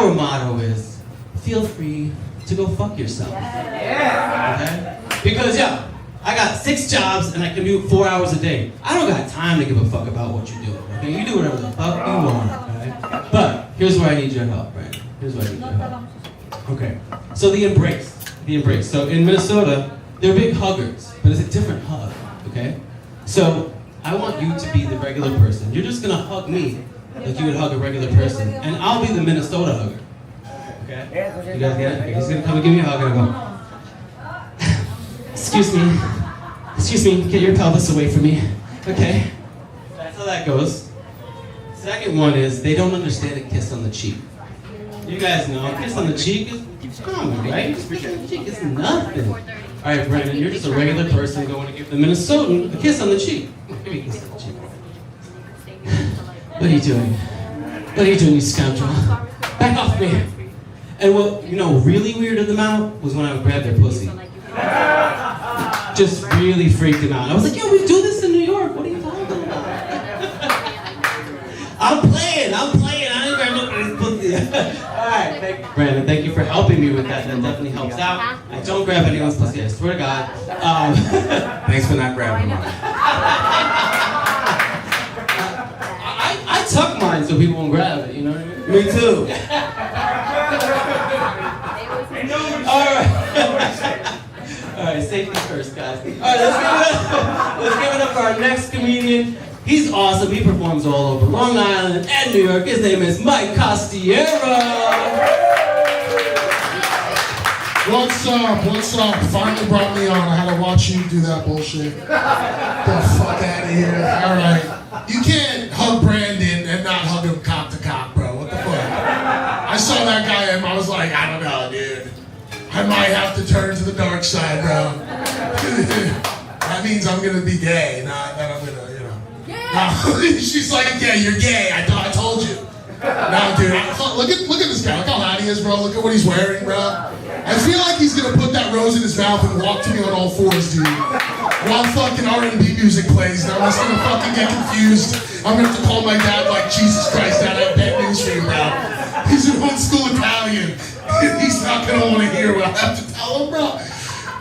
our motto is, feel free to go fuck yourself. Okay? Because, yeah, I got 6 jobs and I commute 4 hours a day. I don't got time to give a fuck about what you do. Okay? You do whatever the fuck you want. Okay? But here's where I need your help, Brandon. Here's where I need your help. Okay. So the embrace. The embrace. So in Minnesota, they're big huggers, but it's a different hug. Okay? So I want you to be the regular person. You're just gonna hug me like you would hug a regular person, and I'll be the Minnesota hugger. Okay? You guys get it? Okay, he's gonna come and give me a hug and I go, excuse me, get your pelvis away from me. Okay? That's how that goes. Second one is, they don't understand a kiss on the cheek. You guys know, a kiss on the cheek is common, right? A kiss on the cheek is nothing. All right, Brandon, you're just a regular person going to give the Minnesotan a kiss on the cheek. Give me a kiss on the cheek. What are you doing? What are you doing, you scoundrel? Back off me. And what, you know, really weirded them out was when I would grab their pussy. Just really freaked them out. I was like, yo, we do this in New York. What are you talking about? I'm playing. I didn't grab nobody's pussy. All right, Brandon, thank you for helping me with that. That definitely helps out. I don't grab anyone's pussy, I swear to God. Thanks for not grabbing mine. I tuck mine so people won't grab it, you know what I mean? Me too. All right, safety first, guys. All right, let's give it up for our next comedian. He's awesome. He performs all over Long Island and New York. His name is Mike Costiero. What's up? Finally brought me on. I had to watch you do that bullshit. Get the fuck out of here. All right. You can't hug Brandon and not hug him cop to cop, bro. What the fuck? I saw that guy and I was like, I don't know, dude. I might have to turn to the dark side, bro. That means I'm gonna be gay, not that I'm gonna, you know. No, she's like, yeah, you're gay. I told you. No, dude. Look at this guy. Look how hot he is, bro. Look at what he's wearing, bro. I feel like he's gonna put that rose in his mouth and walk to me on all fours, dude. While fucking R&B music plays, and I'm just gonna fucking get confused. I'm gonna have to call my dad like, Jesus Christ, Dad, I have bad news for you, bro. He's an old school Italian. He's not gonna want to hear what I have to tell him, bro.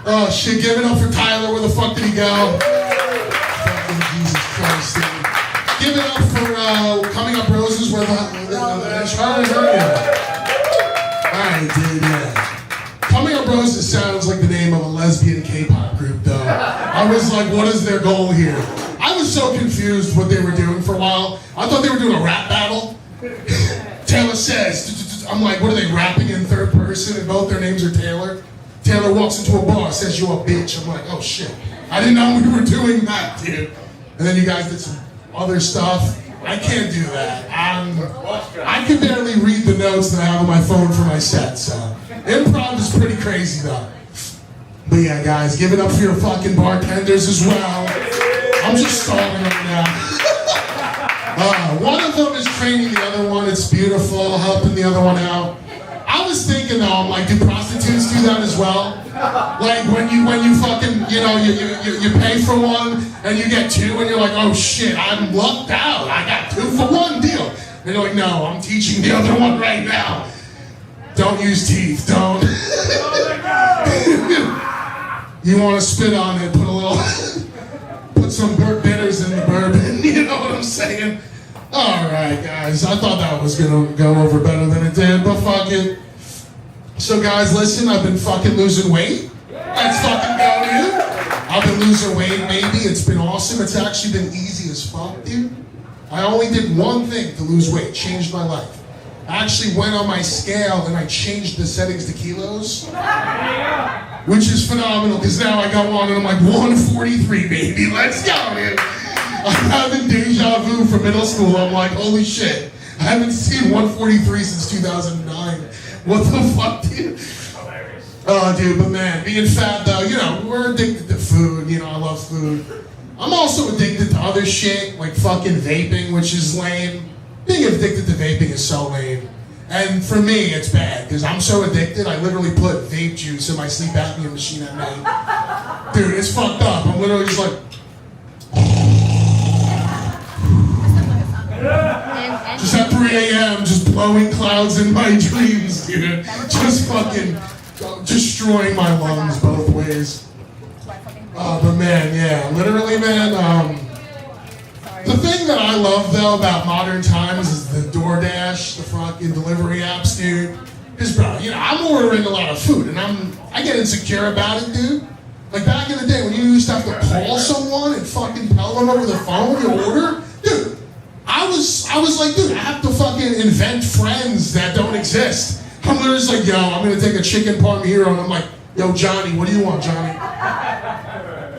Oh shit, give it up for Tyler. Where the fuck did he go? Fucking Jesus Christ, dude. Give it up for Coming Up Roses, where the Charlie Alright, dude, yeah. Coming Up Roses sounds like the name of a lesbian K-pop group, though. I was like, what is their goal here? I was so confused what they were doing for a while. I thought they were doing a rap battle. Taylor says, I'm like, what are they, rapping in third person and both their names are Taylor? Taylor walks into a bar, says, you a bitch. I'm like, oh shit. I didn't know we were doing that, dude. And then you guys did some other stuff. I can't do that. I can barely read the notes that I have on my phone for my set, so. Improv is pretty crazy, though. But yeah, guys, give it up for your fucking bartenders as well. I'm just stalling right now. One of them is training the other one. It's beautiful, helping the other one out. I was thinking though, I'm like, do prostitutes do that as well? Like when you fucking, you know, you pay for one and you get two and you're like, oh shit, I'm lucked out. I got 2 for 1 deal. And you're like, no, I'm teaching the other one right now. Don't use teeth, don't. You want to spit on it, put some bitters in the bourbon, you know what I'm saying? Alright guys, I thought that was gonna go over better than it did, but fuck it. So guys, listen, I've been fucking losing weight. Let's fucking go, dude. I've been losing weight, maybe. It's been awesome. It's actually been easy as fuck, dude. I only did one thing to lose weight, changed my life. I actually went on my scale and I changed the settings to kilos, which is phenomenal because now I go on and I'm like 143, baby. Let's go, dude. I'm having deja vu from middle school. I'm like, holy shit. I haven't seen 143 since 2009. What the fuck, dude? Oh, dude, but man, being fat though, you know, we're addicted to food. You know, I love food. I'm also addicted to other shit, like fucking vaping, which is lame. Being addicted to vaping is so lame. And for me, it's bad, because I'm so addicted, I literally put vape juice in my sleep apnea machine at night. Dude, it's fucked up. I'm literally just like... Just at 3 a.m., just... blowing clouds in my dreams, dude. Just fucking destroying my lungs both ways. But man, yeah, literally, man. The thing that I love though about modern times is the DoorDash, the fucking delivery apps, dude. Because bro, you know, I'm ordering a lot of food, and I get insecure about it, dude. Like back in the day when you used to have to call someone and fucking tell them over the phone your order, dude. I was like, dude, I have to fucking invent friends that don't exist. I'm literally just like, yo, I'm gonna take a chicken parm and I'm like, yo, Johnny, what do you want, Johnny?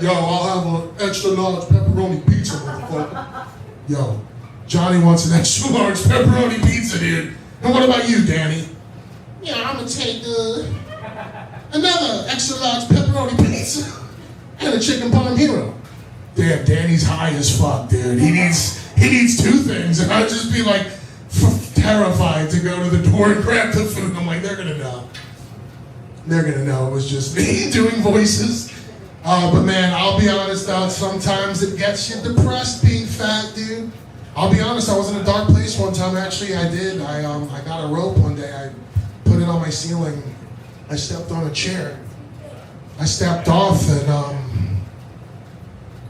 Yo, I'll have an extra large pepperoni pizza, motherfucker. Yo, Johnny wants an extra large pepperoni pizza, dude. And what about you, Danny? Yeah, I'm gonna take another extra large pepperoni pizza and a chicken parm hero. Damn, Danny's high as fuck, dude. He needs two things, and I'd just be like terrified to go to the door and grab the food. I'm like, they're gonna know. They're gonna know it was just me doing voices. But man, I'll be honest though, sometimes it gets you depressed being fat, dude. I'll be honest, I was in a dark place one time. Actually, I did. I got a rope one day. I put it on my ceiling. I stepped on a chair. I stepped off and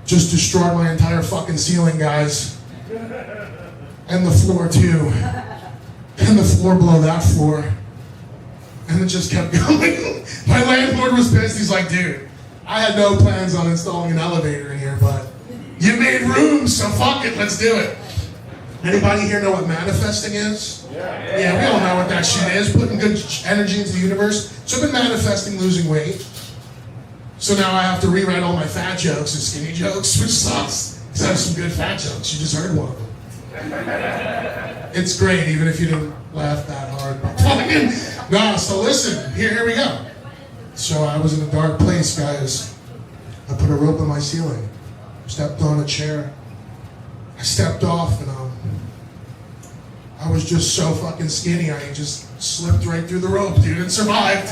just destroyed my entire fucking ceiling, guys. And the floor too. And the floor below that floor. And it just kept going. My landlord was pissed. He's like, dude, I had no plans on installing an elevator in here, but you made room, so fuck it, let's do it. Anybody here know what manifesting is? Yeah, we all know what that shit is. Putting good energy into the universe. So I've been manifesting losing weight. So now I have to rewrite all my fat jokes and skinny jokes, which sucks. Because I have some good fat jokes. You just heard one of them. It's great, even if you didn't laugh that hard. No, so listen, here we go. So I was in a dark place, guys. I put a rope on my ceiling. Stepped on a chair. I stepped off and I was just so fucking skinny, I just slipped right through the rope, dude, and survived.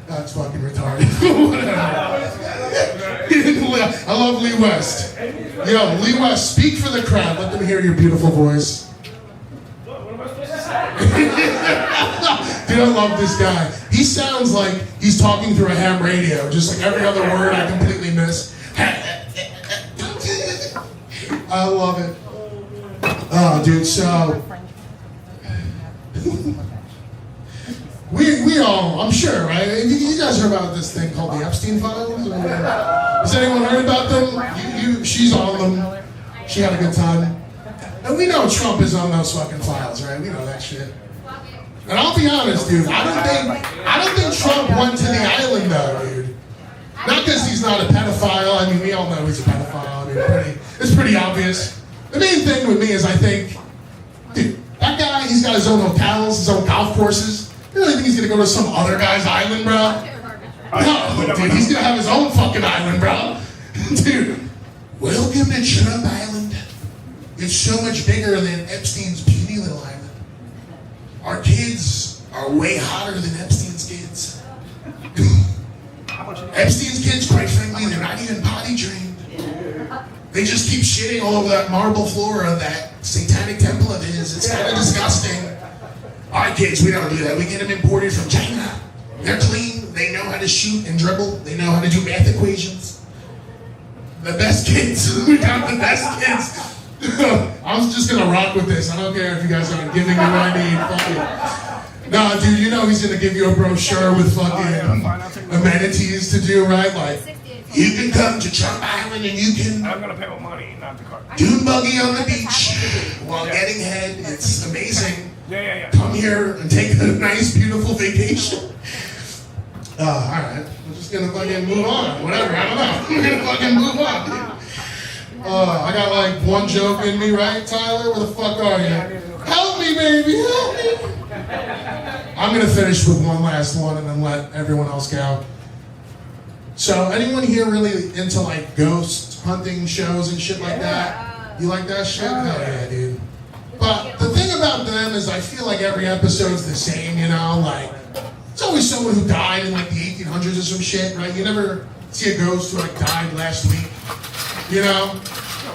That's fucking retarded. I love Lee West. Yo, Lee West, speak for the crowd. Let them hear your beautiful voice. What am I supposed to say? Dude, I love this guy. He sounds like he's talking through a ham radio, just like every other word I completely miss. I love it. Oh, dude, so we all, I'm sure, right? You guys heard about this thing called the Epstein Files? Has anyone heard about them? She's on them. She had a good time. And we know Trump is on those fucking files, right? We know that shit. And I'll be honest, dude, I don't think Trump went to the island though, dude. Not because he's not a pedophile. I mean, we all know he's a pedophile. I mean, it's pretty obvious. The main thing with me is I think, dude, that guy, he's got his own hotels, his own golf courses. You really think he's gonna go to some other guy's island, bro? No, dude, he's gonna have his own fucking island, bro. Dude, welcome to Trump Island. It's so much bigger than Epstein's puny little island. Our kids are way hotter than Epstein's kids. Epstein's kids, quite frankly, they're not even potty trained. They just keep shitting all over that marble floor of that satanic temple of his. It's kind of disgusting. Our kids, we don't do that. We get them imported from China. They're clean. They know how to shoot and dribble. They know how to do math equations. The best kids. We got the best kids. I'm just gonna rock with this. I don't care if you guys aren't giving me what I need. Fuck it. Nah, dude, you know he's gonna give you a brochure with fucking amenities to do, right? Like, you can come to Trump Island and you can I'm gonna pay with money, not the card. dune buggy on the beach while getting head. It's amazing. Yeah. Come here and take a nice, beautiful vacation. Alright. I'm just gonna fucking move on. Whatever, I don't know. We're gonna fucking move on, dude. I got like one joke in me, right, Tyler? Where the fuck are you? Help me, baby, help me! I'm gonna finish with one last one and then let everyone else go. So, anyone here really into like ghost hunting shows and shit like that? You like that shit? Hell yeah, dude. But the thing about them is I feel like every episode's the same, you know? Like, it's always someone who died in like the 1800s or some shit, right? You never see a ghost who like died last week, you know?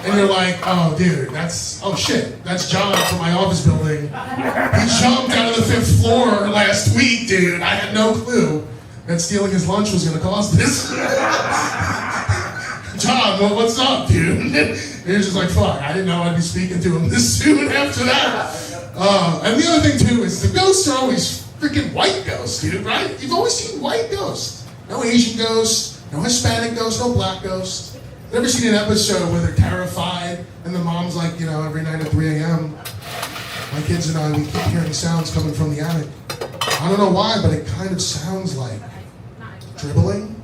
And you're like, oh, dude, oh shit, that's John from my office building. He jumped out of the 5th floor last week, dude. I had no clue that stealing his lunch was gonna cause this. John, what's up, dude? And you're just like, fuck, I didn't know I'd be speaking to him this soon after that. And the other thing, too, is the ghosts are always freaking white ghosts, dude, right? You've always seen white ghosts. No Asian ghosts, no Hispanic ghosts, no black ghosts. Never seen an episode where they're terrified and the mom's like, every night at 3 a.m., my kids and I, we keep hearing sounds coming from the attic. I don't know why, but it kind of sounds like dribbling.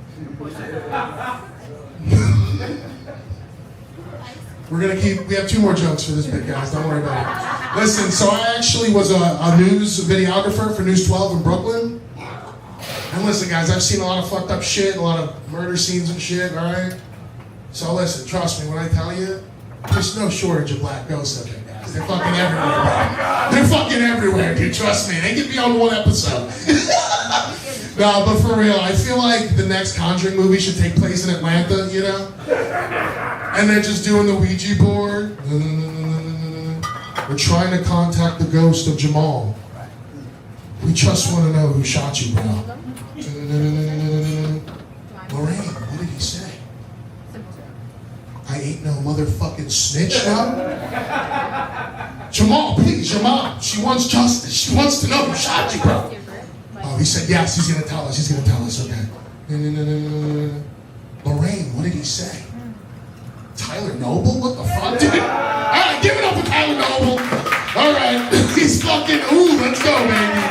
We have 2 more jokes for this bit, guys. Don't worry about it. Listen, so I actually was a news videographer for News 12 in Brooklyn. And listen, guys, I've seen a lot of fucked up shit, a lot of murder scenes and shit, all right? So listen, trust me when I tell you, there's no shortage of black ghosts up there, guys. They're fucking everywhere, bro. They're fucking everywhere, dude. Trust me. They could be on one episode. No, but for real, I feel like the next Conjuring movie should take place in Atlanta, And they're just doing the Ouija board. We're trying to contact the ghost of Jamal. We just want to know who shot you, bro. Lorraine, what did he say? I ain't no motherfucking snitch now. Jamal, please, your mom. She wants justice. She wants to know who shot you, bro. Oh, he said yes. He's gonna tell us. He's gonna tell us. Okay. Lorraine, what did he say? Tyler Noble? What the fuck, dude? All right, give it up for Tyler Noble. All right, he's fucking. Ooh, let's go, baby.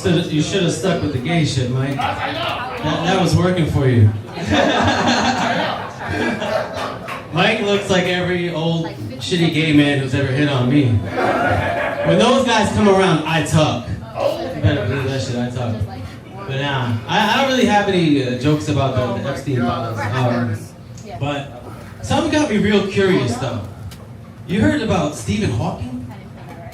You should have stuck with the gay shit, Mike. That was working for you. Mike looks like every old shitty gay man who's ever hit on me. When those guys come around, I talk. You better believe that shit, I talk. But nah, I don't really have any jokes about the Epstein files. But something got me real curious though. You heard about Stephen Hawking?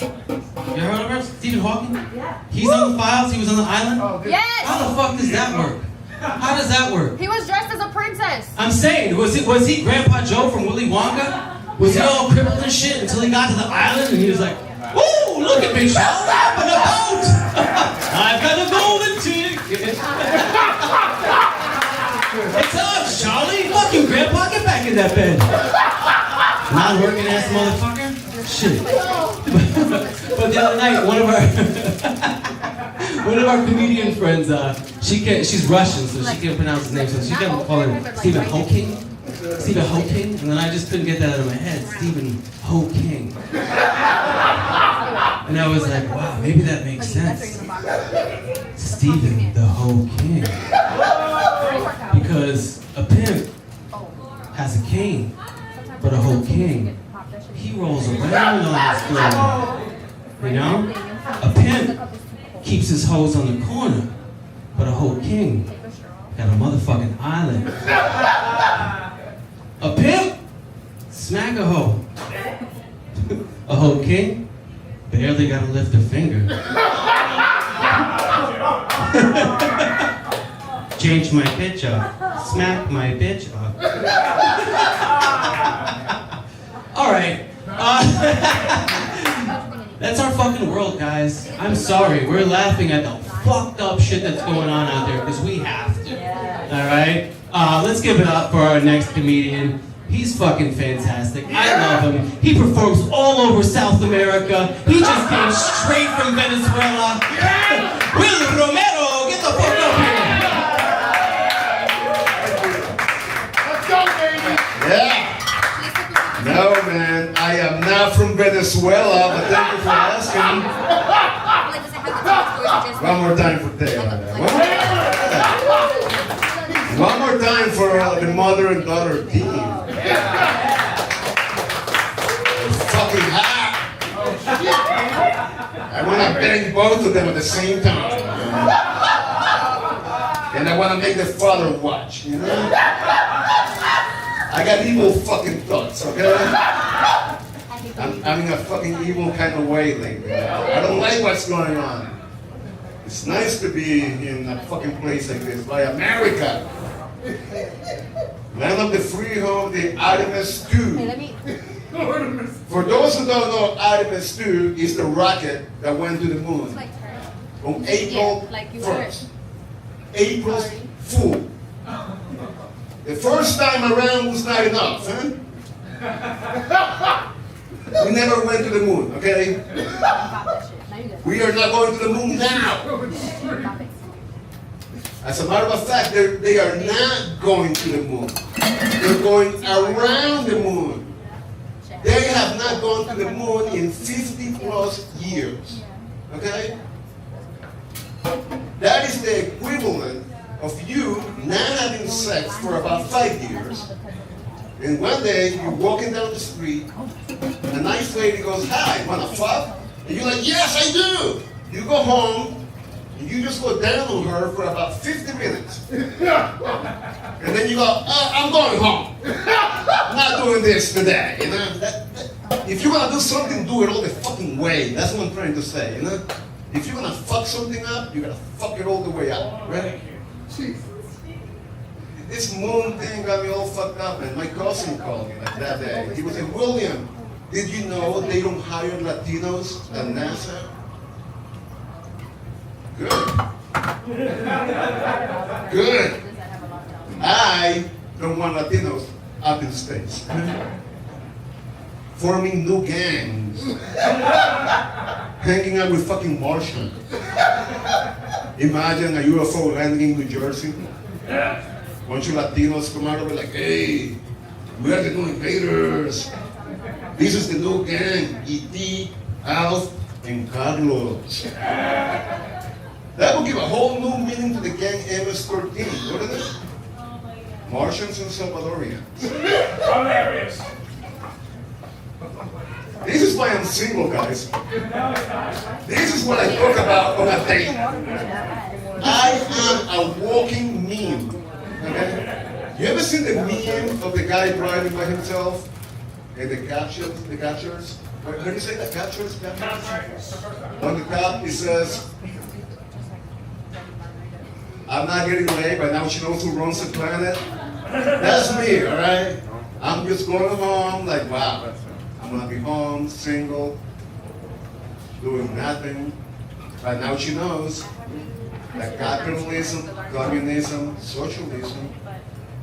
You heard about Stephen Hawking? Yeah. He's on the files, he was on the island? Yes! How the fuck does that work? How does that work? He was dressed as a princess. I'm saying, was he Grandpa Joe from Willy Wonka? Was he all crippled and shit until he got to the island and he was like, "Woo, look at me, Charlie, I'm in a boat! I've got a golden ticket!" It's up, Charlie! Fuck you, Grandpa, get back in that bed! Non-working ass motherfucker? Shit. But the other night, one of our comedian friends, she's Russian, so she can't pronounce his name, so she kept calling him Stephen Hawking. Stephen Hawking, and then I just couldn't get that out of my head. Stephen Hawking. And I was like, wow, maybe that makes sense. Stephen the Hawking. Because a pimp has a cane, but a Hawking, he rolls around on his floor. You know? A pimp keeps his hoes on the corner, but a Hawking got a motherfucking island. A pimp, smack a hoe. A Hawking, barely gotta lift a finger. Change my bitch up, smack my bitch up. All right. That's our fucking world, guys. I'm sorry. We're laughing at the fucked up shit that's going on out there because we have to. All right? Let's give it up for our next comedian. He's fucking fantastic. I love him. He performs all over South America. He just came straight from Venezuela. Will Romero, get the fuck up here. Let's go, baby. Yeah. No, man, I am not from Venezuela, but thank you for asking. One more time for Taylor. One more time for the mother and daughter team. It's fucking hot. I want to bang both of them at the same time. And I want to make the father watch, you know? I got evil fucking thoughts, okay? I'm in a fucking evil kind of way lately. I don't like what's going on. It's nice to be in a fucking place like this, by America. Land of the free home, the Artemis II. Hey, let me. For those who don't know, Artemis II is the rocket that went to the moon Like her. on April Yeah, like you 1st. April Fool. The first time around was not enough, huh? We never went to the moon, okay? Pop that shit. Now you good. We are not going to the moon now. Pop it. As a matter of fact, they are not going to the moon. They're going around the moon. They have not gone to the moon in 50 plus years. Okay? That is the equivalent of you not having sex for about 5 years. And one day you're walking down the street, a nice lady goes, "Hi, wanna fuck?" And you're like, "Yes, I do." You go home, and you just go down on her for about 50 minutes. And then you go, "I'm going home. I'm not doing this today." You know? If you're gonna do something, do it all the fucking way. That's what I'm trying to say, you know? If you're gonna fuck something up, you gotta fuck it all the way out, right? This moon thing got me all fucked up, and my cousin called me like that day. He was like, "William, did you know they don't hire Latinos at NASA?" Good. Good. I don't want Latinos up in space. Forming new gangs. Hanging out with fucking Martians. Imagine a UFO landing in New Jersey. Bunch of Latinos come out of it like, "Hey, we are the new invaders. This is the new gang, E.T., Alf, and Carlos." That would give a whole new meaning to the gang MS-13, wouldn't it? Martians and Salvadorians. Hilarious. This is why I'm single, guys. This is what I talk about on a date. I am a walking meme. Okay? You ever seen the meme of the guy driving by himself and the captures? What do you say? The captures? On the top it says, "I'm not getting laid, but now she knows who runs the planet." That's me, all right? I'm just going home like, wow, I'm gonna be home, single, doing nothing. But now she knows that capitalism, communism, socialism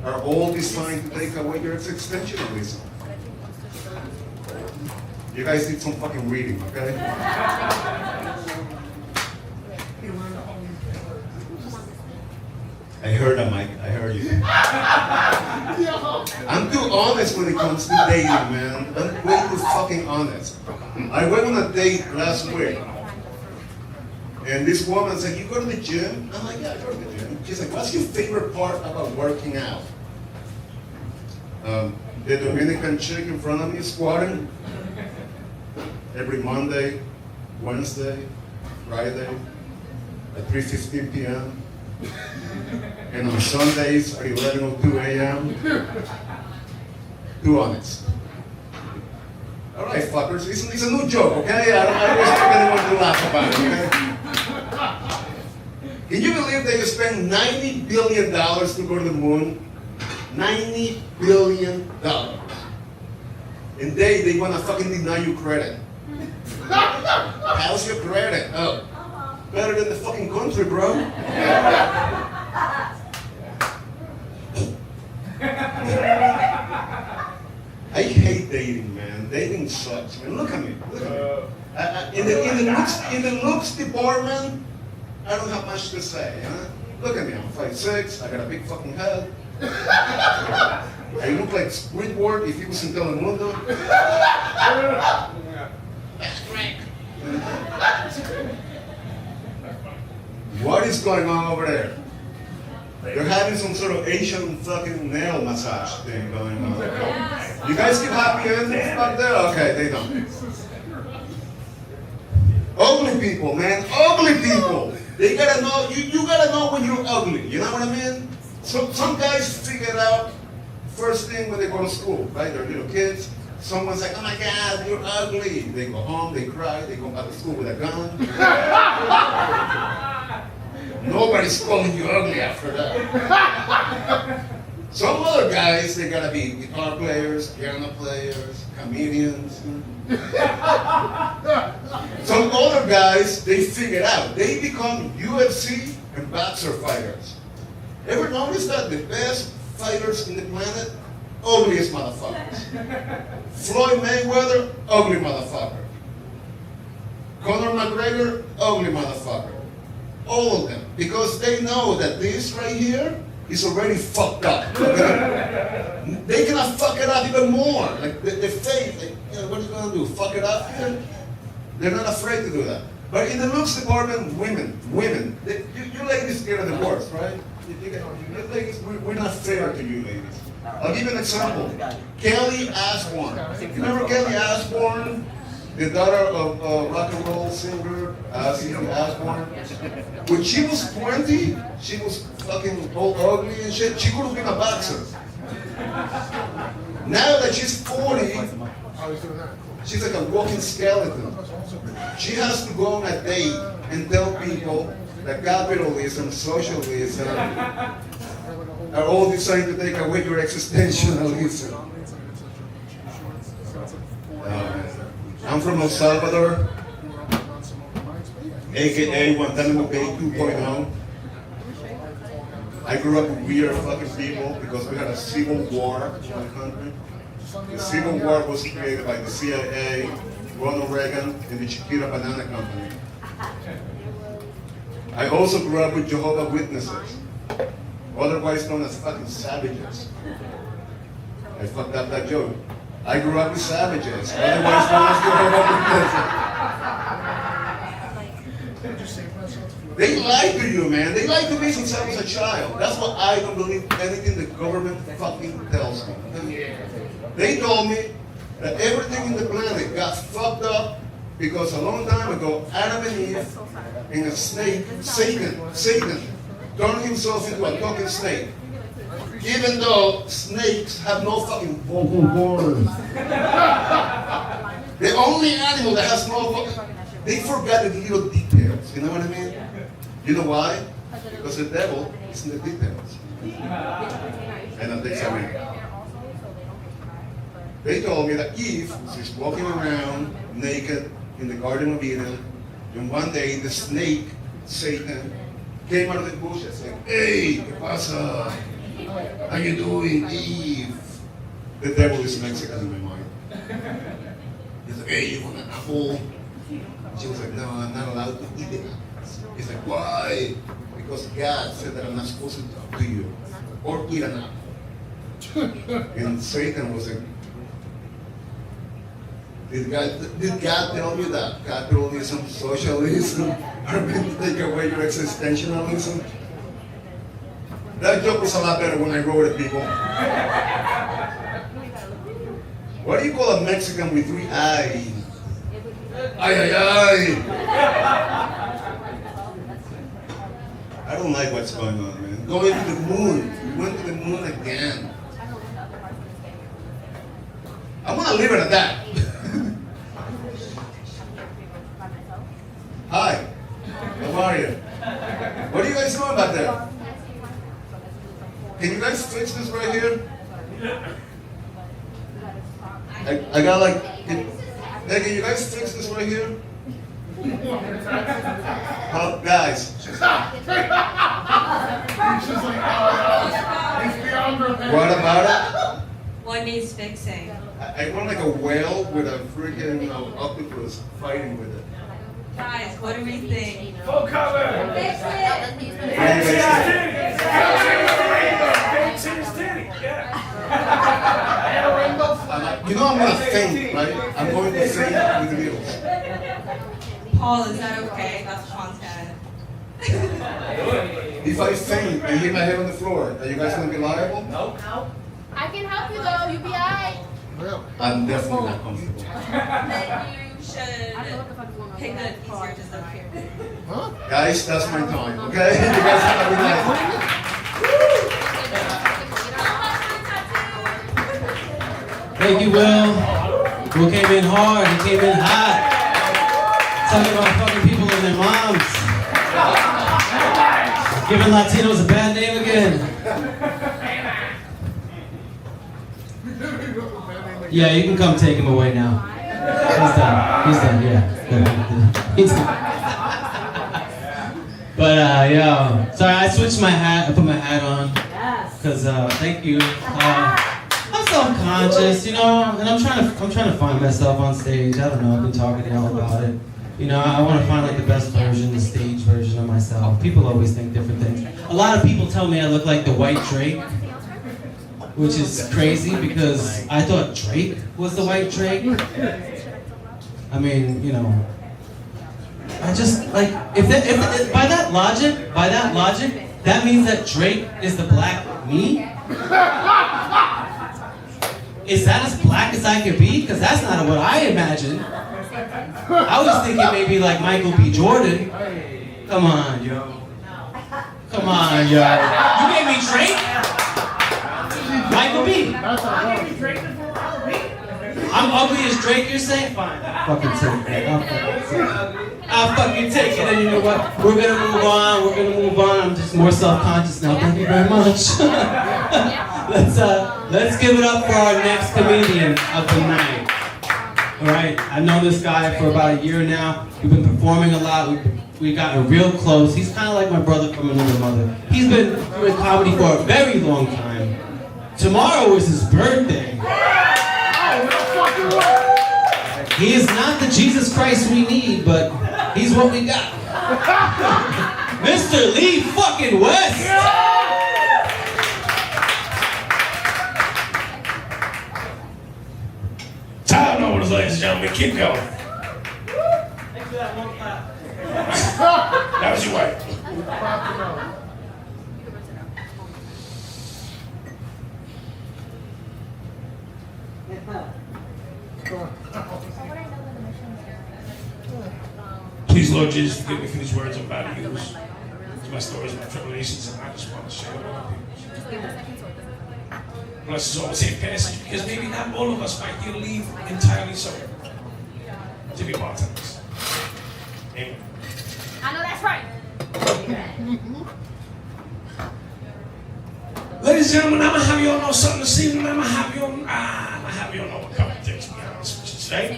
are all designed to take away your existentialism. You guys need some fucking reading, okay? I heard that, Mike. I heard you. I'm too honest when it comes to dating, man. I'm way too fucking honest. I went on a date last week. And this woman said, "You go to the gym?" I'm like, "Yeah, I go to the gym." She's like, "What's your favorite part about working out?" The Dominican chick in front of me squatting every Monday, Wednesday, Friday at 3:15 p.m. And on Sundays at 11:02 a.m. Too honest. All right, fuckers, it's a new joke, okay? I don't expect anyone to laugh about it, okay? Can you believe that you spend $90 billion to go to the moon? $90 billion. And they want to fucking deny you credit. How's your credit? Oh, better than the fucking country, bro. I hate dating, man. Dating sucks, man. Look at me. Look at me. In the looks department, I don't have much to say. Huh? Look at me. I'm 5'6". I got a big fucking head. I look like Squidward if he was in Telemundo. What is going on over there? They're having some sort of Asian fucking nail massage thing going on. You guys keep happy endings back there? Okay, they don't. Ugly people, man. Ugly people. They gotta know, you gotta know when you're ugly. You know what I mean? So some guys figure it out first thing when they go to school, right? They're little kids. Someone's like, "Oh my God, you're ugly." They go home, they cry, they come back to school with a gun. Nobody's calling you ugly after that. Some other guys, they gotta be guitar players, piano players, comedians. Some other guys, they figure it out. They become UFC and boxer fighters. Ever notice that the best fighters in the planet, ugliest motherfuckers? Floyd Mayweather, ugly motherfucker. Conor McGregor, ugly motherfucker. All of them. Because they know that this right here is already fucked up. Okay? They cannot fuck it up even more. Like the faith, like, you know, what are you gonna do? Fuck it up here? They're not afraid to do that. But in the looks department, women, you ladies get the worst, right? You ladies, we're not fair to you ladies. I'll give you an example. Kelly Osbourne. Remember Kelly Osbourne? The daughter of rock and roll singer, Ozzy Osbourne. When she was 20, she was fucking all ugly and shit. She could have been a boxer. Now that she's 40, she's like a walking skeleton. She has to go on a date and tell people that capitalism, socialism are all designed to take away your existentialism. I'm from El Salvador, aka Guantanamo Bay 2.0. I grew up with weird fucking people because we had a civil war in the country. The Civil War was created by the CIA, Ronald Reagan, and the Chiquita Banana Company. I also grew up with Jehovah's Witnesses, otherwise known as fucking savages. I fucked up that joke. I grew up with savages, otherwise known as Jehovah's Witnesses. They lie to you, man. They lie to me since I was a child. That's why I don't believe anything the government fucking tells me. They told me that everything in the planet got fucked up because a long time ago, Adam and Eve and a snake, Satan, turned himself into a talking snake. Even though snakes have no fucking vocal cords. The only animal that has no vocal, they forgot the little details, you know what I mean? You know why? Because the devil is in the details. And that takes away. They told me that Eve was walking around naked in the Garden of Eden, and one day the snake, Satan, came out of the bushes and, "Hey, ¿qué pasa? How you doing, Eve?" The devil is Mexican in my mind. He's like, "Hey, you want an apple?" She was like, "No, I'm not allowed to eat it." He's like, "Why?" "Because God said that I'm not supposed to talk to you or eat an apple." And Satan was like, Did God tell you that capitalism, socialism are meant to take away your existentialism? That joke was a lot better when I wrote it, people. What do you call a Mexican with 3 eyes? Ay, ay, ay. I don't like what's going on, man. Going to the moon. We went to the moon again. I'm gonna leave it at that. Hi. How are you? What are you guys doing back there? Can you guys fix this right here? I got like, can you guys fix this right here? Guys. What about it? What needs fixing? I want like a whale with a freaking octopus fighting with it. Guys, what do we think? Full color. Fix it. You know I'm gonna faint, right? I'm going to faint with needles. Paul, is that okay? That's Sean's dad. If I faint and hit my head on the floor, are you guys gonna be liable? Nope. I can help you though. You be alright. I'm definitely not comfortable. Then you should I know what the fuck is going on. pick an easier just up here. Guys, that's my time, okay? You guys have a good night. Thank you, Will. Will came in hard. He came in hot. Talking about fucking people and their moms. Giving Latinos a bad name again. Yeah, you can come take him away now. He's done, yeah. He's done. But, yeah, sorry, I switched my hat. I put my hat on. Because, thank you. I'm self-conscious, you know, and I'm trying to find myself on stage. I don't know, I've been talking to y'all about it. You know, I want to find like the best version, the stage version of myself. People always think different things. A lot of people tell me I look like the white Drake, which is crazy because I thought Drake was the white Drake. I mean, you know, I just like if by that logic, that means that Drake is the black me. Is that as black as I could be? Because that's not what I imagined. I was thinking maybe like Michael B. Jordan. Come on, yo. Come on, yo. You gave me Drake? Michael B. I'm ugly as Drake, you're saying? Fine. Fucking take it. I'll fucking take it. And you know what? We're gonna move on. I'm just more self-conscious now. Thank you very much. Let's give it up for our next comedian of the night. All right, I know this guy for about a year now. We've been performing a lot. We've gotten real close. He's kind of like my brother from another mother. He's been doing comedy for a very long time. Tomorrow is his birthday. He is not the Jesus Christ we need, but he's what we got. Mr. Lee fucking West. Time orders, ladies and gentlemen. Keep going. That was your wife. Please, Lord Jesus, forgive me for these words I'm about to use. It's my stories, my tribulations, and I just want to share them with other people. Bless us all with safe passage, because maybe not all of us might here leave entirely sober. To be bartenders. Amen. I know that's right. Ladies and gentlemen, I'm gonna have you all know something this evening. I'm gonna have you all know a couple things, to be honest with you today.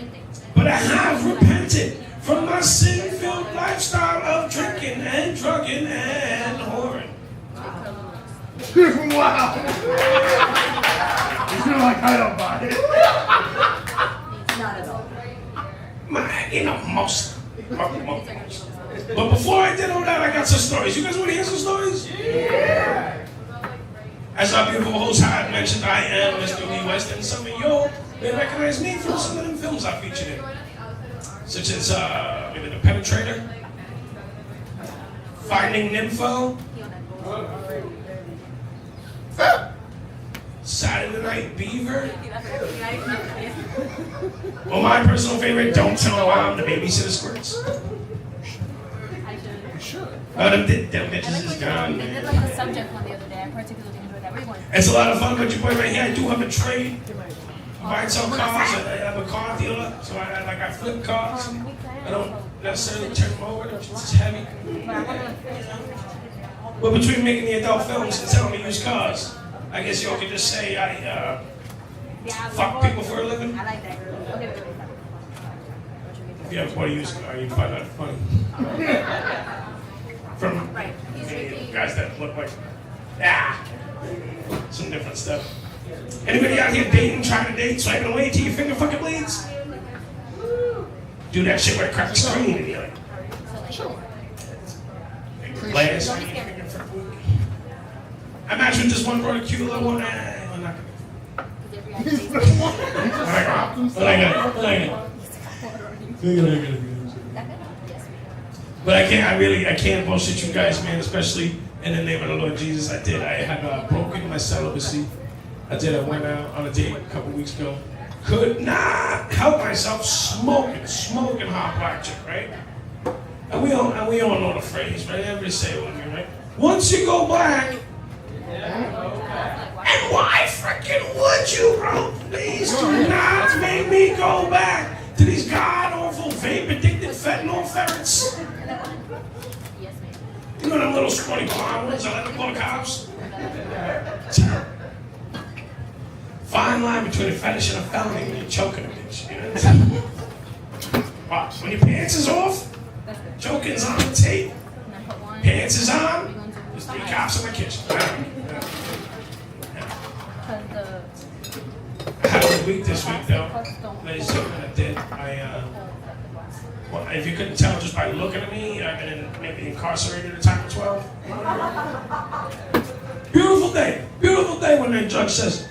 But I have repented from my sin-filled lifestyle of drinking and drugging and whoring. Wow. You're like, I don't buy it. Not at all. Most. But before I did all that, I got some stories. You guys want to hear some stories? Yeah. As our beautiful host had mentioned, I am Mr. Lee West, and some of you may recognize me from some of them films I featured in. Such as maybe The Penetrator, Finding Nympho, Saturday Night Beaver, or my personal favorite, Don't Tell Mom the Babysitter Squirts. Them bitches is gone, They did man. like the subject one the other day. I particularly enjoyed that. Where you going? It's a lot of fun, but your boy right here, I do have a trade. Buy and sell cars. I have a car dealer, so I flip cars. I don't necessarily turn them over, it's just heavy. But between making the adult films and selling the used cars, I guess y'all could just say I fuck people for a living. I like that. Okay, wait. If you have a used car, you find that funny. From Right. guys that look like, some different stuff. Anybody out here dating, trying to date, swiping away till your finger fucking bleeds? Do that shit where it cracks the screen and you're like, glass. I imagine this one brought a cute little one. I'm not But I can't bullshit you guys, man, especially in the name of the Lord Jesus. I had broken my celibacy. I went out on a date a couple weeks ago. Could not help myself smoking hot black chick, right? And we all know the phrase, right? Everybody say it with me, right? Once you go black, and why freaking would you, bro? Please do not make me go back to these god-awful vape-addicted fentanyl ferrets. Yes, ma'am. know them little squatty blonde ones that let them call the cops? Fine line between a fetish and a felony when you're choking a bitch. You know what I'm saying? Watch. When your pants is off, choking's on the tape. Pants is on, there's 3 cops in the kitchen. I had a good week this week, though. Ladies and gentlemen, I did. Well, if you couldn't tell just by looking at me, I've been maybe incarcerated at a time of 12. Beautiful day when the judge says,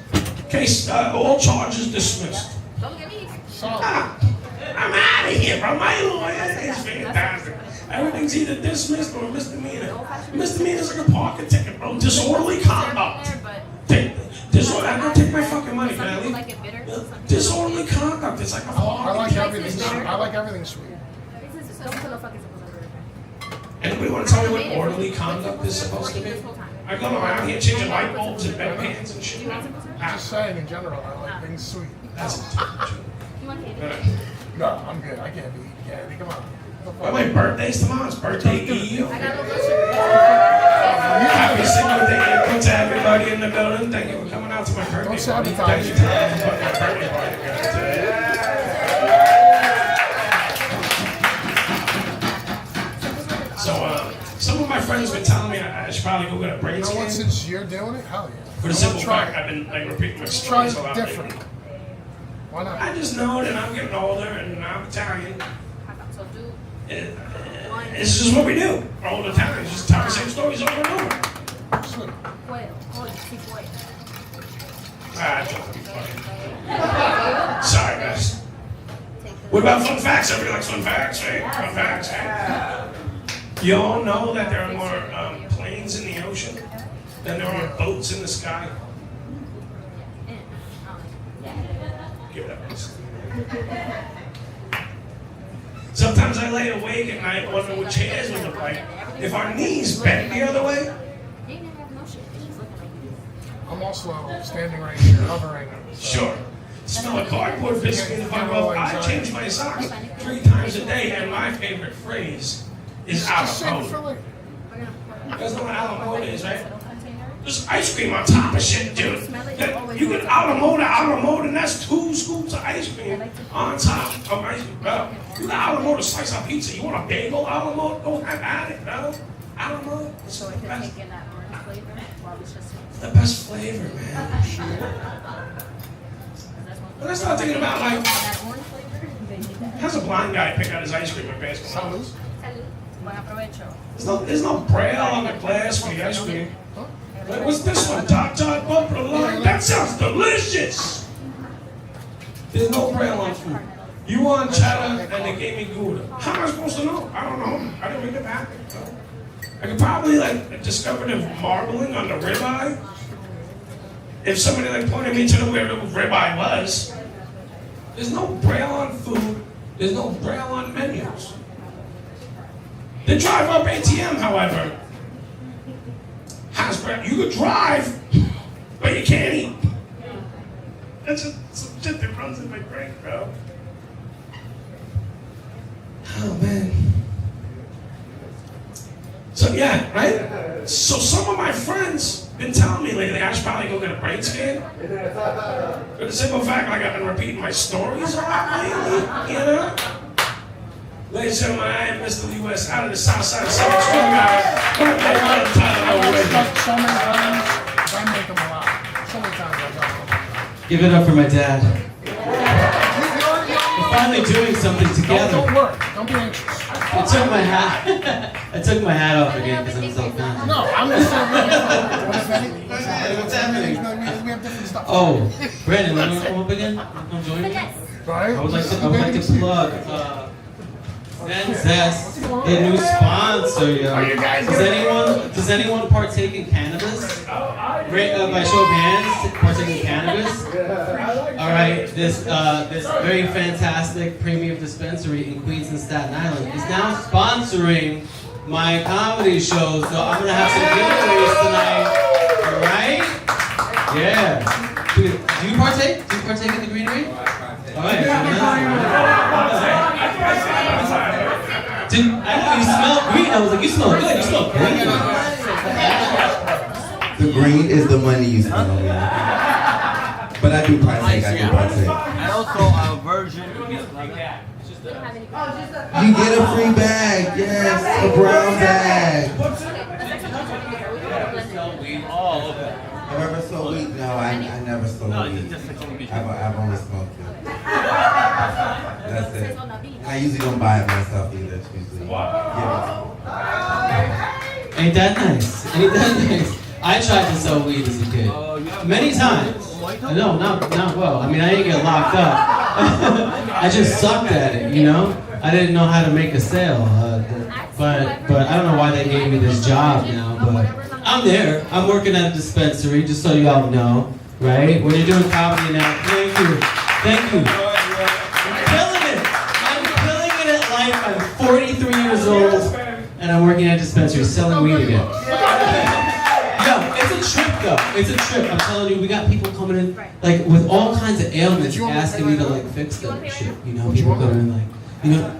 case, all charges dismissed. Don't get me. I'm out of here, bro. My lawyer is fantastic. Everything's either dismissed or a misdemeanor. Misdemeanor's like a parking ticket, bro. Disorderly conduct. Disorderly. I'm gonna take my fucking money, can I leave? Disorderly conduct. It's like a I parking like ticket. everything sweet. I like everything sweet. Anybody want to tell me what orderly conduct is supposed to be? I go around here changing light bulbs and bedpans and shit. I'm just saying in general, I like things sweet. That's You want candy? No, I'm good. I can't eat candy. Come on. Well, my birthday's tomorrow. It's birthday Eve. I got no blood sugar. Happy single day to everybody in the building. Thank you for coming out to my birthday Don't party. sabotage. Thank you for putting my birthday party together. So, some of my friends have been telling me I should probably go get a brain You know what? scan. Since you're doing it, hell yeah. For the simple fact, I've been like repeating my Let's try stories a lot. it different. Why not? I just know that I'm getting older and I'm Italian. So do It's just what we do. We're old Italians, just tell the same stories over and over. Sweet. quail. Oh, sí, quail. Ah, it's just funny. Sorry, guys. What about fun facts? Everybody likes fun facts, right? Fun facts, right? You all know that there are more planes in the ocean than there are boats in the sky? Give it up, please. Sometimes I lay awake at night wondering what chairs would look like if our knees bent the other way. I'm also standing right here, hovering. Sure. Smell of cardboard biscuit in my mouth. I change my socks 3 times a day, and my favorite phrase is Just save it for out later. You guys know what a la mode is, right? There's ice cream on top of shit, dude. You get a la mode, and that's 2 scoops of ice cream on top of ice cream, bro. You got a la mode, a slice of pizza. You want a bagel, a la mode? Go have at it, bro. A la mode. It's the best. The best flavor, man. But I start thinking about, like, how's a blind guy pick out his ice cream at basketball? Salud. Buen aprovecho. There's no braille on the glass for the ice cream. Like, what's this one? Dot bumper line. That sounds delicious. There's no braille on food. You want cheddar and they gave me Gouda. How am I supposed to know? I don't know. I didn't read the packet. I could probably like discover the marbling on the ribeye. If somebody like pointed me to where the ribeye was. There's no braille on food. There's no braille on menus. The drive-up ATM, however, has braille. You could drive, but you can't eat. That's just some shit that runs in my brain, bro. Oh, man. So, yeah, right? So some of my friends been telling me lately I should probably go get a brain scan. For the simple fact, like I've been repeating my stories a lot lately, you know? Ladies and gentlemen, I am Mr. U.S. out of the south side of San Antonio. So many times, I make them a lot. So many times I go. Give it up for my dad. We're finally doing something together. Don't worry. Don't be anxious. I took my hat. I took my hat off again because I'm so fat. No, I'm just saying. What's happening? We have different stuff. Oh, Brandon, want to come up again? Come join me? Right? I would like to plug Zen Zest, a new sponsor, yo. Does anyone partake in cannabis? By show of hands, partake in cannabis? All right, this very fantastic premium dispensary in Queens and Staten Island is now sponsoring my comedy show, so I'm gonna have some giveaways tonight. All right? Yeah. Do you partake? Do you partake in the greenery? All right. You smell green. I was like, you smell good. You smell green. The green is the money you spend on me. But I do partake. And also a version. You get a free bag, yes, a brown bag. Oh, okay. Have I ever sold weed? No, I never sold weed. I've only smoked it. That's it. I usually don't buy it myself either. It's usually Ain't that nice? Ain't that nice? I tried to sell weed as a kid. Many times. No, not well. I mean, I didn't get locked up. I just sucked at it, you know? I didn't know how to make a sale. But I don't know why they gave me this job now, but I'm there. I'm working at a dispensary, just so y'all know, right? When you're doing comedy now, thank you. I'm killing it. I'm killing it at life. I'm 43 years old, and I'm working at a dispensary selling weed again. Yo, it's a trip though. It's a trip. I'm telling you, we got people coming in like with all kinds of ailments, asking me to like fix them and shit. You know, people coming in like, you know.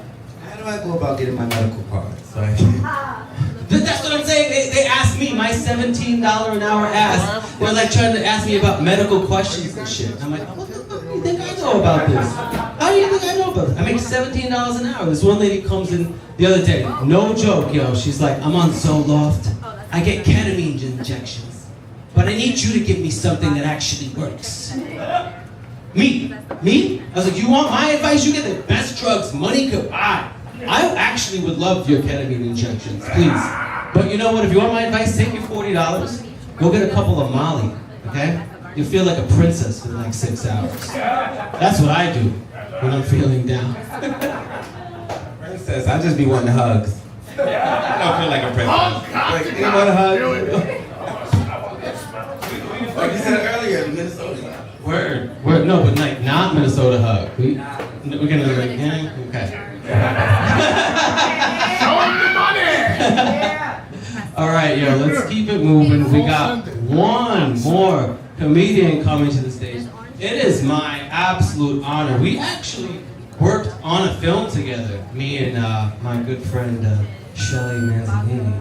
How do I go about getting my medical card? So That's what I'm saying. They asked me, my $17 an hour ass. They're like trying to ask me about medical questions and shit. And I'm like, what the fuck do you think I know about this? How do you think I know about this? I make $17 an hour. This one lady comes in the other day, no joke, yo. She's like, I'm on Zoloft. I get ketamine injections, but I need you to give me something that actually works. Me? I was like, you want my advice? You get the best drugs money could buy. I actually would love your ketamine injections, please. But you know what? If you want my advice, take your $40. Go get a couple of Molly, okay? You'll feel like a princess for the next 6 hours. That's what I do when I'm feeling down. princess, I just be wanting hugs. I don't feel like a princess. Like, you want a hug? Like you said earlier, Minnesota. Word. No, but like not Minnesota hug. We're gonna like, yeah, okay. Show him the money! All right, yo, let's keep it moving. We got one more comedian coming to the stage. It is my absolute honor. We actually worked on a film together. Me and my good friend Shelly Manzanini.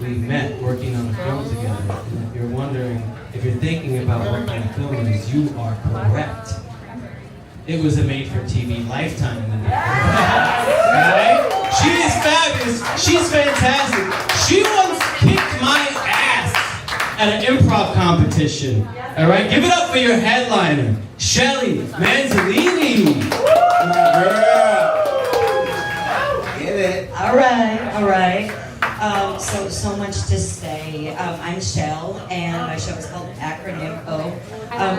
We met working on a film together. And if you're wondering, if you're thinking about what kind of film it is, you are correct. It was a made-for-TV Lifetime movie. Right? She is fabulous. She's fantastic. She once kicked my ass at an improv competition. All right, give it up for your headliner, Shelly Manzanini. Get it. All right. So much to say. I'm Shell, and my show is called Acronym O.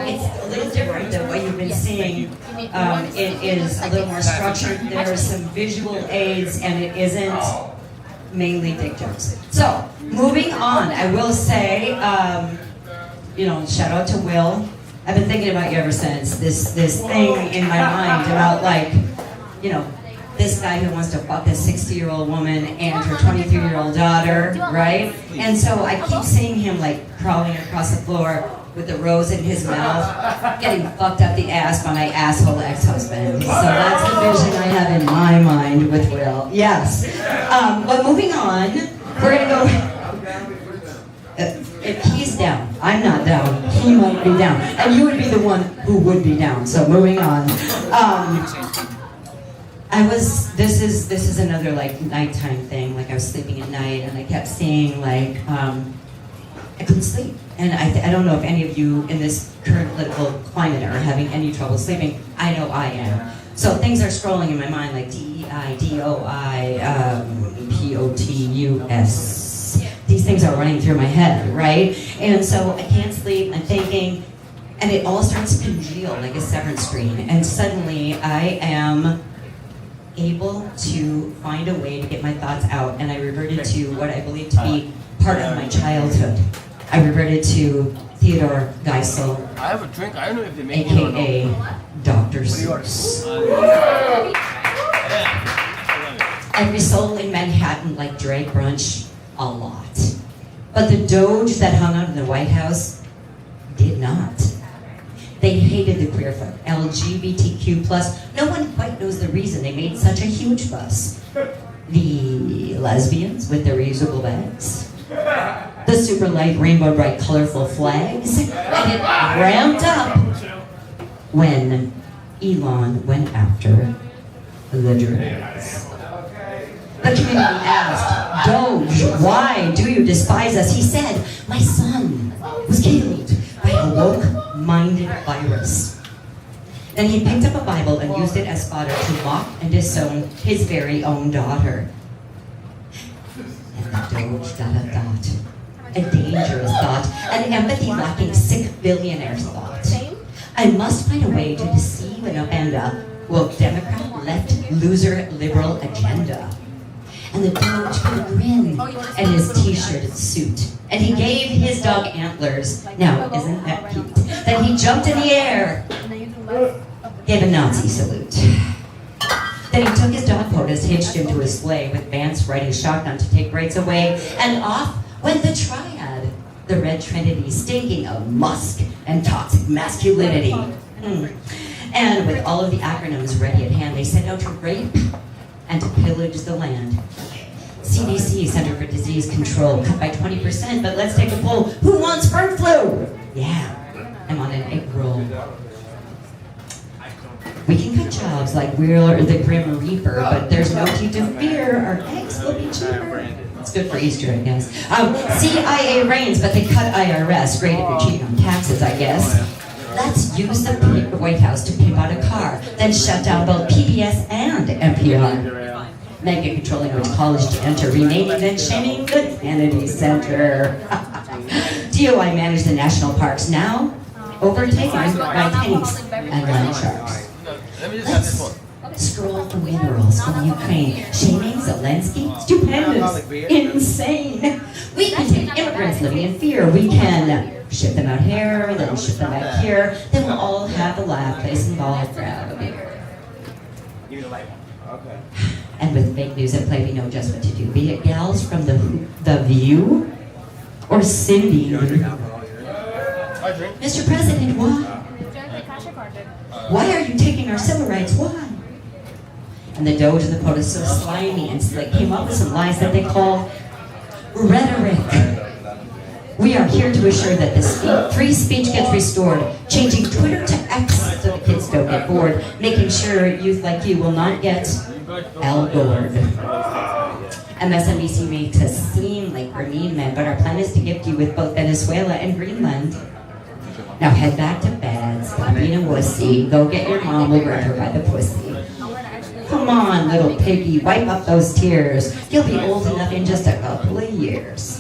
It's a little different than what you've been seeing. It is a little more structured. There are some visual aids, and it isn't mainly dick jokes. So, moving on, I will say, shout out to Will. I've been thinking about you ever since. This thing in my mind about this guy who wants to fuck a 60-year-old woman and her 23-year-old daughter, right? And so I keep seeing him like crawling across the floor with a rose in his mouth, getting fucked up the ass by my asshole ex-husband. So that's the vision I have in my mind with Will. Yes. But moving on, we're gonna go. If he's down, I'm not down. He might be down, and you would be the one who would be down. So moving on. This is another like nighttime thing. Like I was sleeping at night and I kept seeing like I couldn't sleep. And I don't know if any of you in this current political climate are having any trouble sleeping. I know I am. So things are scrolling in my mind like DEI, DOI, POTUS. These things are running through my head, right? And so I can't sleep. I'm thinking, and it all starts to congeal like a severance screen. And suddenly I am able to find a way to get my thoughts out, and I reverted to what I believe to be part of my childhood. I reverted to Theodore Geisel, I have a drink. I don't know if they make one or aka no. Dr. Seuss. Every soul in Manhattan liked Drake Brunch a lot. But the Doge that hung out in the White House did not. They hated the queer folk, LGBTQ+. No one quite knows the reason they made such a huge fuss. The lesbians with their reusable bags. The super light, rainbow bright, colorful flags. And it ramped up when Elon went after the dreads. The community asked, Doge, why do you despise us? He said, my son was killed by a woke-minded virus. Then he picked up a Bible and used it as fodder to mock and disown his very own daughter. And the Doge got a thought, a dangerous thought, an empathy-lacking, sick billionaire's thought. I must find a way to deceive and upend a woke Democrat, left, loser, liberal agenda. And the Doge put a grin and his t-shirted suit. And he gave his dog antlers. Now, isn't that cute? Then he jumped in the air, gave a Nazi salute. Then he took his dog POTUS, hitched him to his sleigh with Vance riding shotgun to take rights away, and off went the triad, the red trinity, stinking of musk and toxic masculinity. And with all of the acronyms ready at hand, they set out to rape and to pillage the land. CDC, Center for Disease Control, cut by 20%, but let's take a poll. Who wants bird flu? Yeah, I'm on an egg roll. We can cut jobs like we're the Grim Reaper, but there's no need to fear. Our eggs will be cheaper. It's good for Easter, I guess. CIA reigns, but they cut IRS. Great if you're cheating on taxes, I guess. Let's use the White House to pimp out a car, then shut down both PBS and NPR. Mega controlling which college to enter, renaming and shaming the Kennedy Center. DOI manage the national parks, now overtaken by tanks and land sharks. Let me just have this one. Scroll the minerals from Ukraine, shaming Zelensky, stupendous, insane. We can take immigrants living in fear. We can ship them out here, then ship them back here. Then we'll all have a laugh, play some ball, grab a beer. Okay. And with fake news at play, we know just what to do. Be it gals from the View or Cindy. Mr. President, why? Why are you taking our civil rights? Why? And the Doge and the POTUS, so slimy and slick, came up with some lies that they called rhetoric. We are here to assure that the free speech gets restored, changing Twitter to X so the kids don't get bored, making sure youth like you will not get Al Gored. MSNBC makes us seem like we're mean men, but our plan is to gift you with both Venezuela and Greenland. Now head back to bed, stop being a wussy, go get your mom, we'll grab her by the pussy. Come on, little piggy, wipe up those tears. You'll be old enough in just a couple of years.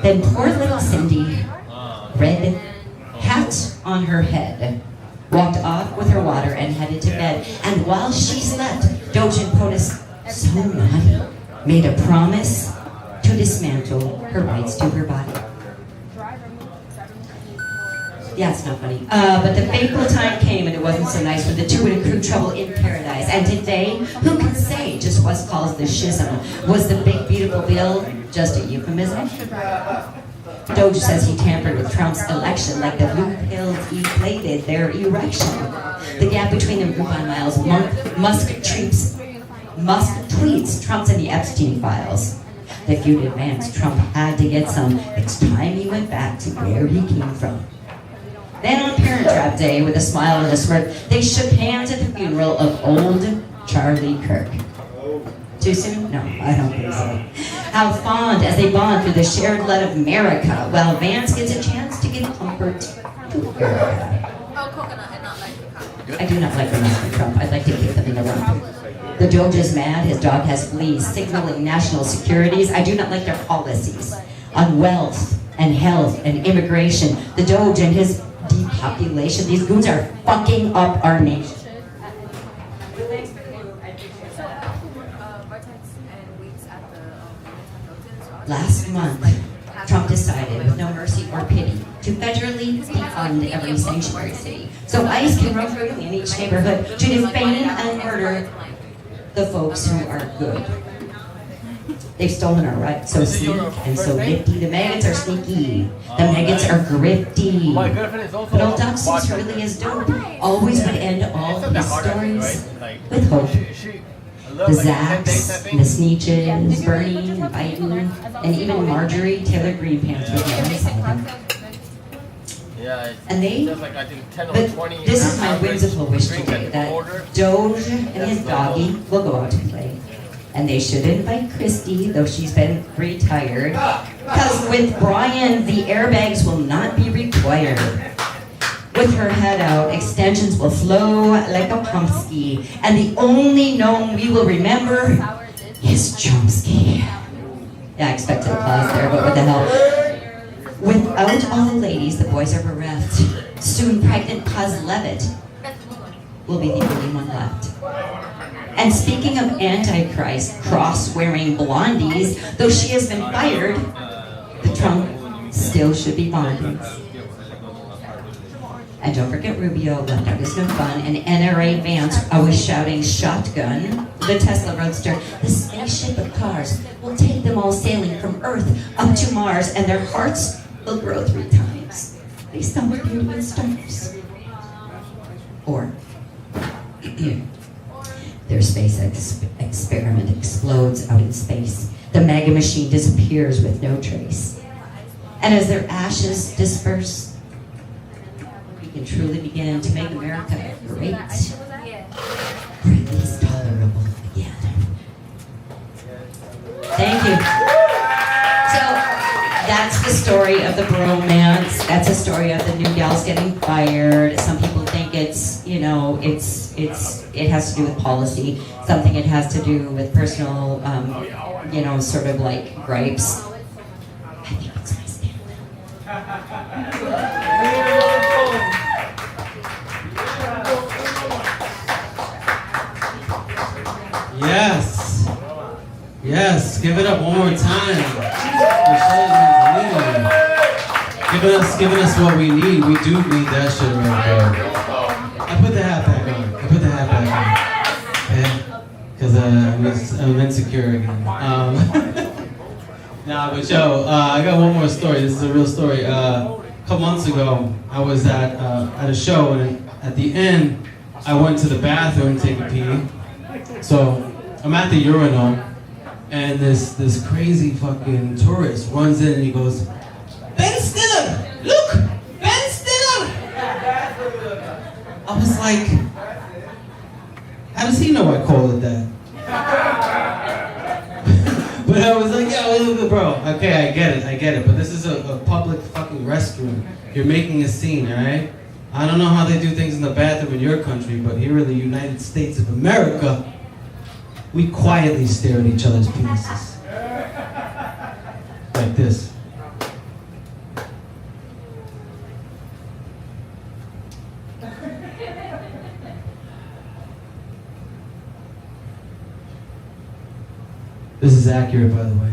Then poor little Cindy, red hat on her head, walked off with her water and headed to bed. And while she slept, Doge and POTUS, so naughty, made a promise to dismantle her rights to her body. Yeah, it's not funny. But the fateful time came and it wasn't so nice when the two would accrue trouble in paradise. And today, who can say just what caused the schism? Was the big beautiful bill just a euphemism? Doge says he tampered with Trump's election like the blue pills deflated their erection. The gap between the Rubin miles, Musk tweets Trump's in the Epstein files. The feud advanced. Trump had to get some. It's time he went back to where he came from. Then on Parent Trap Day, with a smile and a smirk, they shook hands at the funeral of old Charlie Kirk. Too soon? No, I don't think so. How fond as they bond through the shared love of America, while Vance gets a chance to give comfort to Erica. Oh, coconut and not like pecan. I do not like Donald Trump. I'd like to kick them in the rump. The Doge is mad. His dog has fleas, signaling national securities. I do not like their policies on wealth and health and immigration. The Doge and his depopulation. These goons are fucking up our nation. Last month, Trump decided, with no mercy or pity, to federally defund every sanctuary city. So ICE can roam freely in each neighborhood to defame and murder the folks who are good. They've stolen our rights, so sleek and so nifty. The maggots are sneaky. The maggots are grifty. But old Doc Seuss really is dope. Always would end all his stories with hope. the Zacks, the Sneeches, Bernie, and Biden, and even Marjorie Taylor Greenpants was there beside him. Yeah, it's And they, just like I think 10 or but 20 this is my average whimsical wish drink today, at that order. Doge and his doggy will go out to play. And they should invite Christy, though she's been retired. Because with Brian, the airbags will not be required. With her head out, extensions will flow like a pumpski. And the only gnome we will remember is Chomsky. Yeah, I expected applause there, but what the hell. Without all the ladies, the boys are bereft. Soon pregnant Paz Levitt will be the only one left. And speaking of Antichrist, cross-wearing blondies, though she has been fired, the trunk still should be Blondie's. And don't forget Rubio, left out is no fun, and NRA Vance always shouting shotgun. The Tesla Roadster, the spaceship of cars, will take them all sailing from Earth up to Mars, and their hearts will grow 3 times. They stump beautiful stars. Or their space experiment explodes out in space. The mega machine disappears with no trace. And as their ashes disperse, we can truly begin to make America great, or at least tolerable again. Thank you. So that's the story of the bromance. That's a story of the new gals getting fired. Some people think it's, you know, it has to do with policy. Something it has to do with personal, you know, sort of like gripes. I think it's my stand. Yes. Yes. Give it up one more time. Giving us what we need. We do need that shit right there. I put the hat back on. Okay? Because I'm insecure again. Nah, but yo, I got one more story. This is a real story. A couple months ago, I was at a show, and at the end, I went to the bathroom to take a pee. So I'm at the urinal, and this crazy fucking tourist runs in and he goes, "Ben Stiller! Look! Ben Stiller!" I was like, how does he know I called it that? But I was like, yeah, bro, okay, I get it, but this is a public fucking restroom. You're making a scene, alright? I don't know how they do things in the bathroom in your country, but here in the United States of America, we quietly stare at each other's penises. Like this. This is accurate, by the way.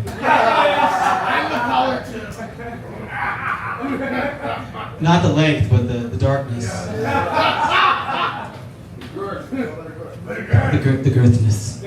Not the length, but the darkness. The girthiness.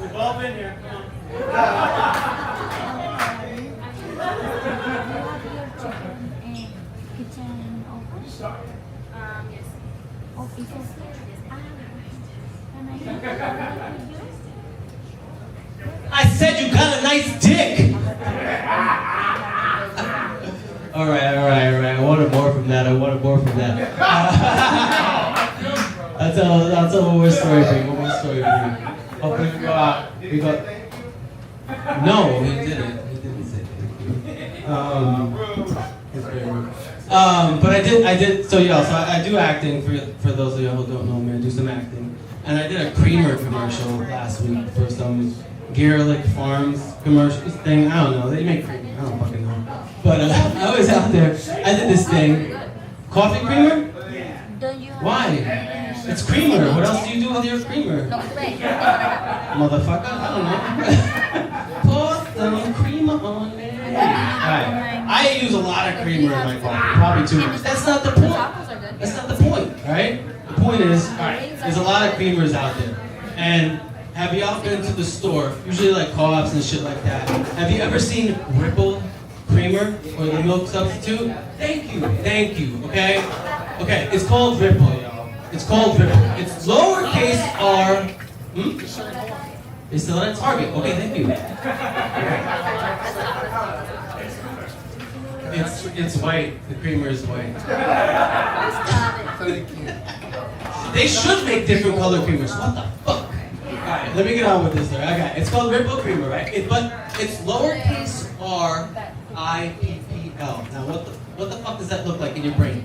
We've all been here. Come on. I said you got a nice dick. All right. I wanted more from that. I'll tell one more story for you. Hopefully we go out. No, he didn't. He didn't say thank you. It's very rude. But I did. So yeah. So I do acting for those of y'all who don't know me. I do some acting, and I did a creamer commercial last week for some Garlic Farms commercial thing. I don't know. They make creamer. I don't fucking know. But I was out there. I did this thing. Coffee creamer? Why? It's creamer. What else do you do with your creamer? Motherfucker, I don't know. Pour some creamer on it. Alright. I use a lot of creamer in my coffee, probably too much. That's not the point. That's not the point, right? The point is, alright, there's a lot of creamers out there. And have y'all been to the store, usually like co-ops and shit like that? Have you ever seen Ripple creamer or the milk substitute? Thank you, okay? Okay, it's called Ripple, y'all. It's called Ripple. It's lowercase r. They sell it at Target. Okay, thank you. It's white. The creamer is white. They should make different color creamers. What the fuck? Alright, let me get on with this. Right? Okay, it's called Ripple creamer, right? But it's lowercase r I P P L. Now what the fuck does that look like in your brain?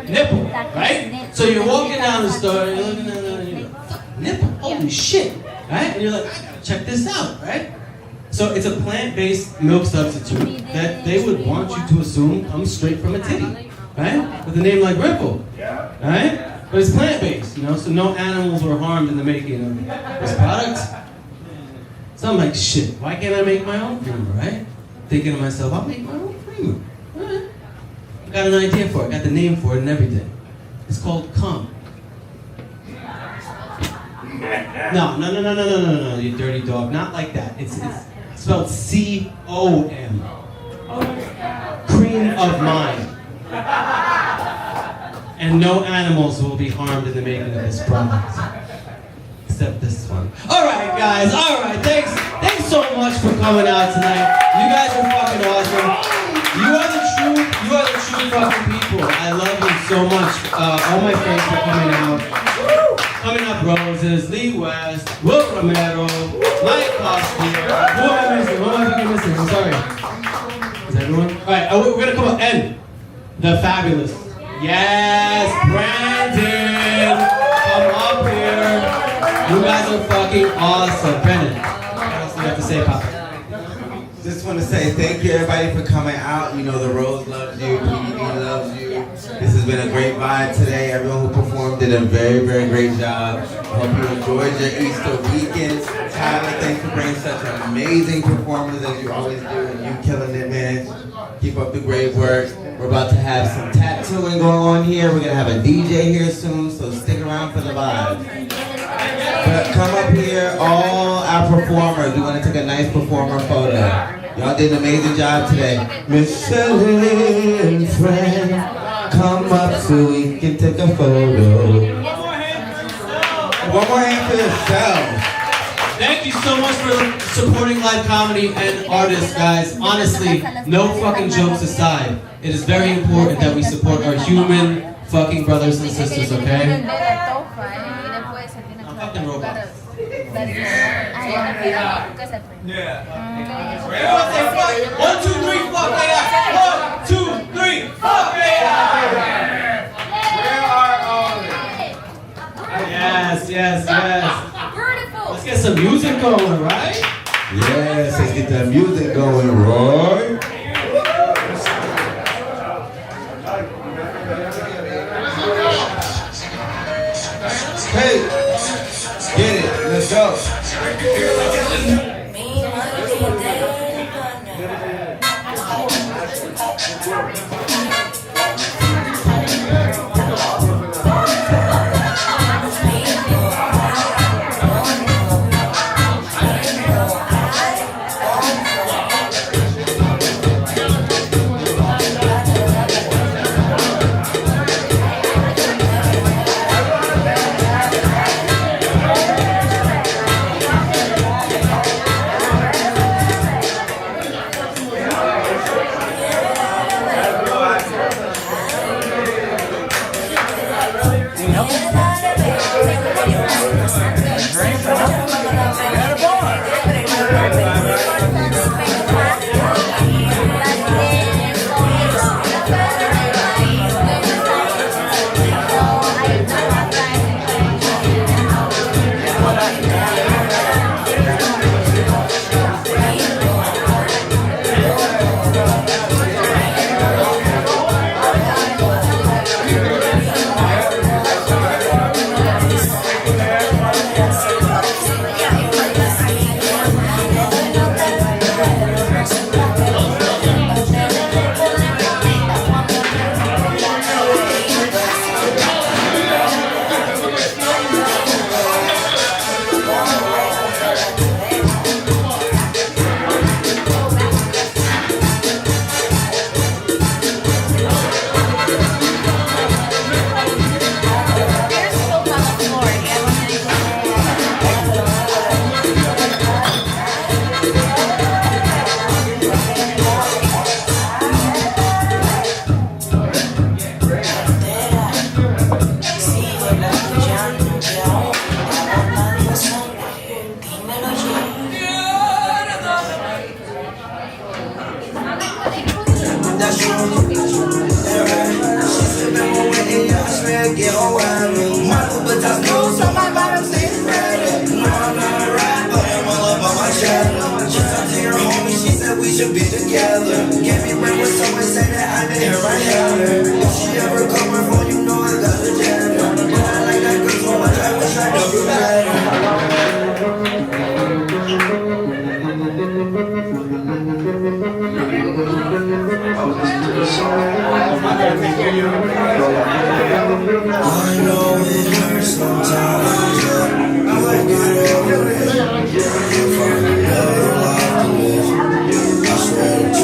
Nipple, right? So you're walking down the store, and you're looking down there, and you're like, nipple, holy shit, right? And you're like, I gotta check this out, right? So it's a plant-based milk substitute that they would want you to assume comes straight from a titty, right? With a name like Ripple, right? But it's plant-based, you know, so no animals were harmed in the making of this product. So I'm like, shit, why can't I make my own creamer, right? Thinking to myself, I'll make my own creamer. Right? I got an idea for it, got the name for it and everything. It's called cum. No, you dirty dog. Not like that. It's spelled C-O-M. Cream of mind. And no animals will be harmed in the making of this product. Except this one. Alright guys, alright, thanks so much for coming out tonight. You guys are fucking awesome. You are the true fucking people. I love you so much. All my friends for coming out. Coming up, Roses, Lee West, Will Romero, Mike Costier. Who am I missing? Who am I fucking missing? I'm sorry. Is that everyone? Alright, we're gonna come up and the fabulous. Yes, Brandon! Come up here. You guys are fucking awesome. Brandon, what else do you have to say, Papa? Just want to say thank you everybody for coming out. You know the Rose loves you, PDD loves you. This has been a great vibe today. Everyone who performed did a very, very great job. Hope you enjoyed your Easter weekend. Tyler, thanks for bringing such amazing performers as you always do. And you killing it, man. Keep up the great work. We're about to have some tattooing going on here. We're gonna have a DJ here soon, so stick around for the vibe. But come up here, all our performers. We want to take a nice performer photo. Y'all did an amazing job today. Michelle and friend, come up so we can take a photo. One more hand for yourself. Thank you so much for supporting live comedy and artists, guys. Honestly, no fucking jokes aside, it is very important that we support our human fucking brothers and sisters, okay? I'm fucking robots. Everyone say fuck. 1, 2, 3, fuck yeah. 1, 2, 3, fuck yeah. Where are all Yes. Let's get some music going, right? Yes, let's get that music going, Roy. Hey, get it, let's go. should be together. Get me when was always say that I made her right here. If she ever come my phone, you know I got the jam. But I like that girl so much, I wish I knew you better. I know it hurts sometimes. I like it over it. If I could have a life to live, I swear that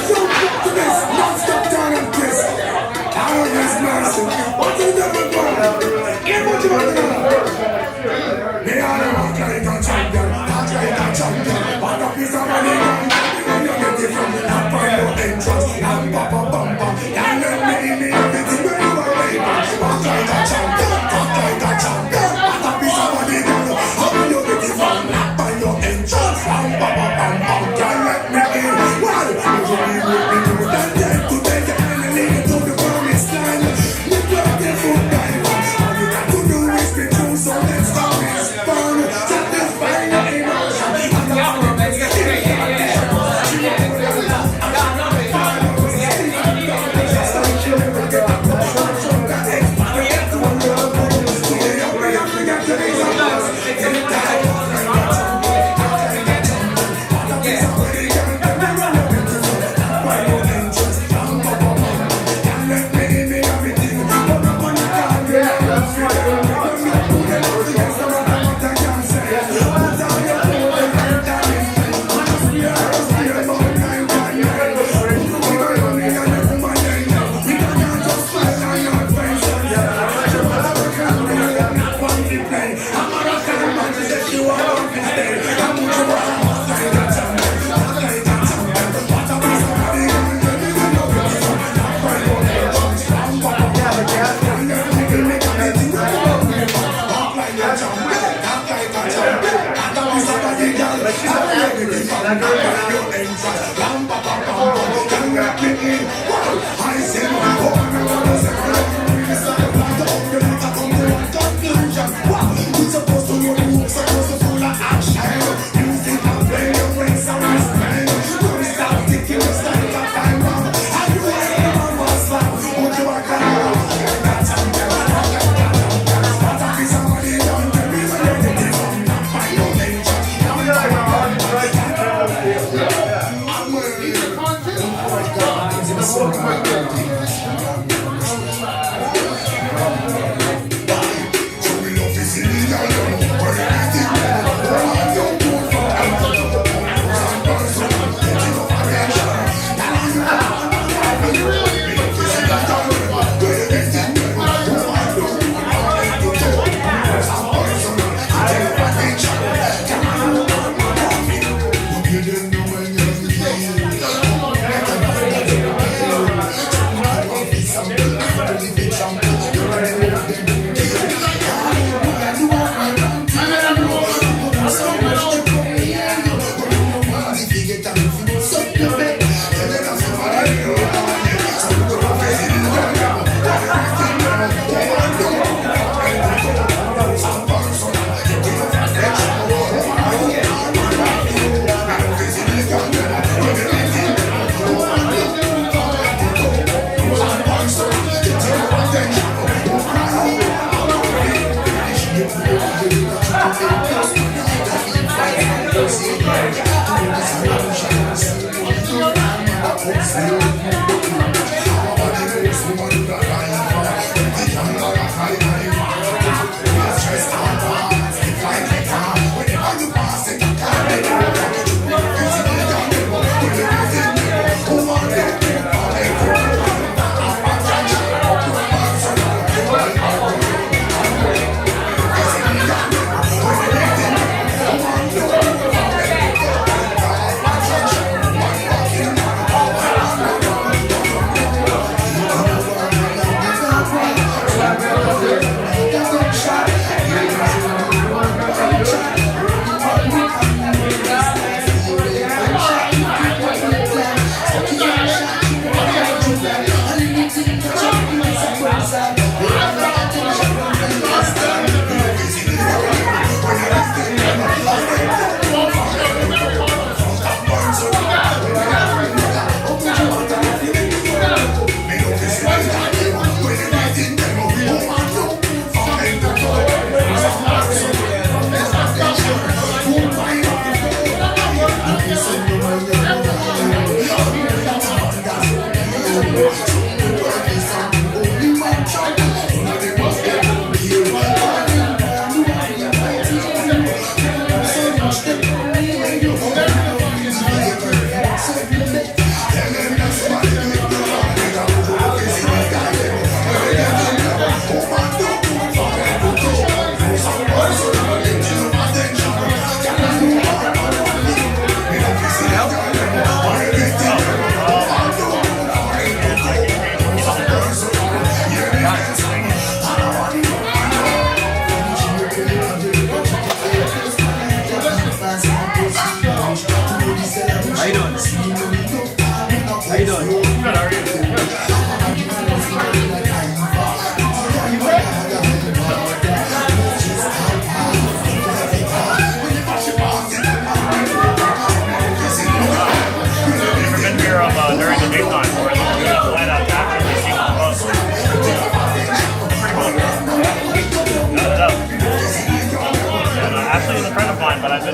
you'll get over it. Non-stop down and kiss. I don't miss mercy. What's in the book? Get what you want to know. Me and I walk like a champion. Talk like a champion. What up is somebody gun? You get it from the top of your entrance. Bam, bam, bam, bam, bam. Can't let me in me everything when you are waiting. Walk like a champion. Talk like a champion. What up is somebody gun? How do you get it from the top of your entrance? Bam, bam, bam, bam, bam. Can't let me in. Well, you will be with me to that day to take it and lead it to the promised land. You got the food diver. All you got to do is be true, so let's go this fun. Satisfy your emotion.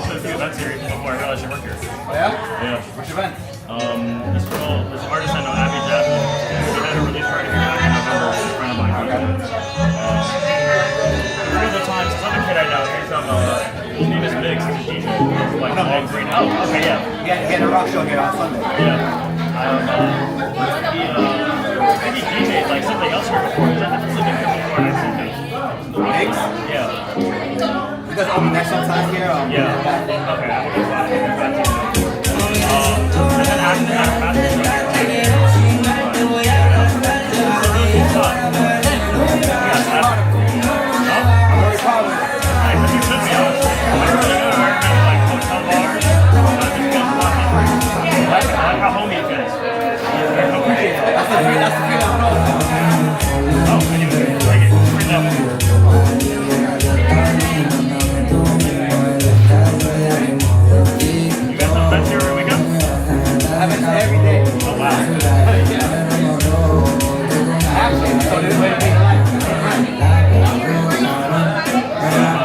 to a few events here before I realized you work here. Oh yeah? Yeah. Which event? This girl, this artist I know, Abby Jasmine, she had a release party here back in November. She's a friend of mine. One of the times, this other kid I know, he's his name is Biggs, he's a DJ. Like all green. Oh, okay, yeah. He had a rock show here on Sunday. Yeah. He DJ'd like something else here before. He's at the Pacific here before and I've seen him. Biggs? Yeah. He does open next time here. Yeah. Okay, I think it's fine. And then after that, how homey it is. That's the free level. Oh, anyway, like it. Free level. You got some events here every weekend? Every day. Oh, wow. Actually, so this way to make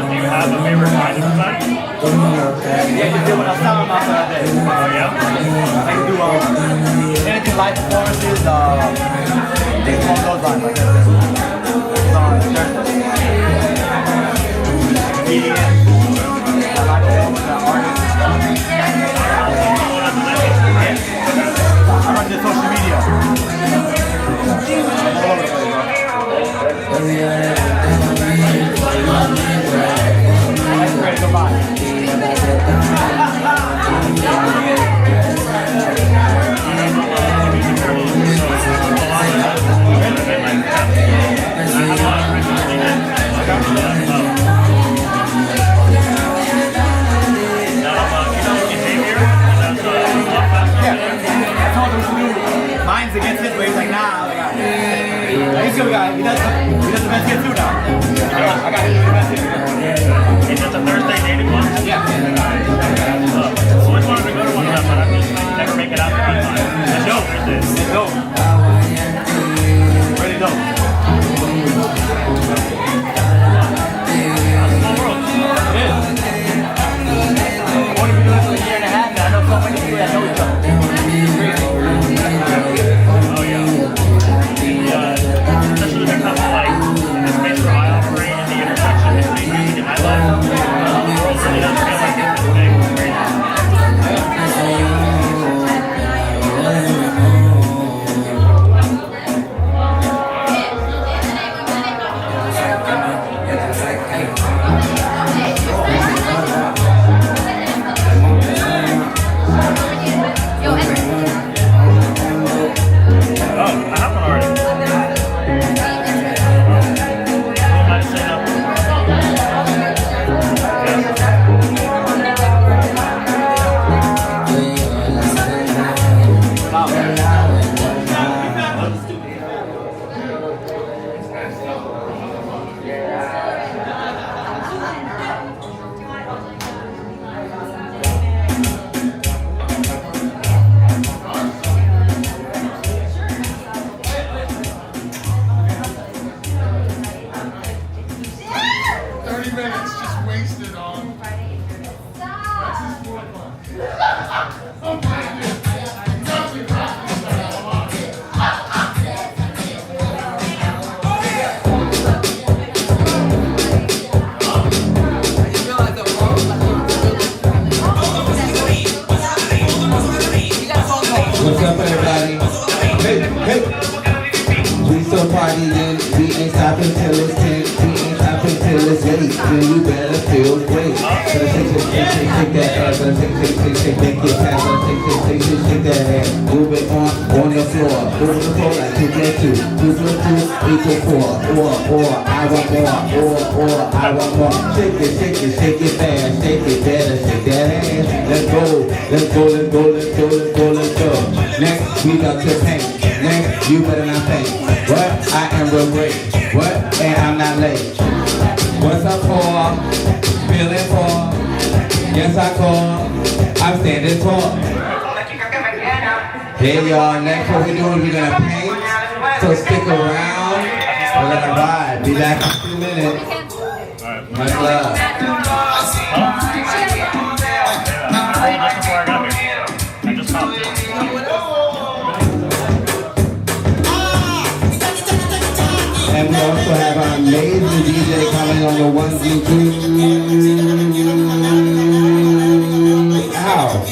Do you have a favorite kind of event? Yeah, you do when I'm selling off that day. Oh, yeah? I can do anything live performances, things along those lines. Like that. Comedian, live performance, artist. I run the social media. I'm all over the place, bro. That's great, goodbye. Mine's against his, but he's like, nah, he's a good guy. He does the best here too now. I got him doing the best here. Is it the Thursday dating one? Yeah. Always wanted to go to one of them, but I just never make it out to be fine. It's dope, Thursdays. It's dope. Really dope. Small world. It is. I've only been doing this for a year and a half now. I know so many people that know each other. Oh, yeah. Especially when it comes to like the space where I operate and the intersection between music and nightlife. The world really does feel like it's this big. It's crazy. Oh, I have one already. Who am I to say no? What's up, everybody? Hey, hey. We so party then we ain't stopping till it's 10. We ain't stopping till it's 8. Then you better feel great. Gonna shake that ass. Gonna shake, make it fast. Gonna shake that ass. Move it on the floor. Move the floor like 2 plus 2. 2 plus 2 equals 4. Or I want more. Or I want more. Shake it fast. Shake it better. Shake that ass. Let's go. Next, we got to paint. Next, you better not paint. What? I am real great. What? And I'm not late. What's up for? Feeling for? Yes, I call. I'm standing tall. Hey, y'all. Next, what we doing? We're gonna paint. So stick around. We're gonna ride. Be back in 2 minutes. Much love. plane just before I got here. I just hopped And we also have our amazing DJ coming on the 1, 2, 3. Ow.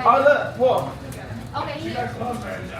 Oh, look, whoa. Okay, here.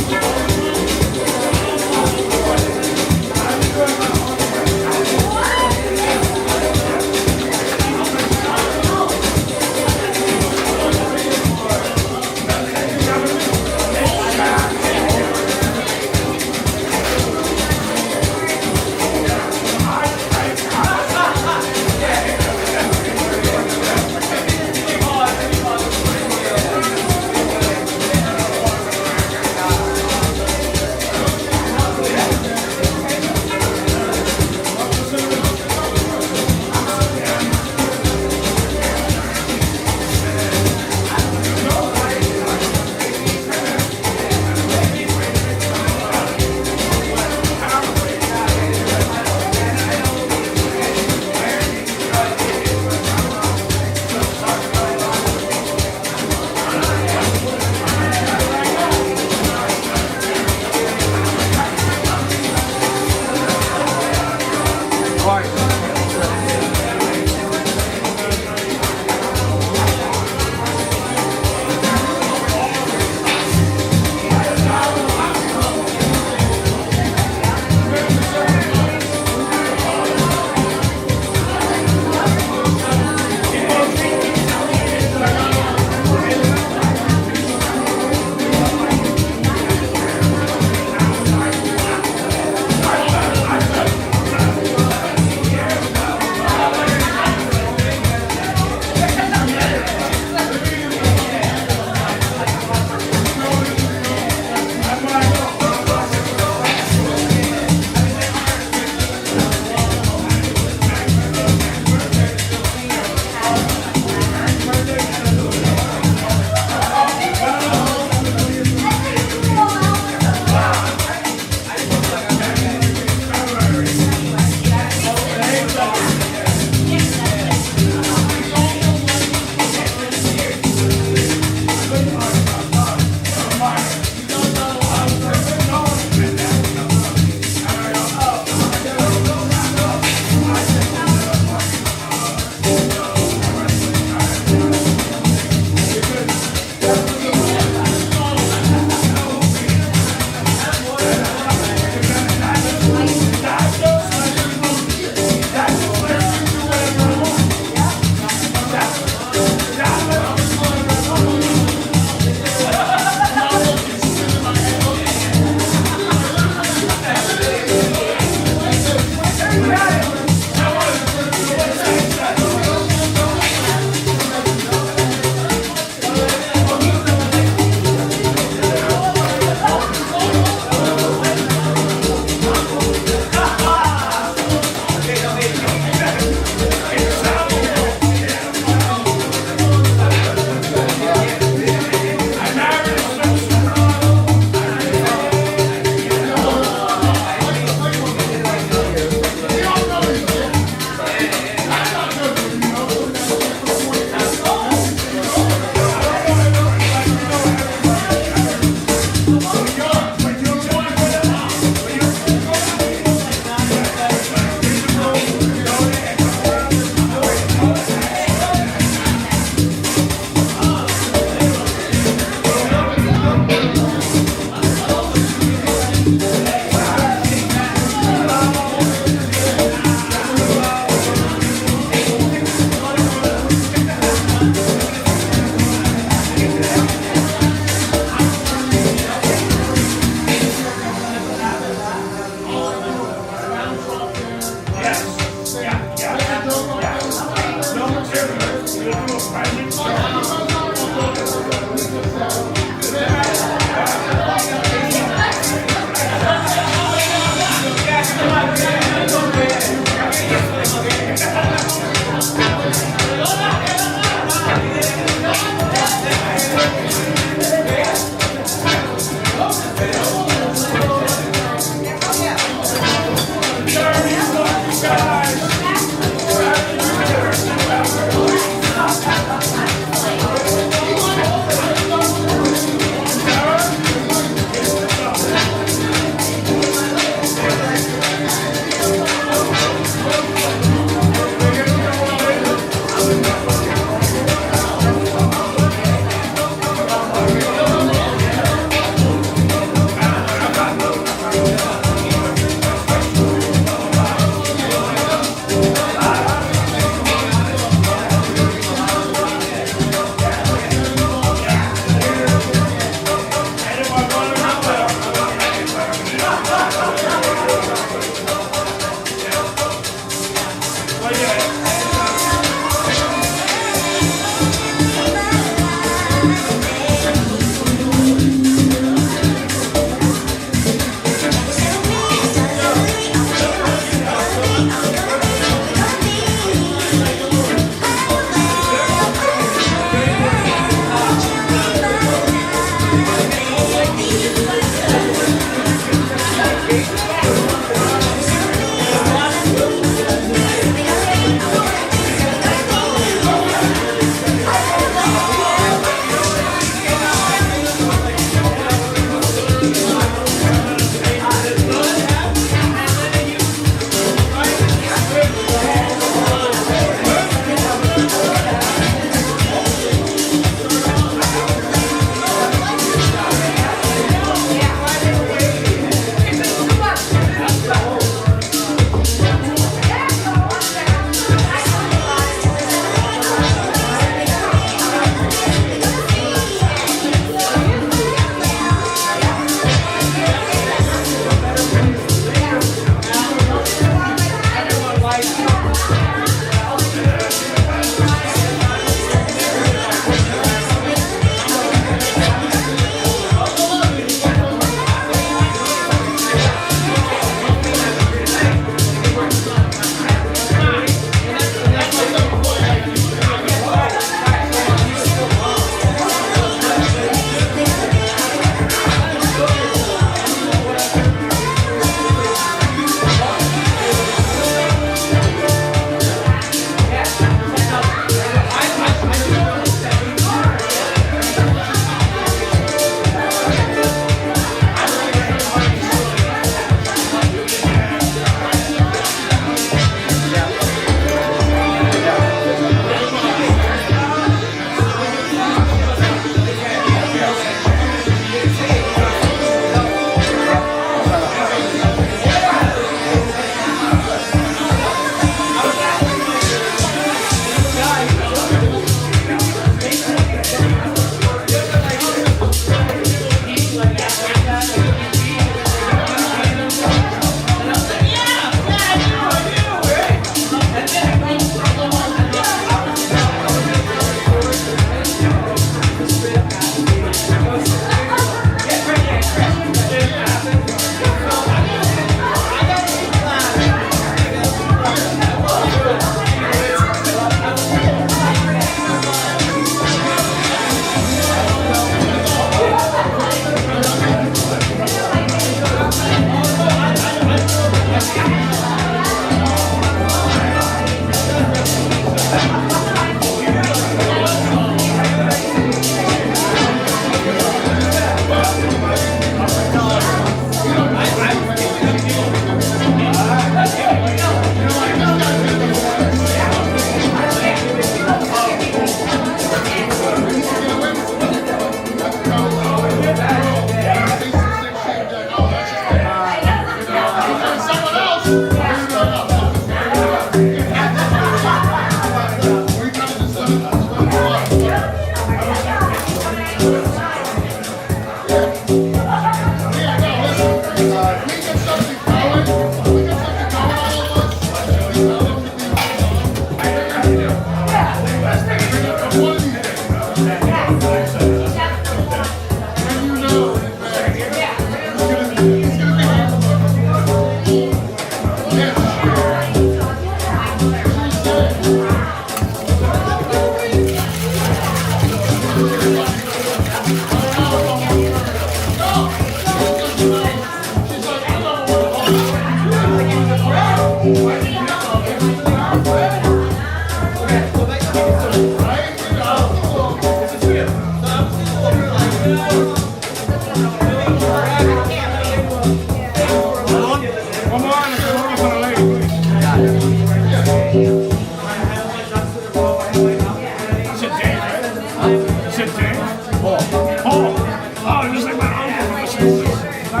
I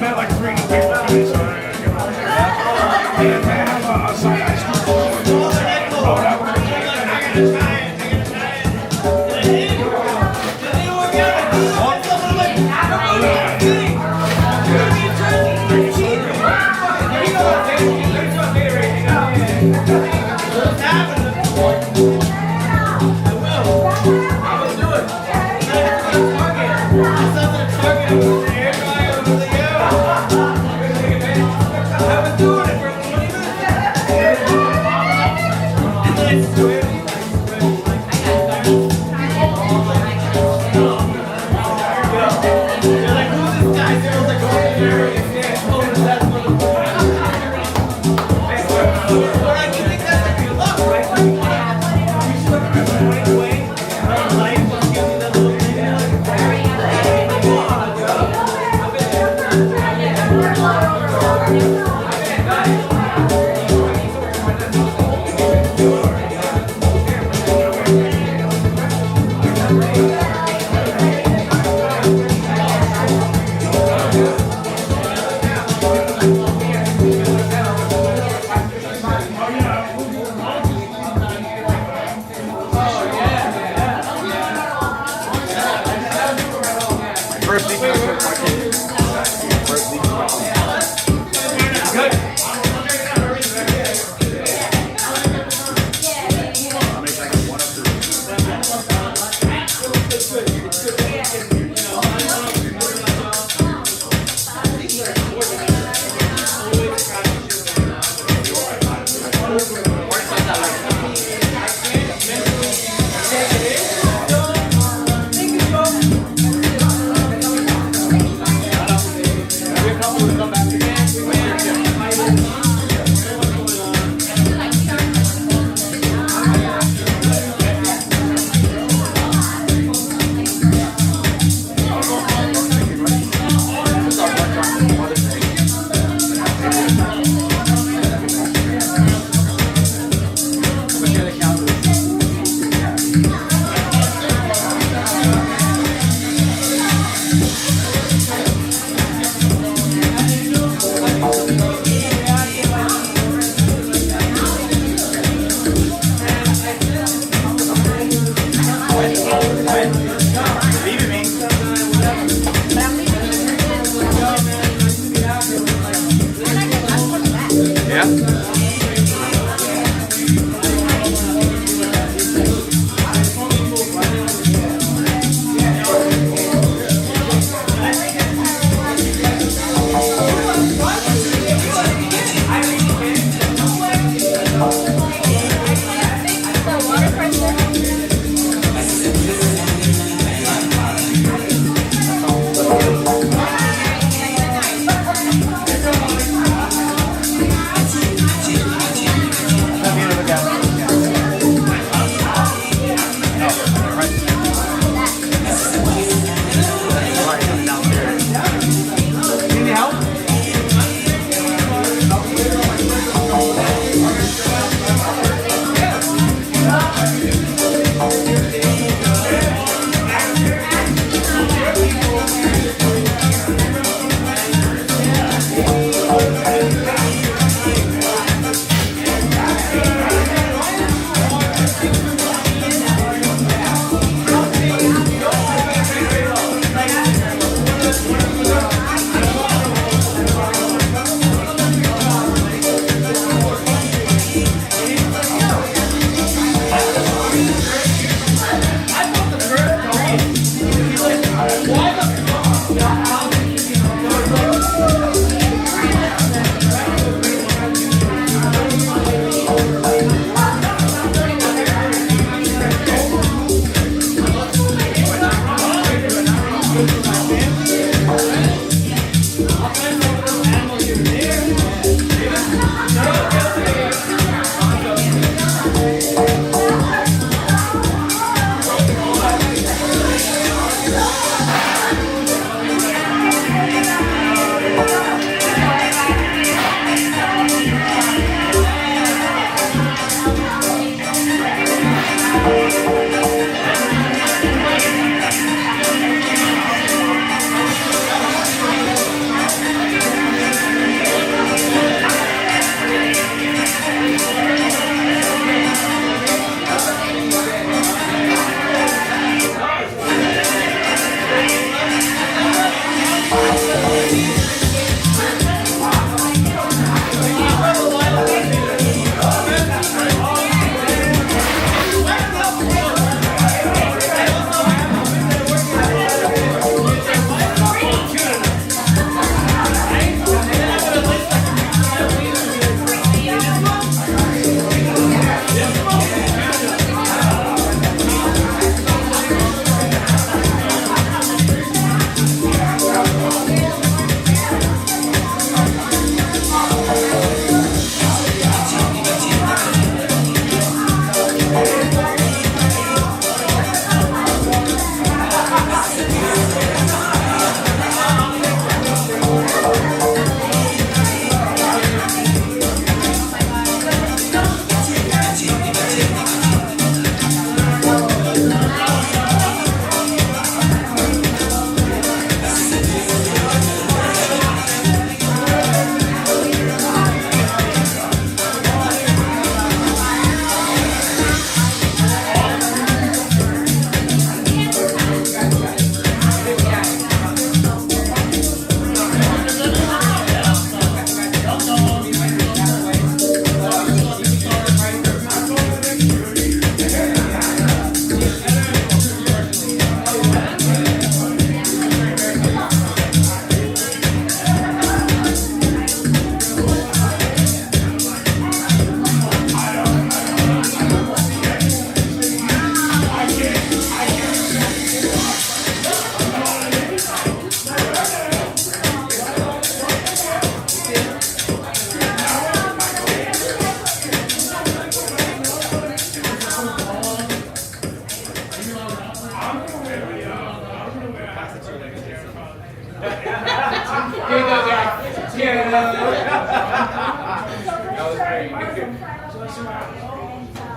met like 3 people today, so I gotta get out there. And they have a side ice cream. Oh, that would be great. I gotta try it.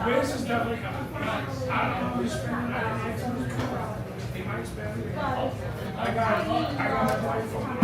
Wiz is definitely coming. I don't know who's sparing that. He might spare me. I got a wife from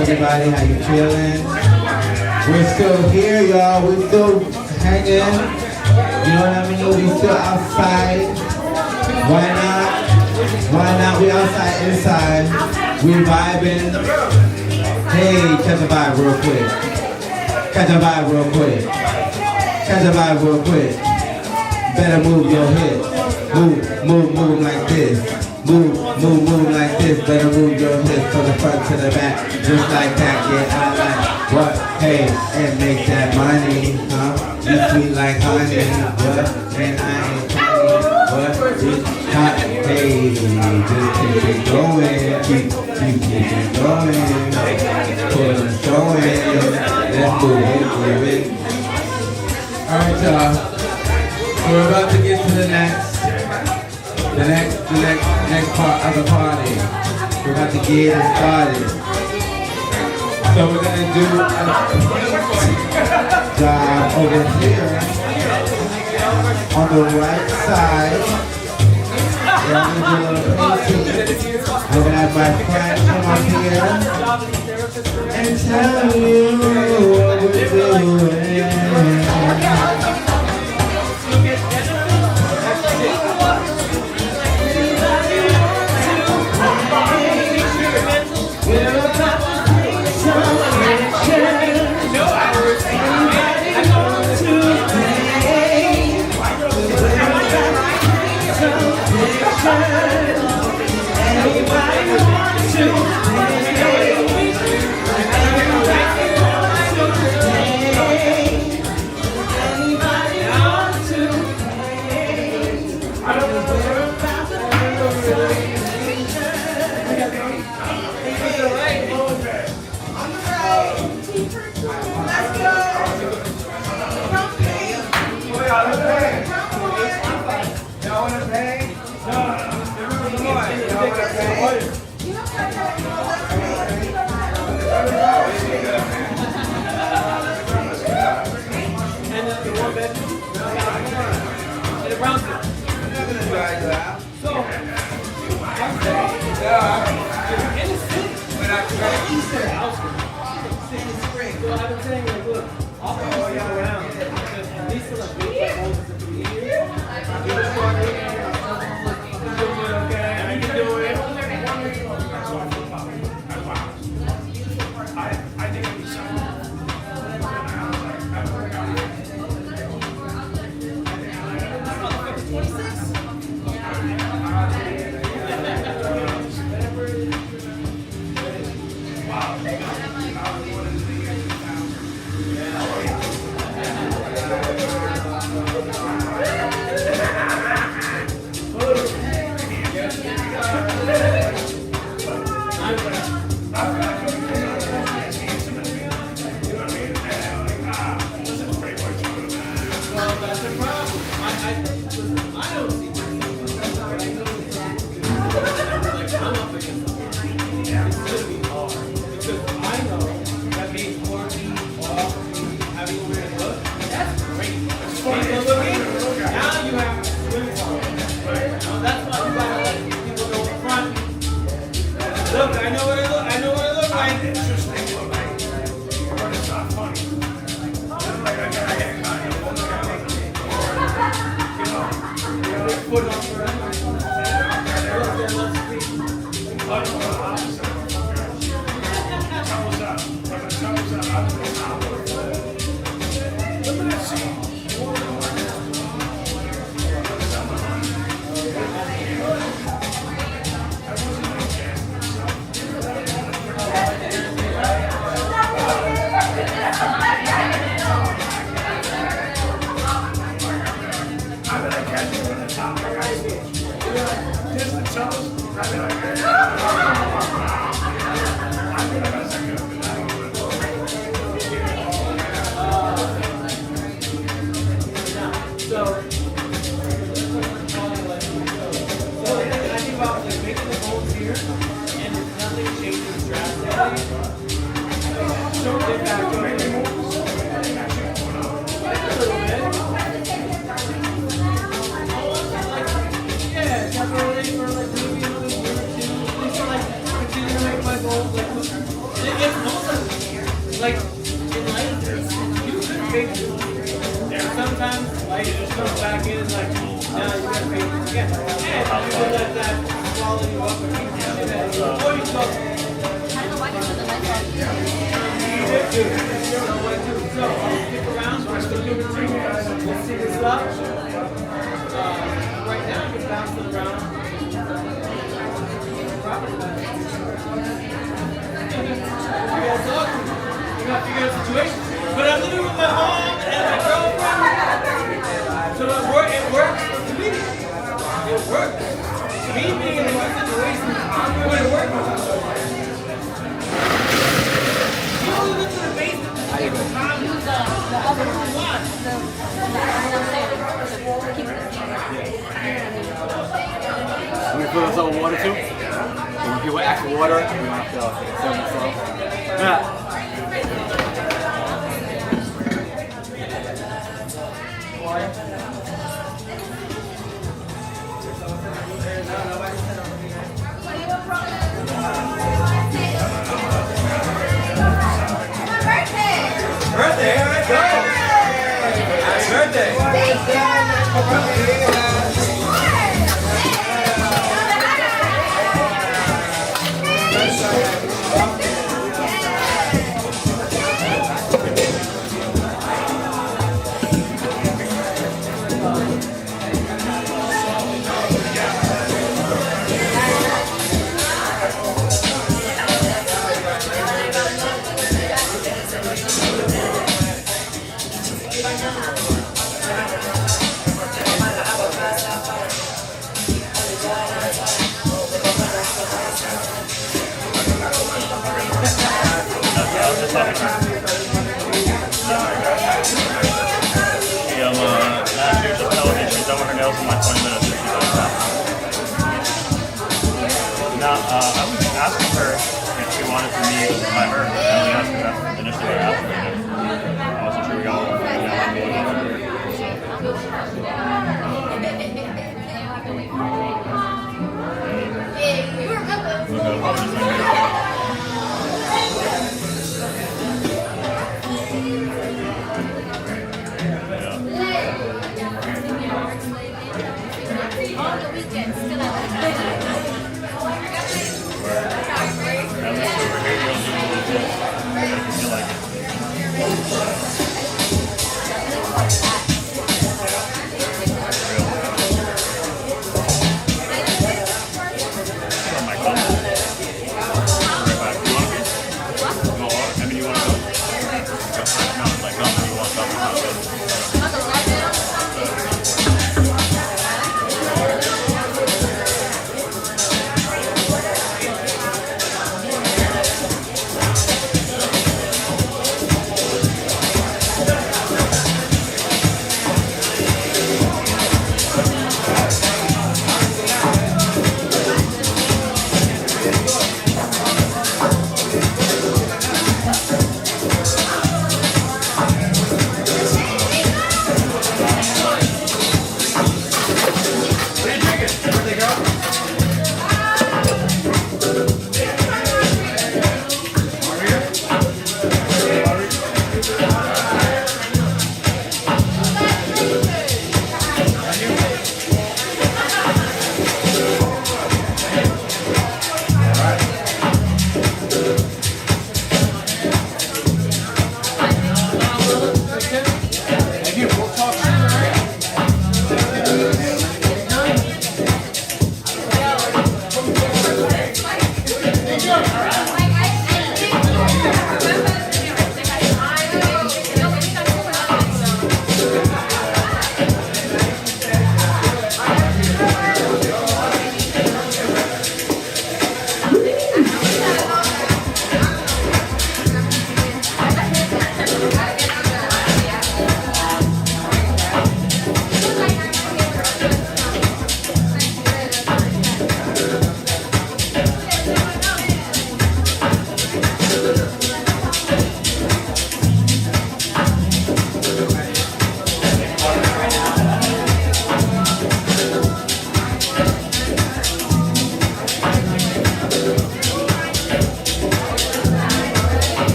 everybody, how you feeling? We're still here, y'all. We're still hanging. You know what I mean? We still outside. Why not? Why not? We outside, inside. We vibing. Hey, catch a vibe real quick. Catch a vibe real quick. Catch a vibe real quick. Better move your hips. Move like this. Move like this. Better move your hips from the front to the back. Just like that, yeah, I like what? Hey, and make that money, huh? You sweet like honey, what? And I ain't funny, what? Hey, just keep it going, keep it going, put them showing, let's move it. Alright y'all, so we're about to get to the next part of the party. We're about to get it started. So we're gonna do a job over here on the right side. I'm gonna have my friend come up here and tell you what we're doing. It works. When people ask for water, we want to fill it. Yeah. Birthday, all right, go. Happy birthday. Last year's on television, she's done with her nails in like 20 minutes. Now, I was asking her if she wanted to meet by her. I only asked her that initially. I asked her if I wasn't sure we got one.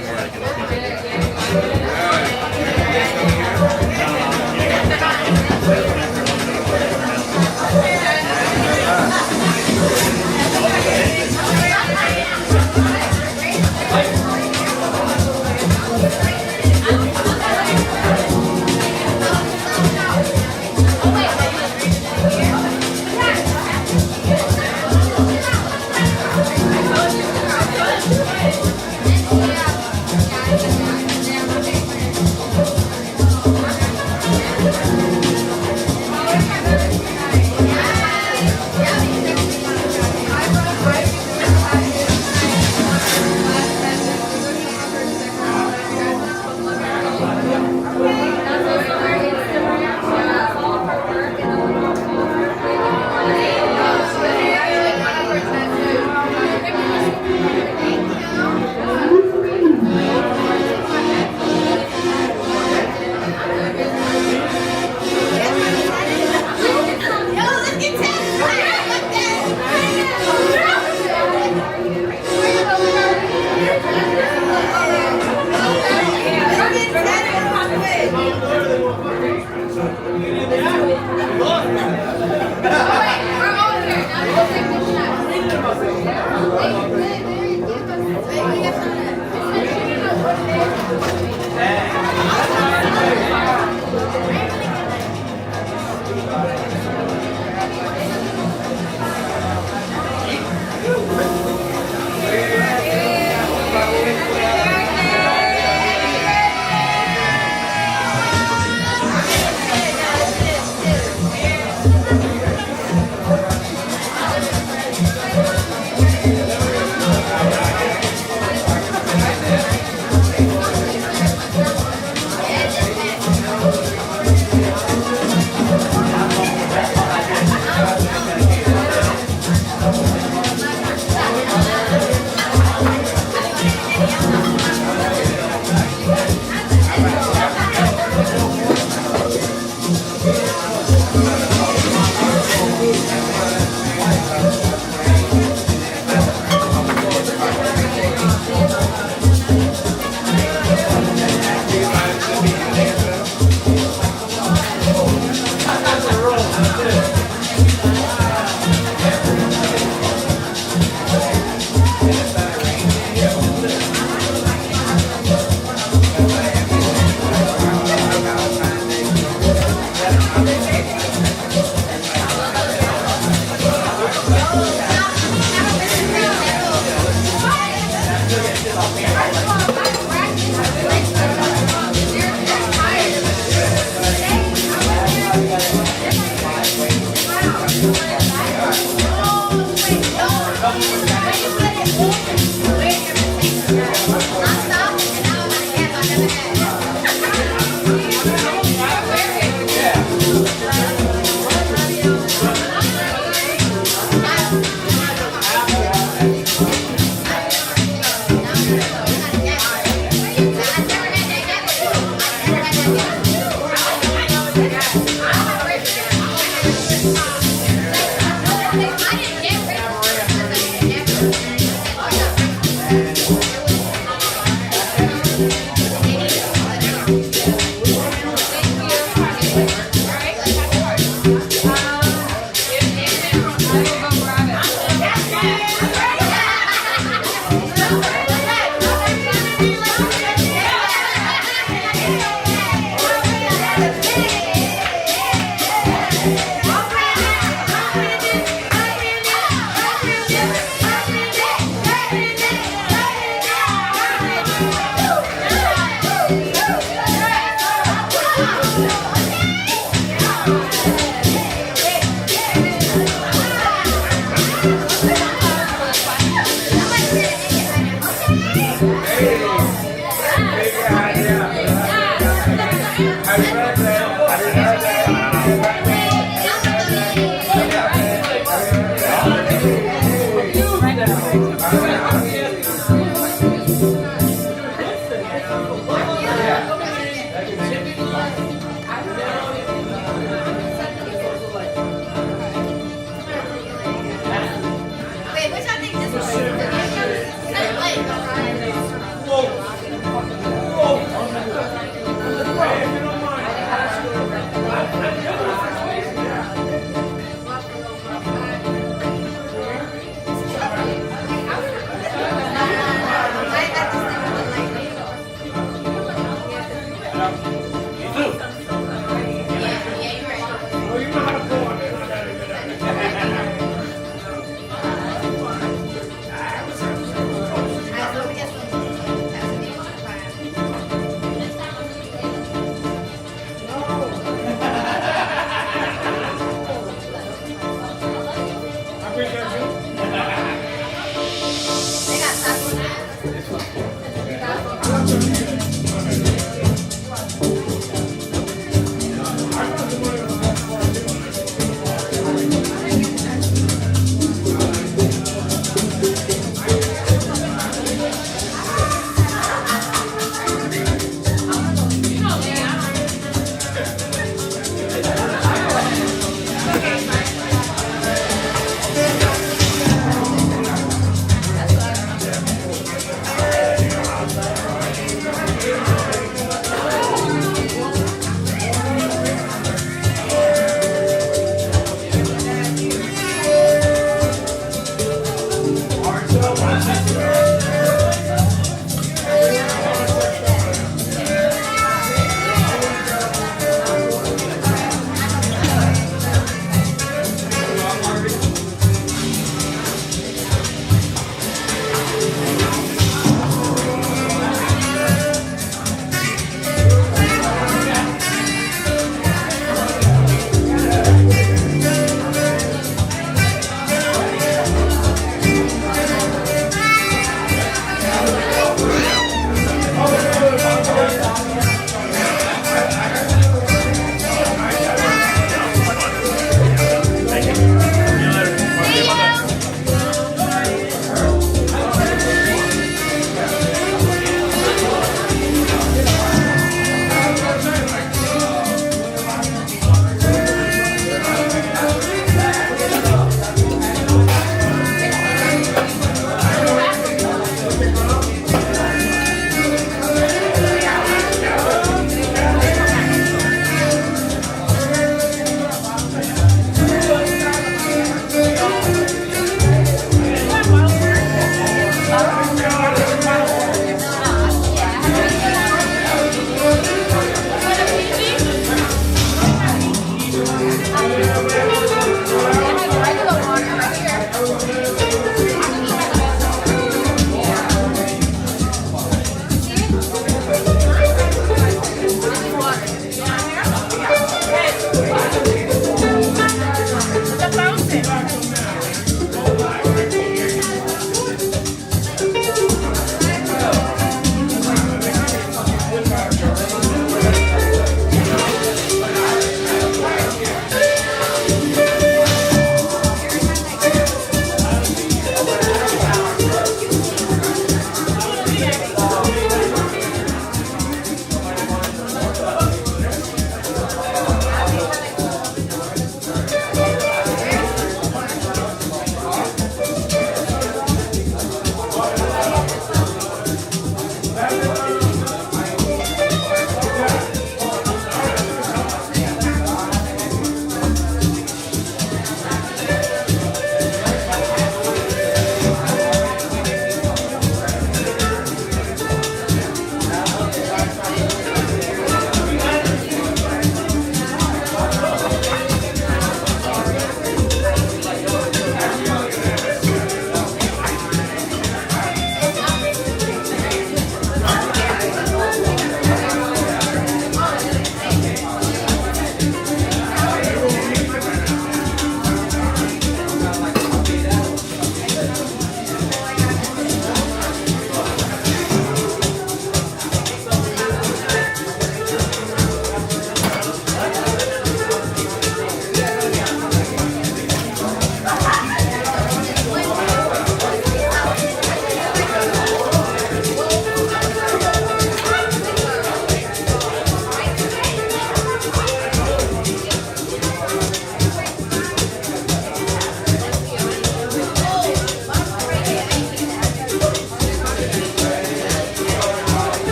fight or like in the future.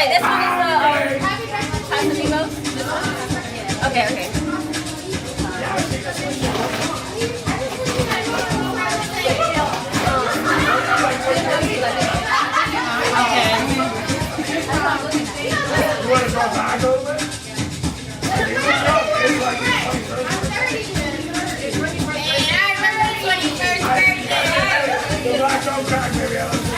Wait, this one is the Casamigo? This one? Okay, okay. You want to go back over? The black don't crack, baby.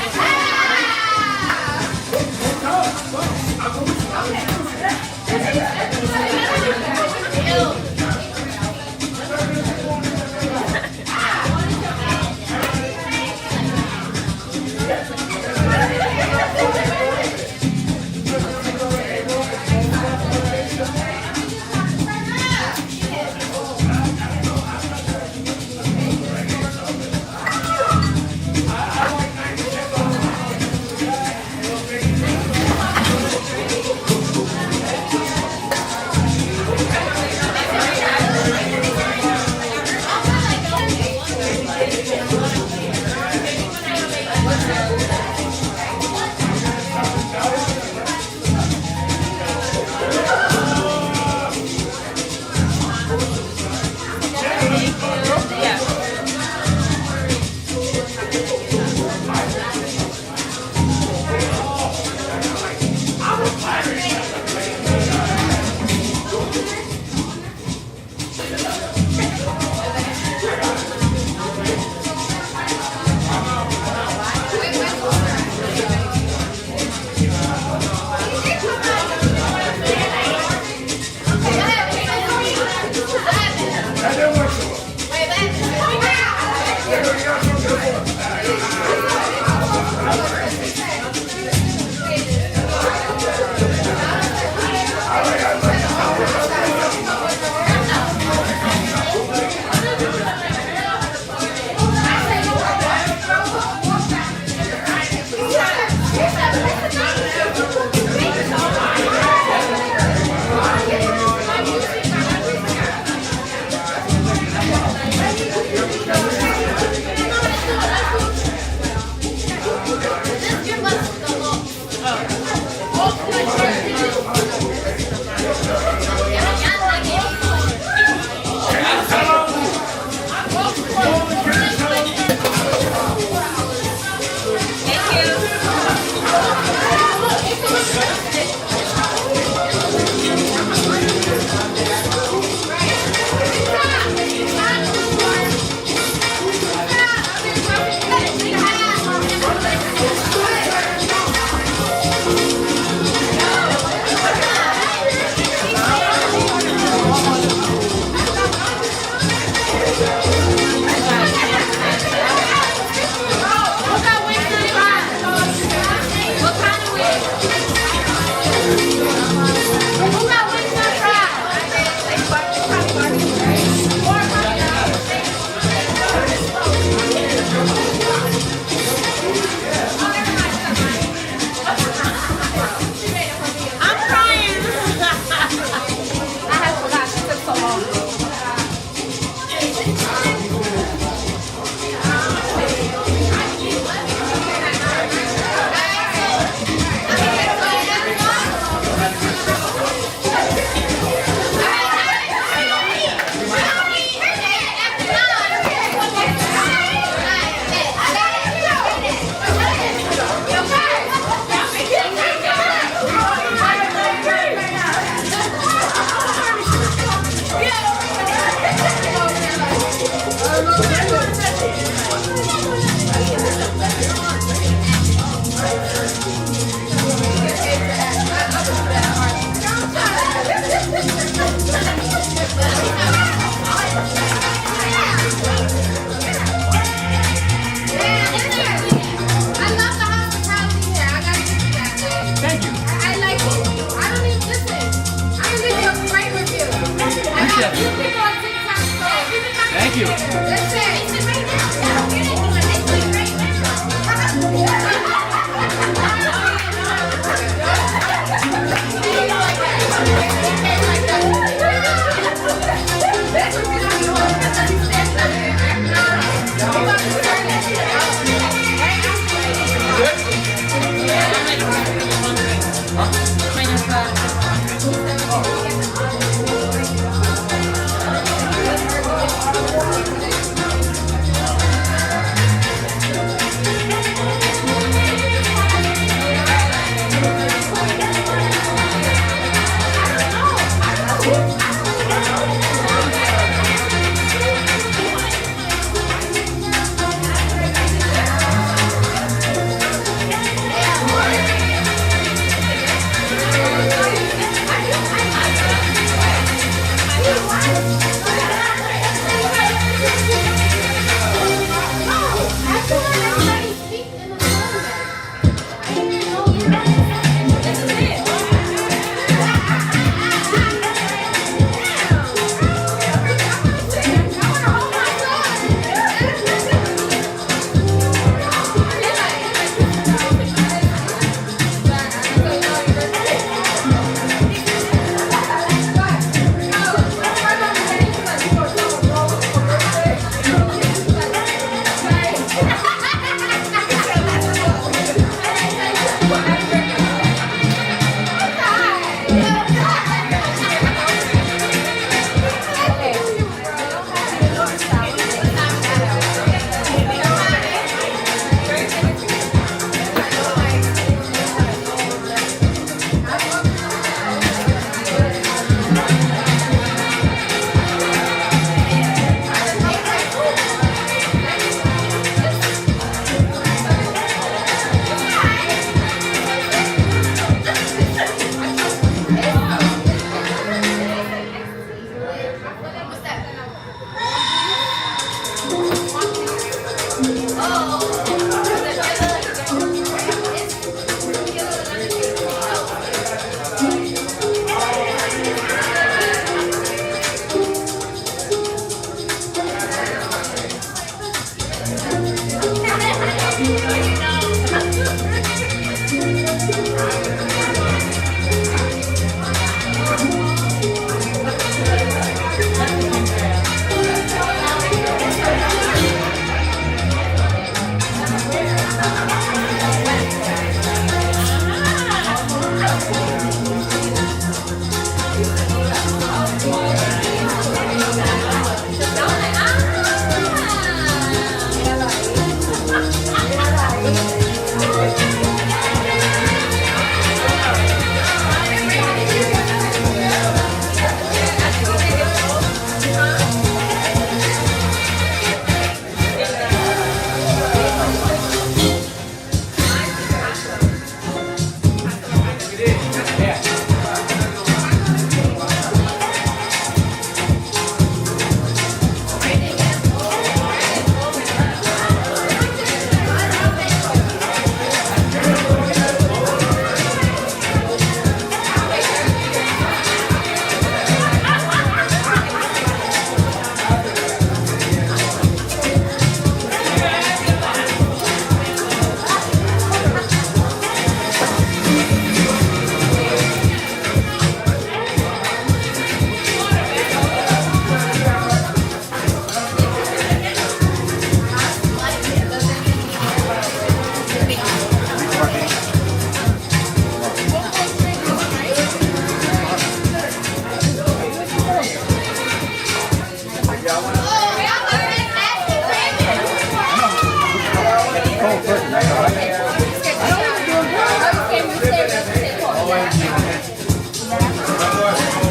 What's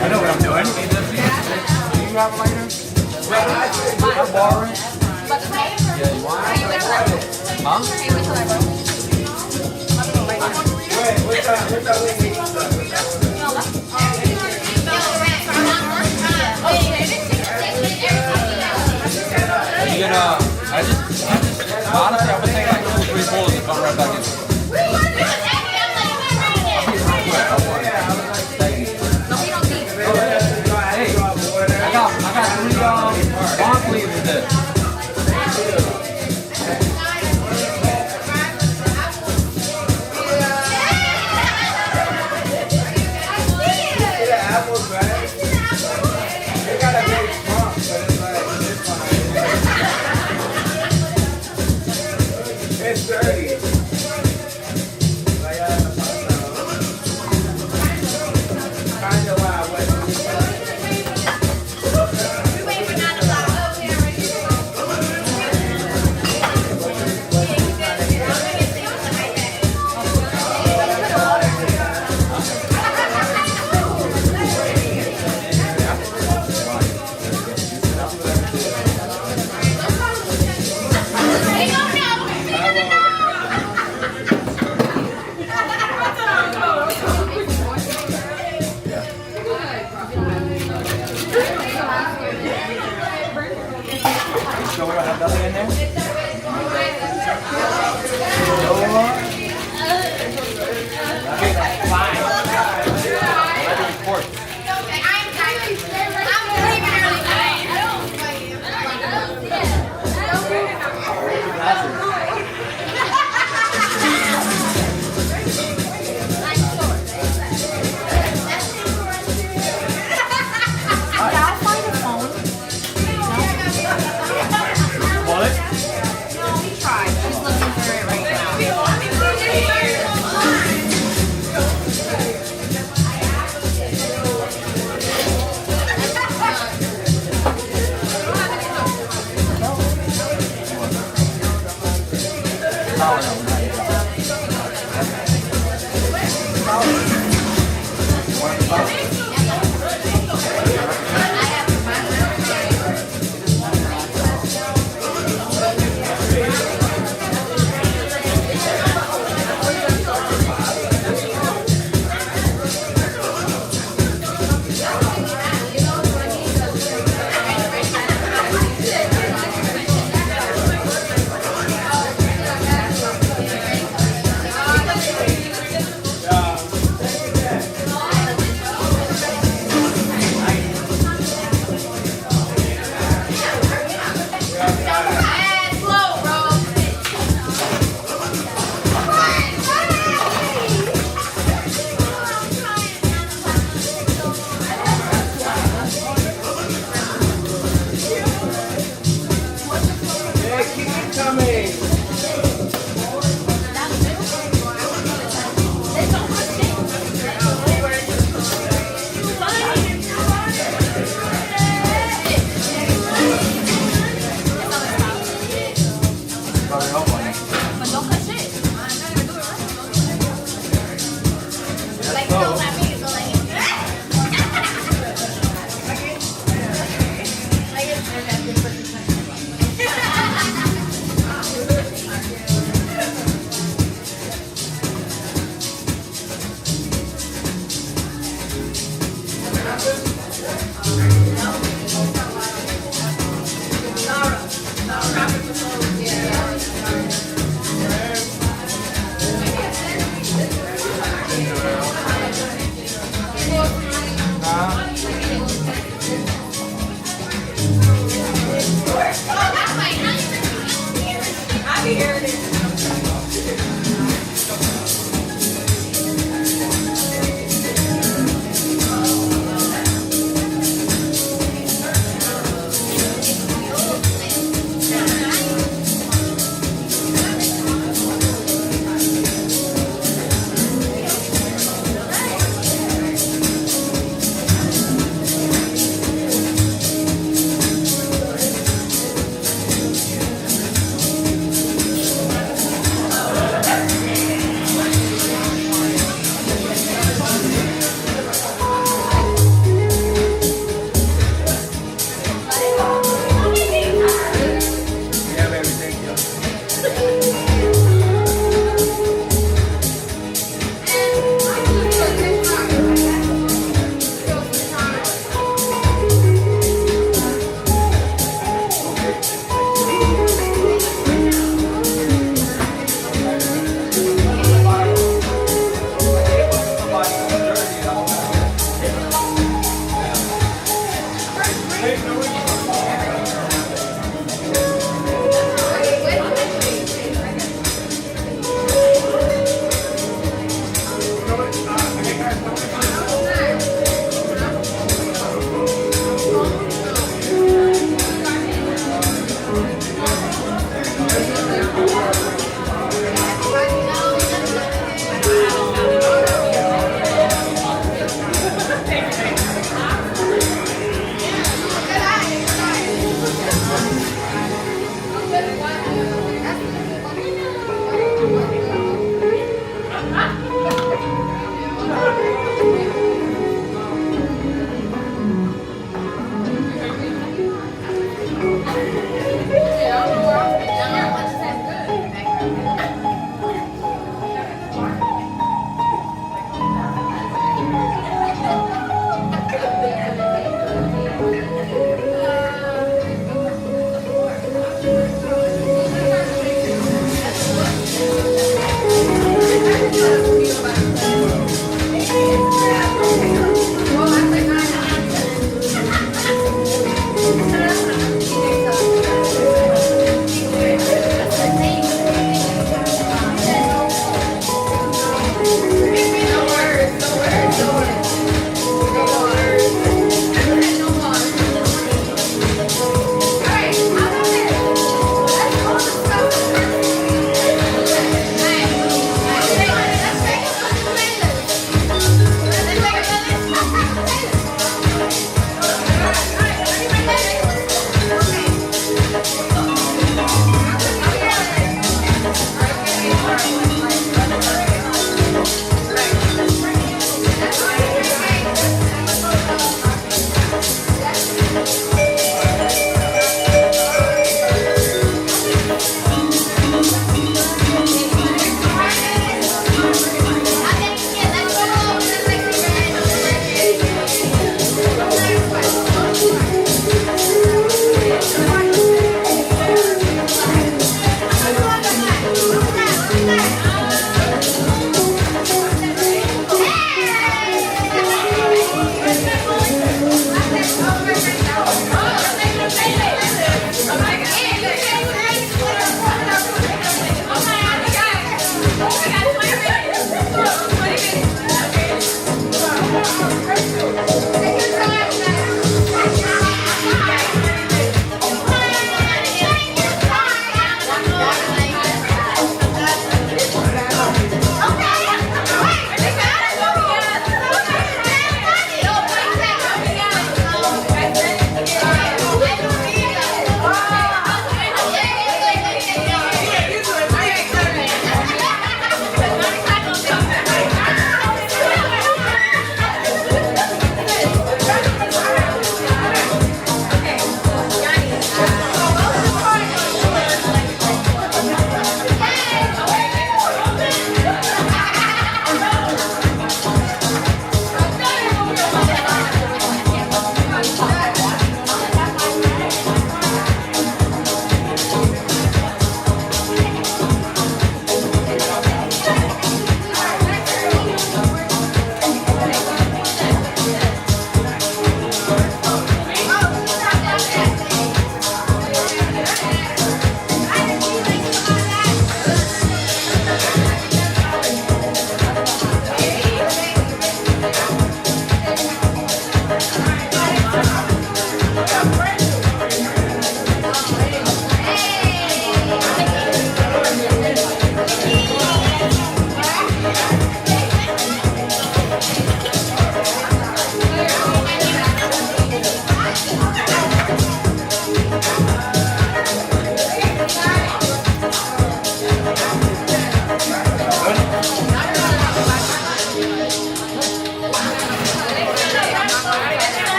I know what I'm doing. Do you have a lighter? I'm borrowing. Yeah, you want it? Huh? Wait, what's you gonna, honestly, I would take like 2 or 3 pulls and come right back in. Hey, I got 3 bond leaves with this. It's dirty.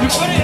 You put it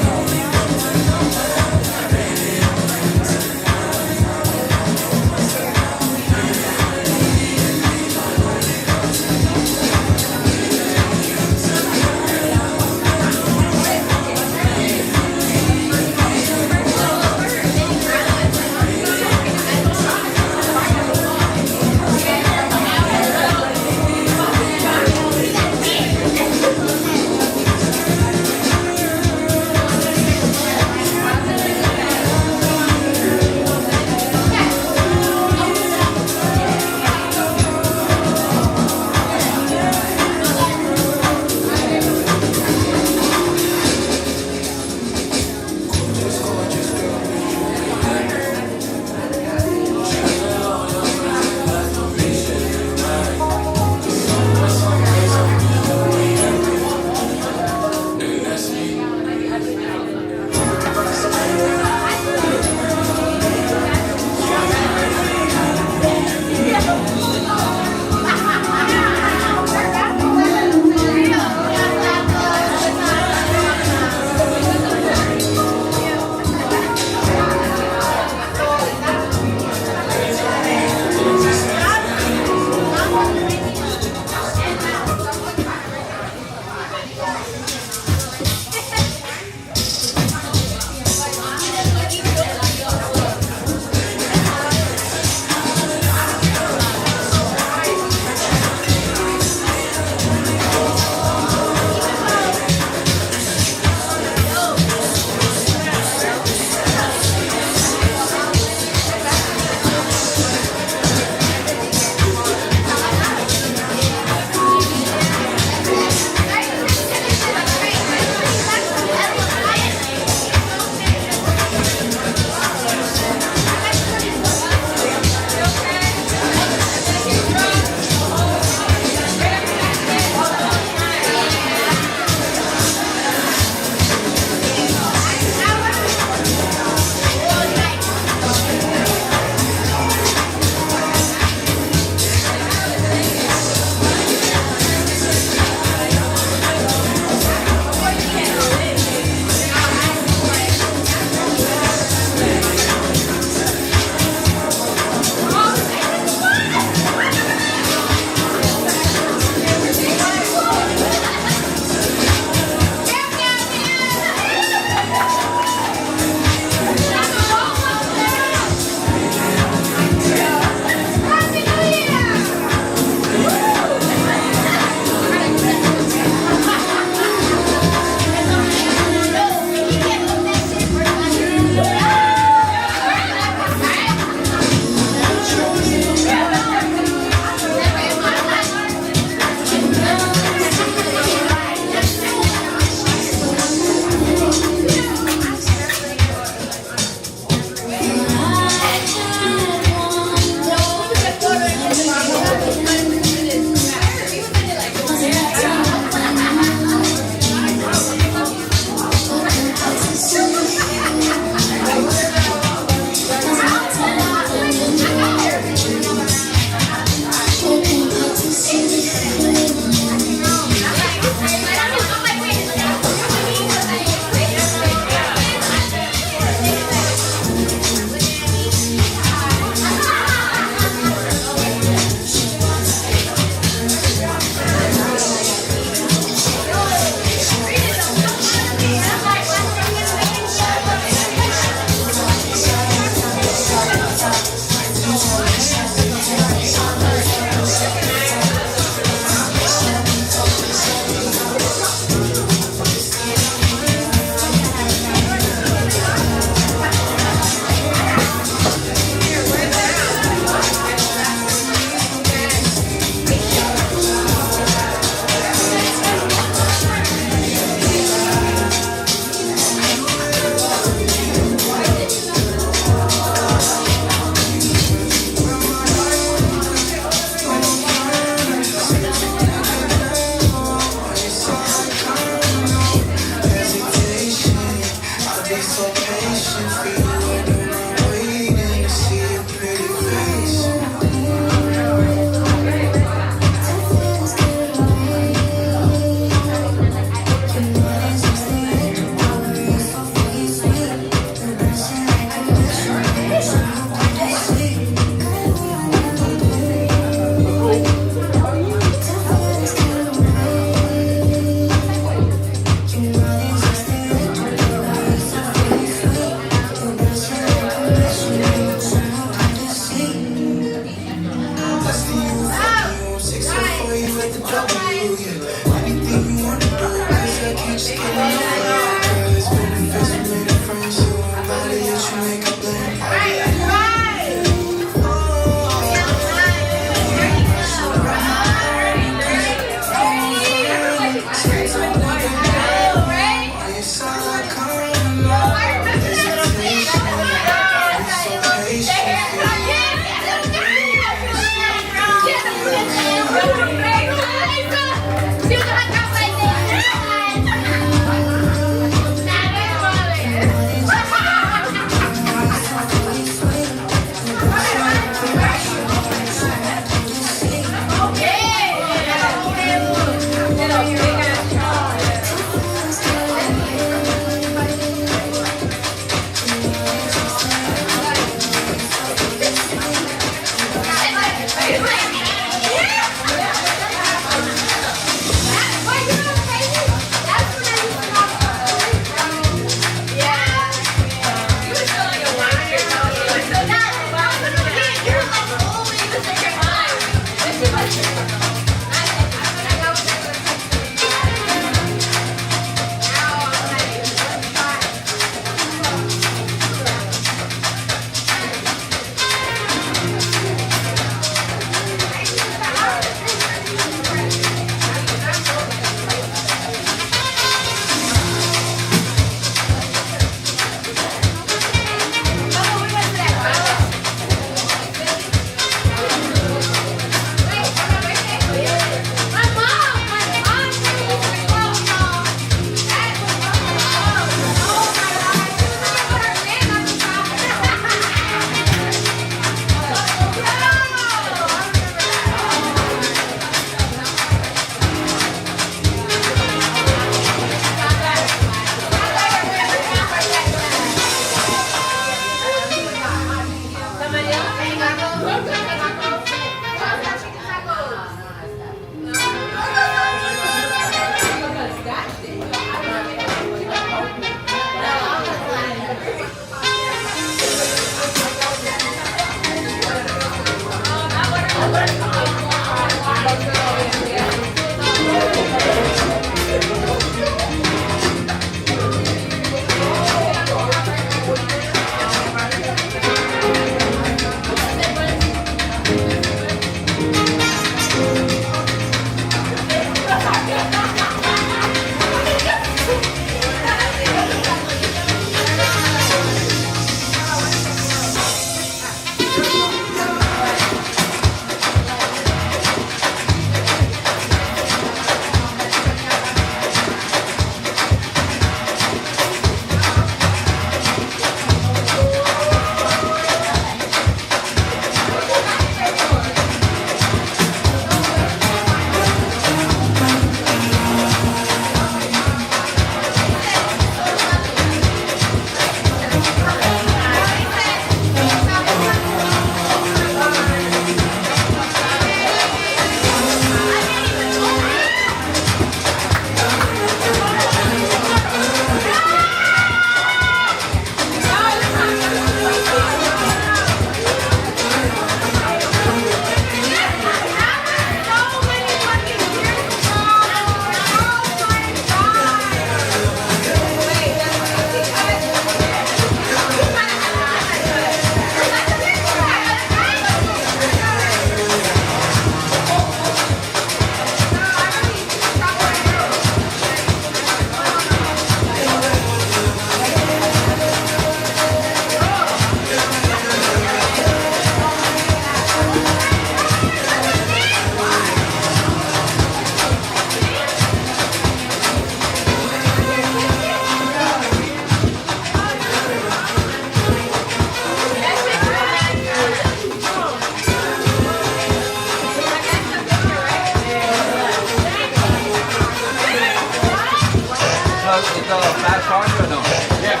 fast charger or no? Yeah.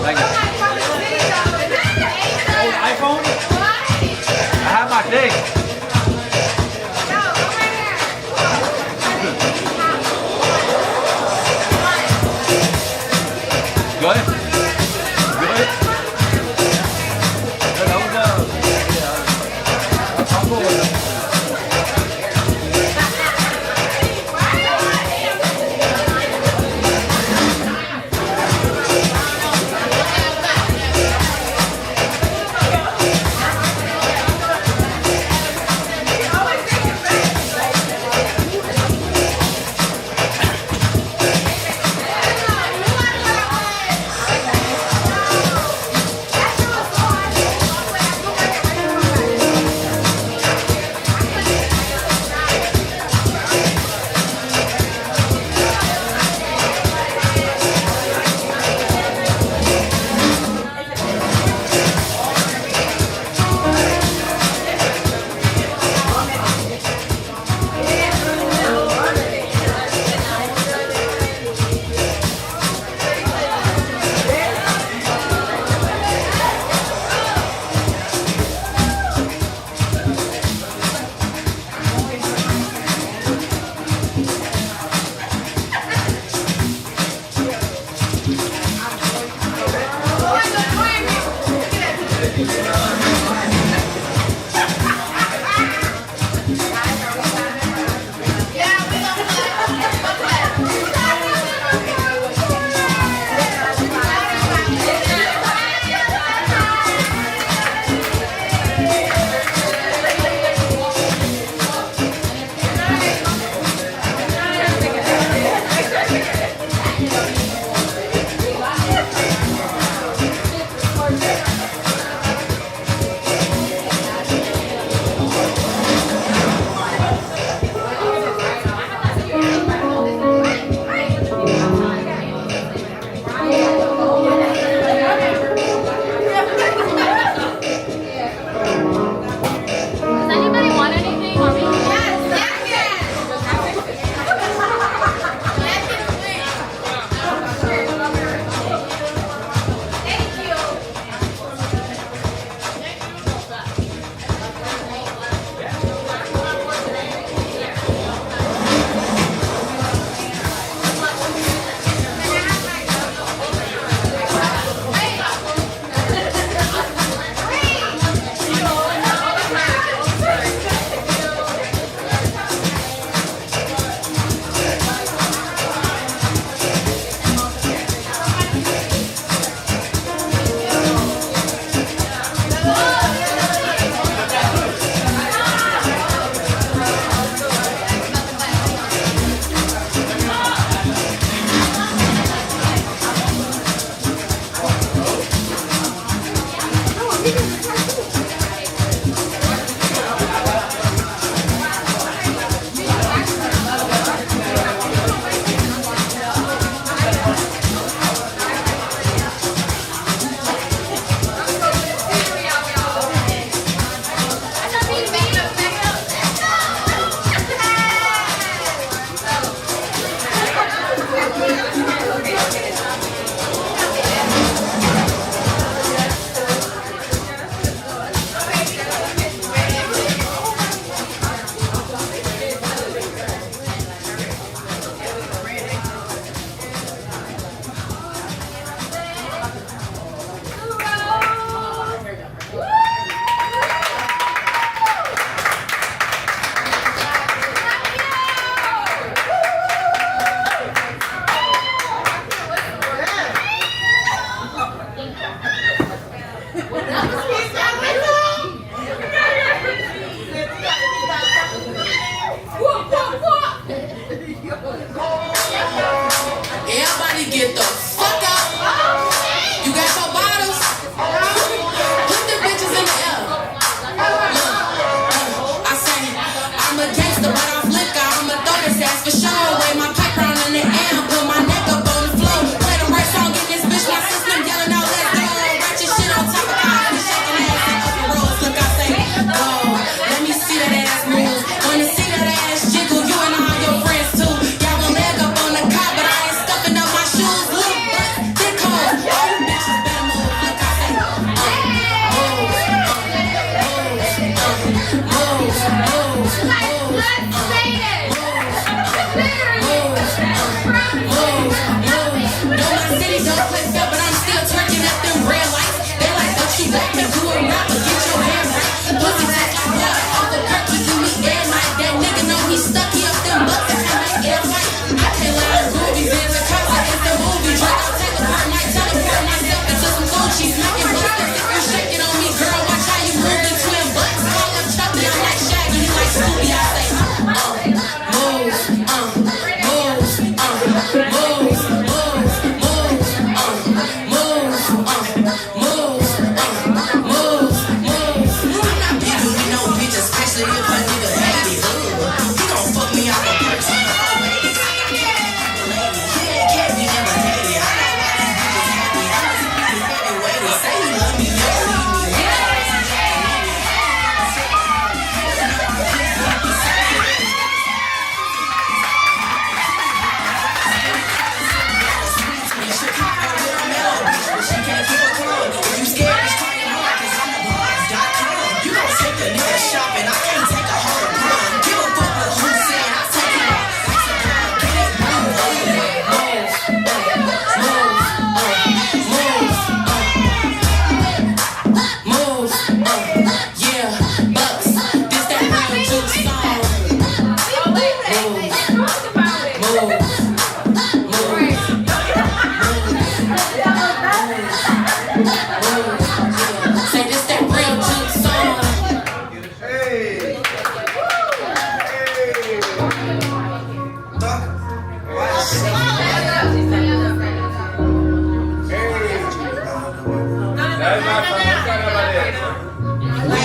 Thank you. iPhone? I have my thing. Good? Good? That was I'm cool with it.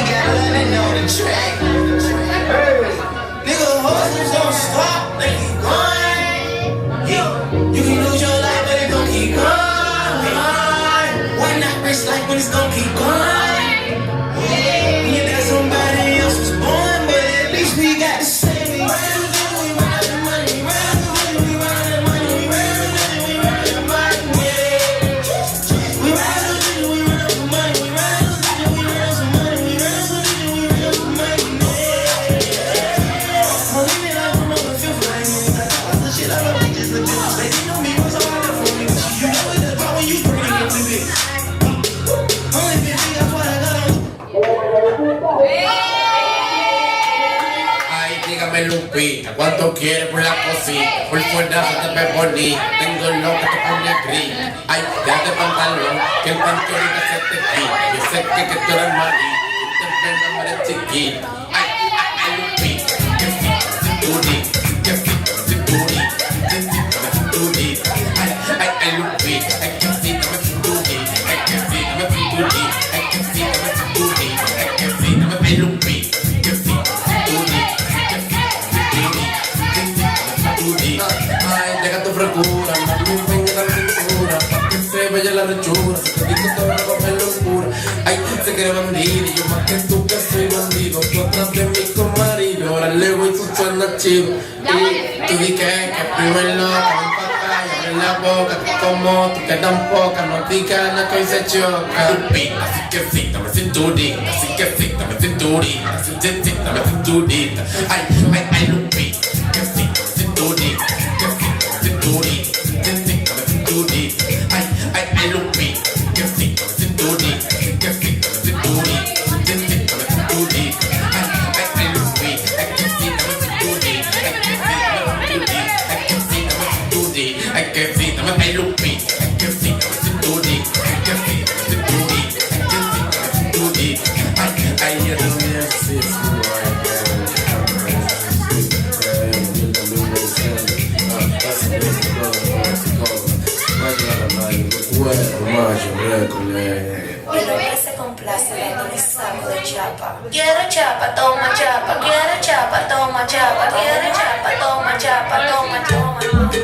got London on the track. Nigga, hustles don't stop, they keep going. Yeah, you can lose your life, but it gon' keep going. Why not rich like when it's gon' keep going? You got somebody else was born, but at least we got the same. Lupita, ¿cuánto quieres por la cosita? Por fuera te ves bonita, tengo lo que te pone a gris. Ay, déjate pantalón, que el pantalón ahorita se te quita. Yo sé que tú eres malita, que te no eres chiquita. Ay, Lupita, que cinturita, que cinturita, que cinturita. Ay, Lupita, que cinturita, que cinturita, que cinturita, ay, Lupita. Ay, deja tu frescura, mami, venga la cintura, pa' que se vaya la rechura, se te dice todo lo que locura. Ay, se cree bandido, y yo más que tú que soy bandido, tú atrás de mí con marido, ahora le voy tú suena chido. Y tú di que primero loca, ven pa' acá y abre la boca, que como tú quedan pocas, no digas nada que hoy se choca. Lupita, así que sí, dame cinturita, así que sí, dame cinturita, así que sí, dame cinturita. Ay, Lupita, que sí, dame cinturita. Ay, Lupita, que sí, cinturita, que sí, cinturita, que sí, cinturita. Ay, Lupita, que sí, cinturita, que sí, cinturita, ay, que sí, ay, Lupita, que sí, cinturita, que sí, cinturita, que sí, cinturita. Ay, you don't have to El hombre se complace dándole saco de chapa. Quiero chapa, toma chapa. Quiero chapa, toma chapa. Quiero chapa, toma chapa. Toma, toma, toma.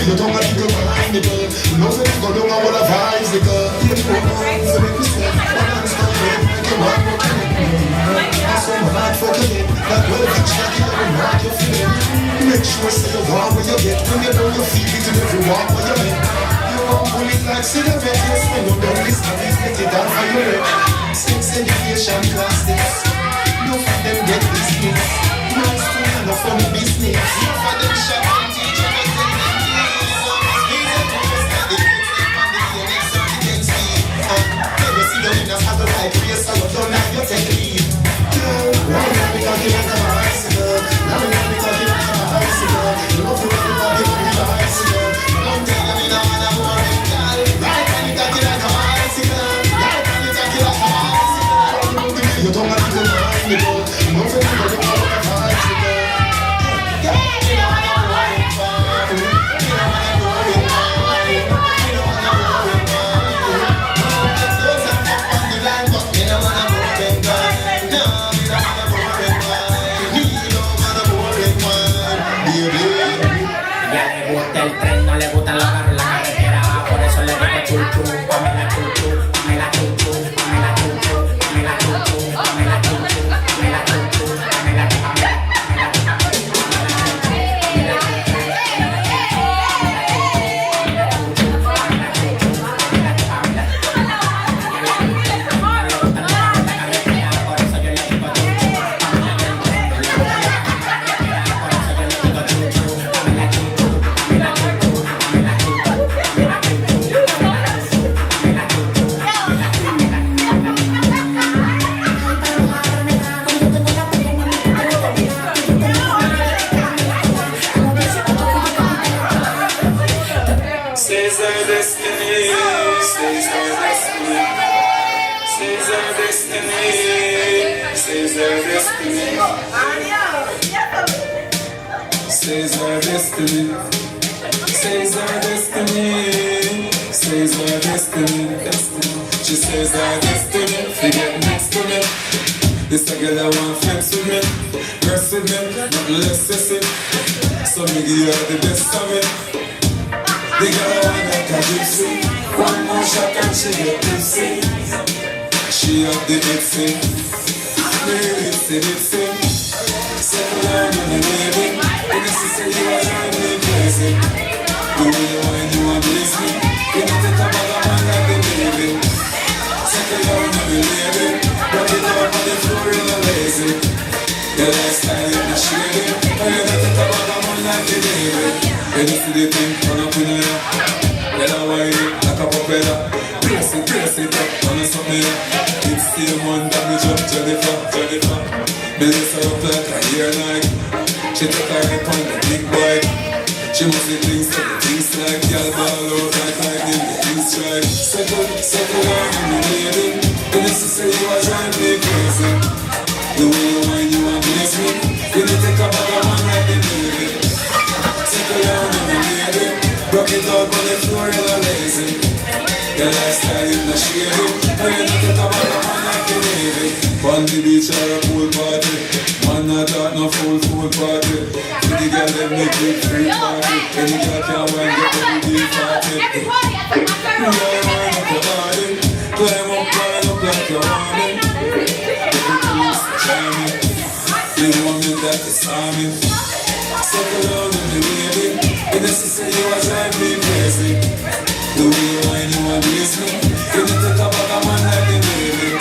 You don't want to go behind the girl. No, so you go down and wanna vibes the girl. You know so make me say, one of the stuff make you want to kill it. That's why my heart fucking it. That well you check it and rock your feeling. Make sure say you want what you get. When you know you feel it in every walk where you make. You want bullet like cigarette. Yes, when you done this, let it down for your head. Sex education plastics. No for them get business. Nice to have a funny business. No for them shop and teach you. Have a right to so you don't have your take lead. Now we talking like a bicycle. Now we talking like a bicycle. You know for everybody on the bicycle. Don't tell me now I'm more girl. Right when you talking like a bicycle. Right when you talking like a bicycle. You don't have to mind me, but you know for everybody on the bicycle. You know what I'm worried for. You know what I'm worried for. El tren no le gusta la carretera, por eso le digo chuchu, Pamela chuchu, Pamela chuchu, Pamela chuchu, Pamela chuchu, Pamela chuchu, Pamela chuchu, Pamela Says our destiny, says our destiny, says our destiny, destiny. She says our destiny, forget next to me. This a girl I want flex with me, press with me, nothing less to see. So me give you the best of it. The girl I want like a gypsy, one more shot and she get tipsy. She up the Dixie, the Dixie. Settle down on the baby. When you say you are trying to be crazy, the way you want you want please me. You don't take a bag of man like the baby. Settle down on the lady. Rock it up on the floor in a lazy. Your lifestyle in the shady. And you don't take a bag of man like the baby. When you see the thing turn up in there, then I wind it like a propeller. Brace it up, on something there. It's the one damage up, Jennifer. Melissa up like a hair night. She took her rip on the big bike. She must see things like y'all ball out like lightning, the things strike. Settle down in the lady. And this is say you are trying to be crazy. The way you want you want please me. You need to take a bag of man like the baby. Settle down in the lady. Rock it out on the floor, you're lazy. Your lifestyle is not shady. And you need to take a bag of man like the baby. On the beach or a pool party. Man not talk no full party. To the girl them make it free party. Any girl can wine get the big party. You gotta wind up your body. Climb up like you're warming. Everything's charming. You want me that is arming. Settle down in the baby. And this is say you are driving me crazy. The way you wine you want please me. You need to take a bag of man like the baby.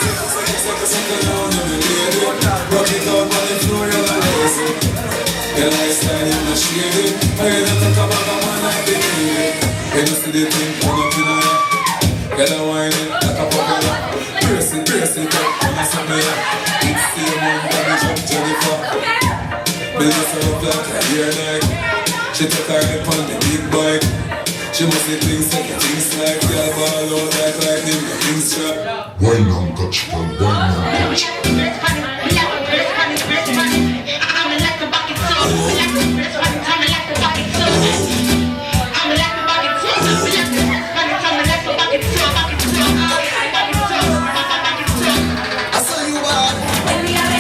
Settle down in the baby. Rock it out on the floor, you're lazy. Your lifestyle is not shady. And you don't take a bag of man like the baby. When you see the thing turn up in here, get a wine it like a propeller. Brace it up on the summer. It's the one damage up Jennifer. Melissa up like a hair night. She took her rip on the big bike. She must see things like y'all ball out like lightning, the things trap. Wine and touch, girl, wine and touch. I saw you bad.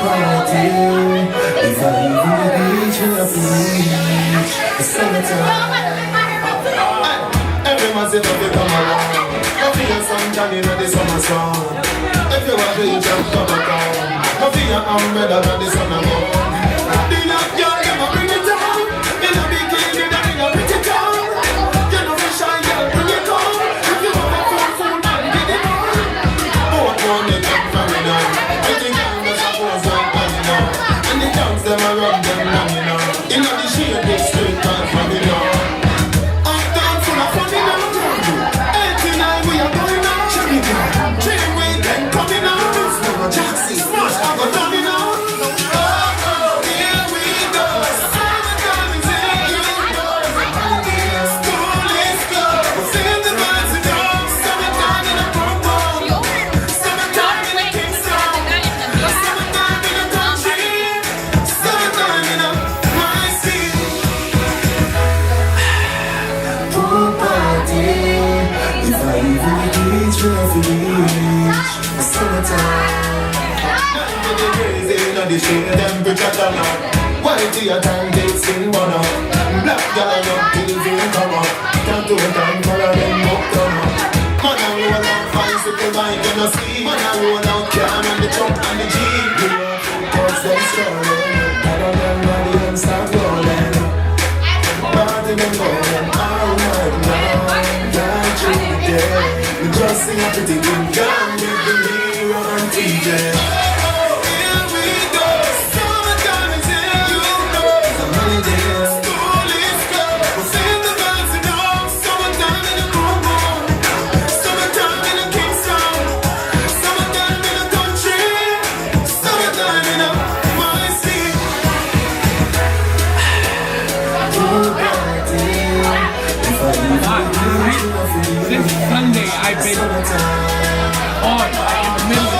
party. If I leave you up the summertime. Every man sit up, they come around. Go feel some Johnny in the summer sun. If you want to eat your come down. Go feel your umbrella than the sun and moon. The love girl, never bring it down. In a bikini, in a pretty town. You know fish and girl, bring it on. If you want a fool, man, get it on. Both money come from me now. I think I'm just a pose like money now. And the dogs, them a run them down, you know. In the shade, they straight man from me now. Jackson, smash, I got done it now. Oh, here we go. Summertime is here. School is closed. We'll sing the vibes and dogs. Summertime in a pom-pom. Summertime in a Kingston. Summertime in a country. Summertime in a my city. Pool party. If I even reach refuge. Summertime. The shade temperature turn up. White to your time, take skin burn up. Black girl and up till you come up. Can't do it time, follow them up, turn up. Man a roll out, bicycle bike in the sea. Man a roll out, can on the truck and the jeep. We are cause they strolling. Got on them body and start rolling. Party them going all night long. Can't you get? We just sing a pretty good gun with the Nero and TJ. This Sunday I've been on in the middle of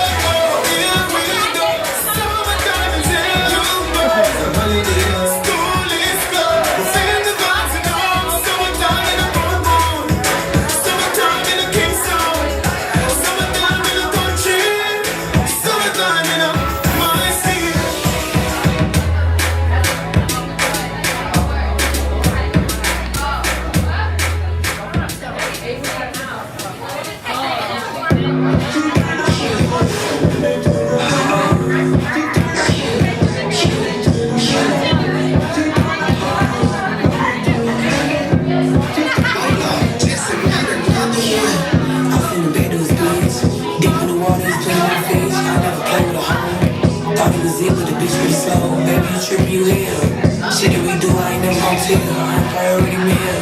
you here. Shit that we do, I ain't never gon' tell. I'm priority meal.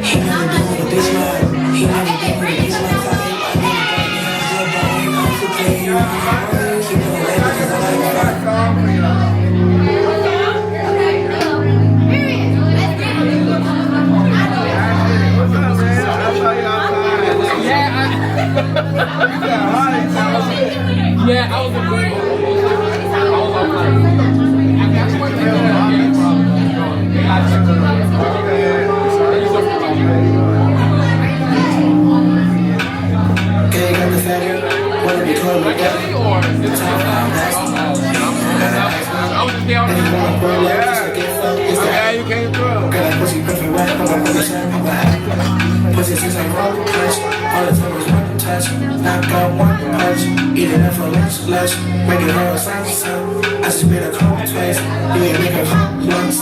He never do with a bitch like. He never do with a bitch like I never got me on good body. I'm for play. Keep it away because I like rock. yeah, I was a good Yeah, you came through. Got pussy perfect right, I'm a pussy shirt, I'm a pussy since I'm wrong, touch. All the time was one touch. Knock out one punch. Eating it for lunch. Making her a sound. I just made a call twice. You ain't make her come once.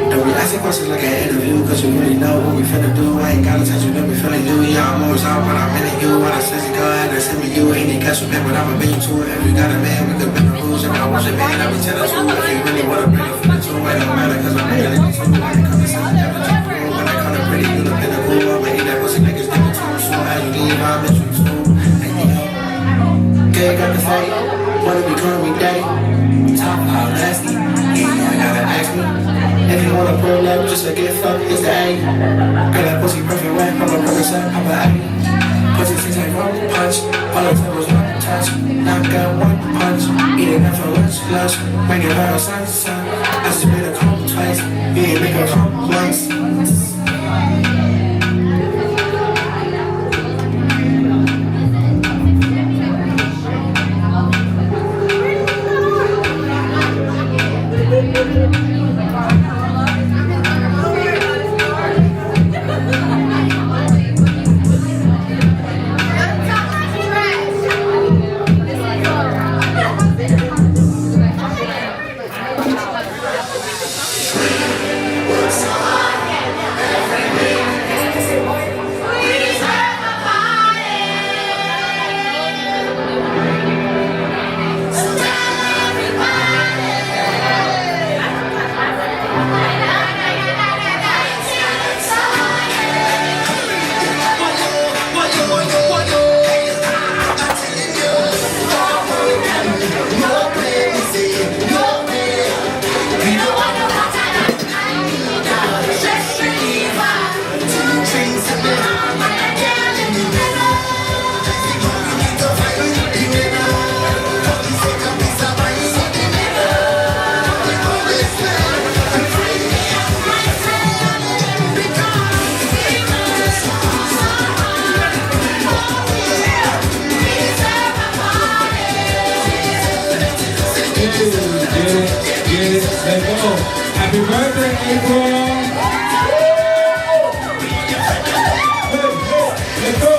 Don't be asking questions like an interview, cause you really know what we finna do. I ain't gotta touch you, don't be feeling you. Yeah, I'm always out when I'm in you. When I says you go ahead and send me you. Ain't catch you, man, but I'm a been to it. If you got a man, we could bend the rules. If I want your man, I be telling you. If you really wanna bring it from the two, it don't matter, cause I'm really too. When it comes to something, never too cool. When I come to pretty, you look in the pool. I'ma eat that pussy, niggas give it to you. Soon as you leave, I'll miss you too. Girl, got the fight. Wanna be calling me daddy. Talk about nasty. Yeah, I gotta ask me. If you wanna pull up just to get fucked, it's the A. Girl, that pussy perfect right, I'm a perfect son, I'm a A. Pussy since I one punch, all the time was one touch. Knock out one punch, eating that for lunch. Making her a son. I just made her come twice, you ain't make her come once. Get it, let's go. Happy birthday, April. Let's go. Let's go.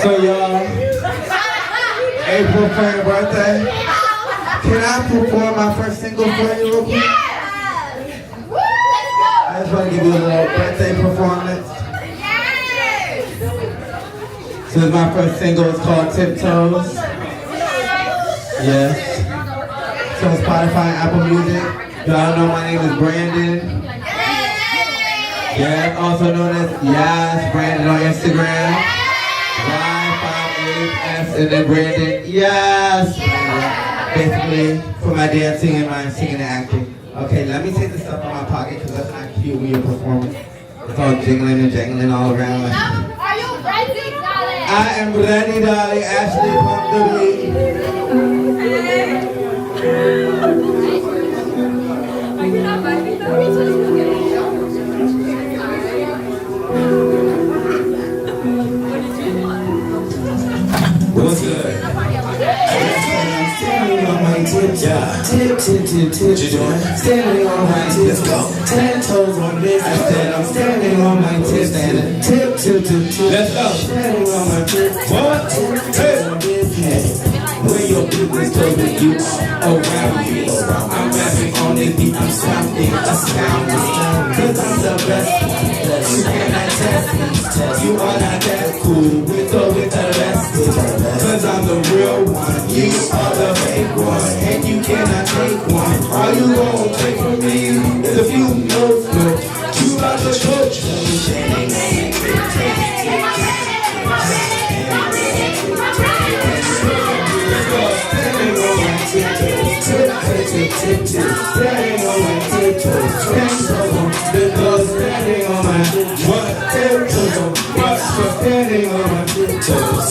So y'all, April for your birthday, can I perform my first single for you real quick? I just want to give you a little birthday performance. So my first single is called Tiptoes. Yes. So Spotify and Apple Music. Y'all know my name is Brandon. Yes, also known as Brandon on Instagram. Y58S and then Brandon. Yes. Basically for my dancing and my singing and acting. Okay, let me take this stuff out of my pocket because that's not cute when you're performing. It's all jingling and jangling all around. Are you ready, darling? I am ready, darling. Ashley, pump the beat. What's good? Standing on my tips, yeah. Tip. Standing on my tips. Let's go. 10 toes on this. I said I'm standing on my tips. Tip. Let's go. Standing on my tips. What? Tip on this head. Where your business goes with you around me. I'm rapping on this beat. I'm sounding astounding. Cause I'm the best one. You cannot test me. You are not that cool. With or with the rest. Cause I'm the real one. You are the fake one. And you cannot take one. All you gon' take from me is a few notes. You are the coach. Standing on my tiptoes, standing on my tiptoes, standing on my what? Tiptoes, what? Standing on my tiptoes,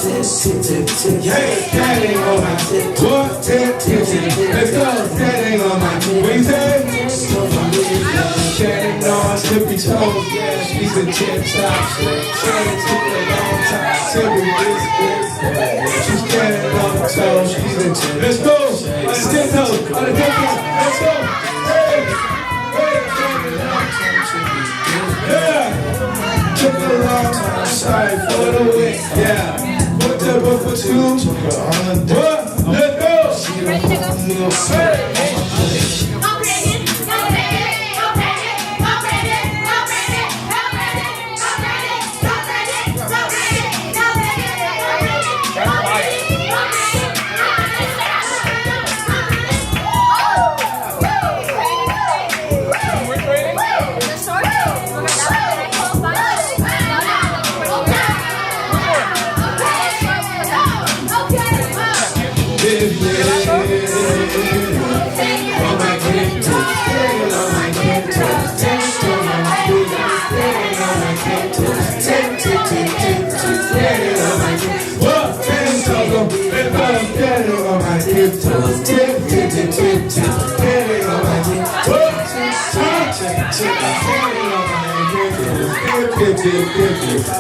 standing on my tiptoes, what? Tiptoes, let's go, standing on my tiptoes. What you say? Standing on tippy toes, yeah, she's a tip top, standing to a long time, tippy this. She's standing on her toes, she's a tip. Let's go, on the tiptoes, on the tiptoes. Let's go! Hey! Yeah! Took a long time, sorry for the wait, yeah. Put the book for two. What? Let's go. Ready to go?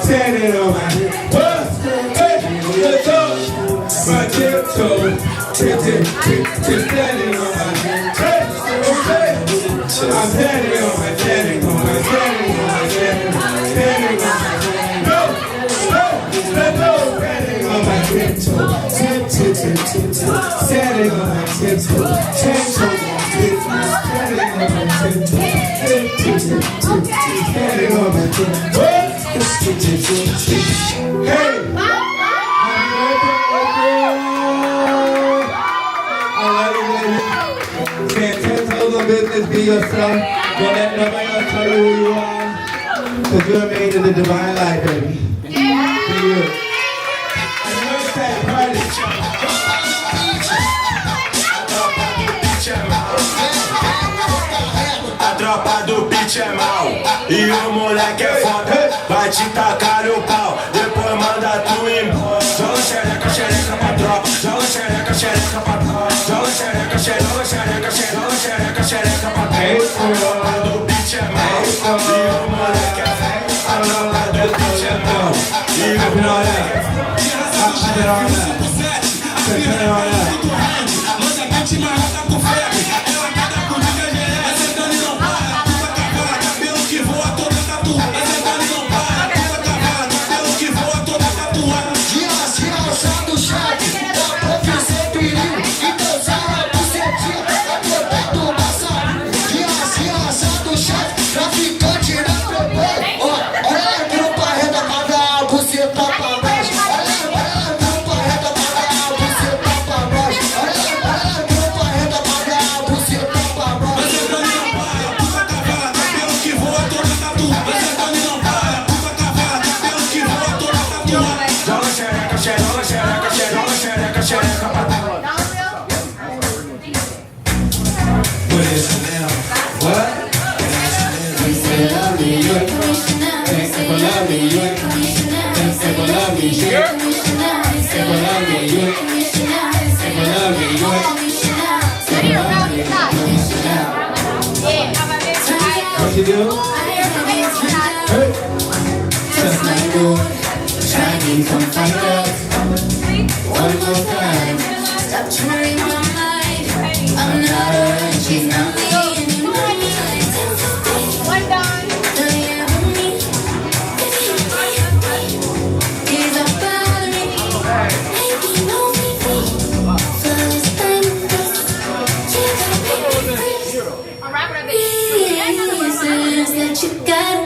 Standing on my head. Hey, let's go. My tiptoe. Standing on my head. Hey, okay. I'm standing on my standing on my standing on my standing on my standing on my head. Go, let's go. Standing on my tiptoe. Standing on my tiptoe. Standing on my tiptoe. Standing on my tiptoe. Hey! Stand 10 toes on business, be yourself. Don't let nobody else tell you who you are. Cause you're made in the divine light, baby. Be you. And let's say, party. A tropa do beat é mal e o moleque é foda. Vai te tacar o pau, depois manda tu embora. Joga xereca, xereca pra tropa. Joga xereca, xereca pra tropa. Joga xereca, xereca, xereca, xereca, xereca pra tropa. A tropa do beat é mal e o moleque é foda. A tropa do beat é mal e o moleque é What you do? Hey! Just like gold, shining, come find us. One more time, stop trying my mind. I'm not her, she's not me, and you know me. One down. Do you have me? He's a battery, maybe no me. First time, she's a baby. Alright, we're that you got.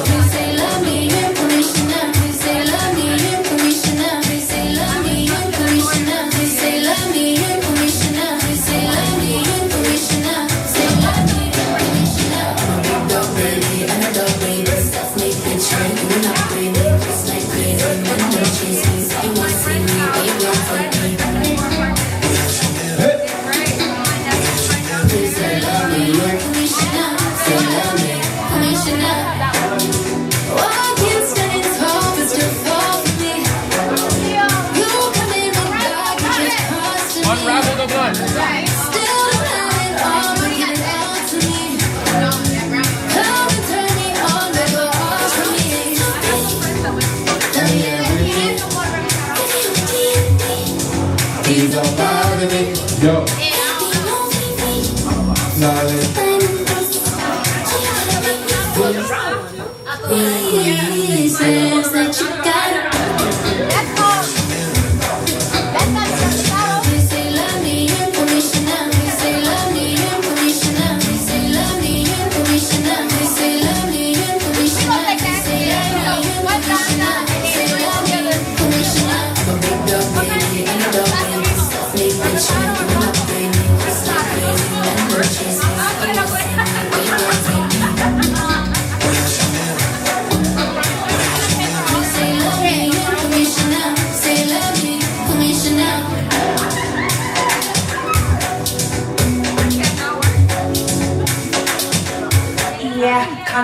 We say love me unconditional. We say love me unconditional. We say love me unconditional. We say love me unconditional. We say love me unconditional. Say love me unconditional. I'm a dog baby, I'm a dog baby. Self-made bitch, right? You not baby. Just like crazy, man, don't chase me. You want to see me, but you won't find me. Unravel the blunt. He's a part of it. Yo. Knowledge.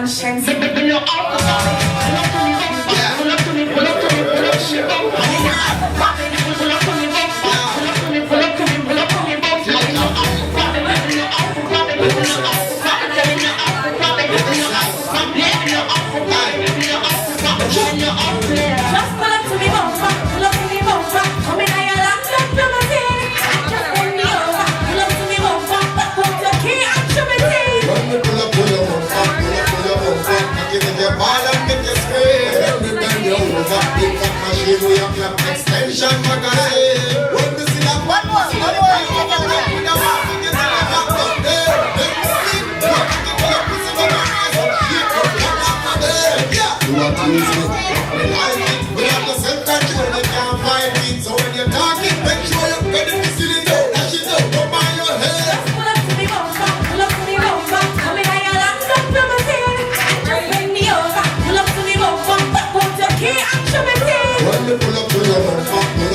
conscience. Just pull up to me bumper, pull up to me bumper. Come in and you lock up to my team. Just bend me over, pull up to me bumper. Put your key and show me team. Pull up, pull your bumper, pull your bumper. I give it your ball and make you scream. When we bend you over, big fat machine we have clap extension magazine. When we see that one more. You want to use it? We have to self-control, they can't find it. So when you're talking, make sure you're ready to see it. That shit don't come by your head. Pull up to me bumper, pull up to me bumper. Come in and you lock up to my team. Just bend me over, pull up to me bumper. Put your key and show me team. When we pull up to your bumper, I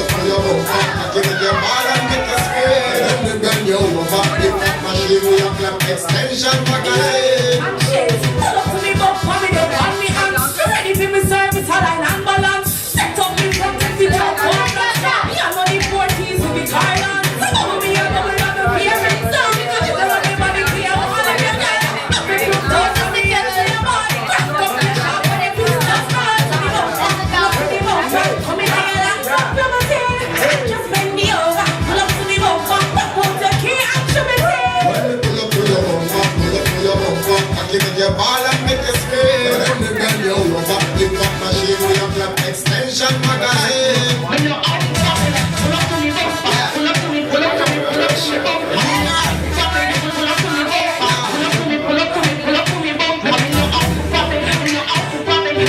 give it your ball and make you scream. When we bend you over, big fat machine we have clap extension magazine. And shit, pull up to me bumper, me don't want me hands. Ready for me service, align and balance. Set up me front and fit out one run. Me and money 40s with the Thailand. Some of me are double on the parents. Some me got you on me body clear. All of your guys, nothing to do from me head to your body. Crack up your shop when you feel just fall. To me bumper, pull up to me bumper. Come in and you lock up to my team. Just bend me over, pull up to me bumper. Put your key and show me team. When we pull up to your bumper, I give it your ball and make you scream. When we bend you over, big fat machine we have clap extension magazine. When you're out, pull up to me bumper. Pull up to me, pull up to me, pull up to me bumper. Pull up to me bumper. Pull up to me, pull up to me bumper. When you're out, when you're out, when you're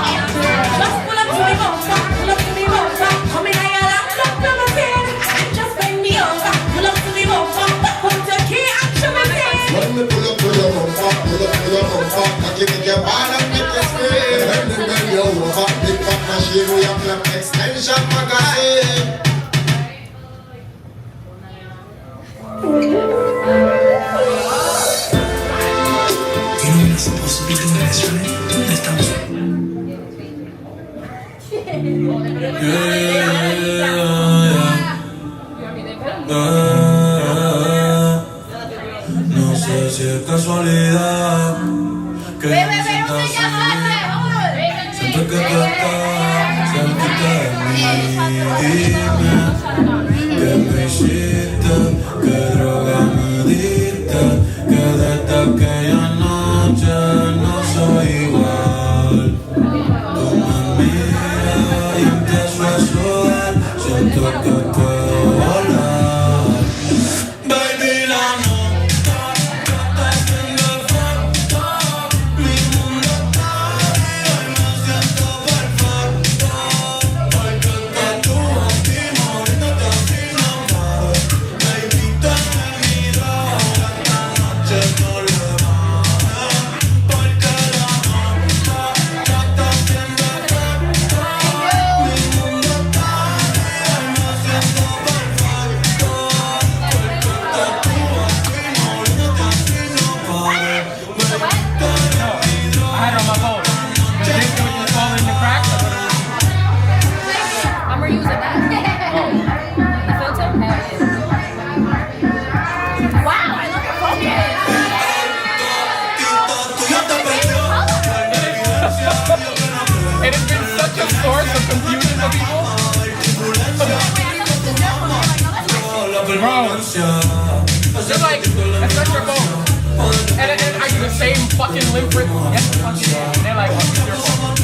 out, just pull up to me bumper, pull up to me bumper. Come in and you lock up to my team. Just bend me over, pull up to me bumper. Put your key and show me team. When we pull up to your bumper, I give it your ball and make you scream. When we bend you over, big fat machine we have clap extension magazine. You know we're not supposed to be doing this, right? Estamos. No sé si es casualidad que me sientas así. Siento que tú estás cerquita de mí. Dime que me hiciste, que droga me diste, que desde aquella noche no soy igual. Tú me miras y empiezo a sudar, siento que puedo volar. Baby, la nota que está haciendo efecto. Mi mundo está arriba y me siento perfecto. Porque estás tú aquí moviéndote así nomás. Baby, te he mirado esta noche no le bajes. Porque la nota que está haciendo efecto. Mi mundo está arriba y me siento perfecto. Porque estás tú aquí moviéndote así nomás. I had it on my phone. The dick would just fall in the cracks. I'm reusing that. The filter? Wow, I love your focus. It has been such a source of confusion for people. Bro, they're like, that's not your phone. And I do the same fucking lip print. Yes, fucking yeah. And they're like, oh, it's your phone.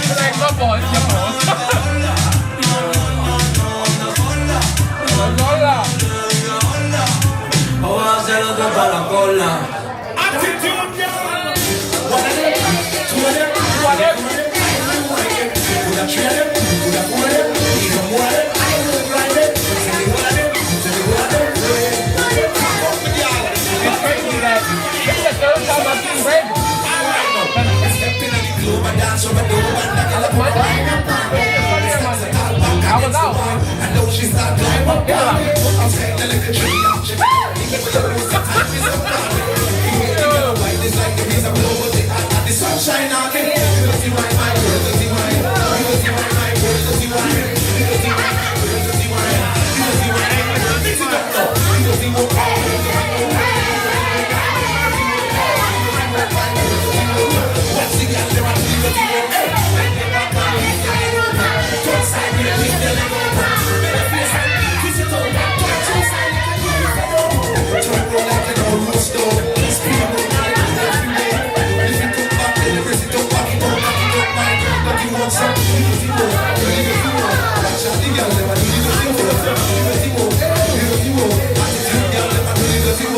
They're like, no phone, it's your phone. Hola. Vamos a hacer otra para la cola. It's crazy that this is the third time I've seen Red. I was out.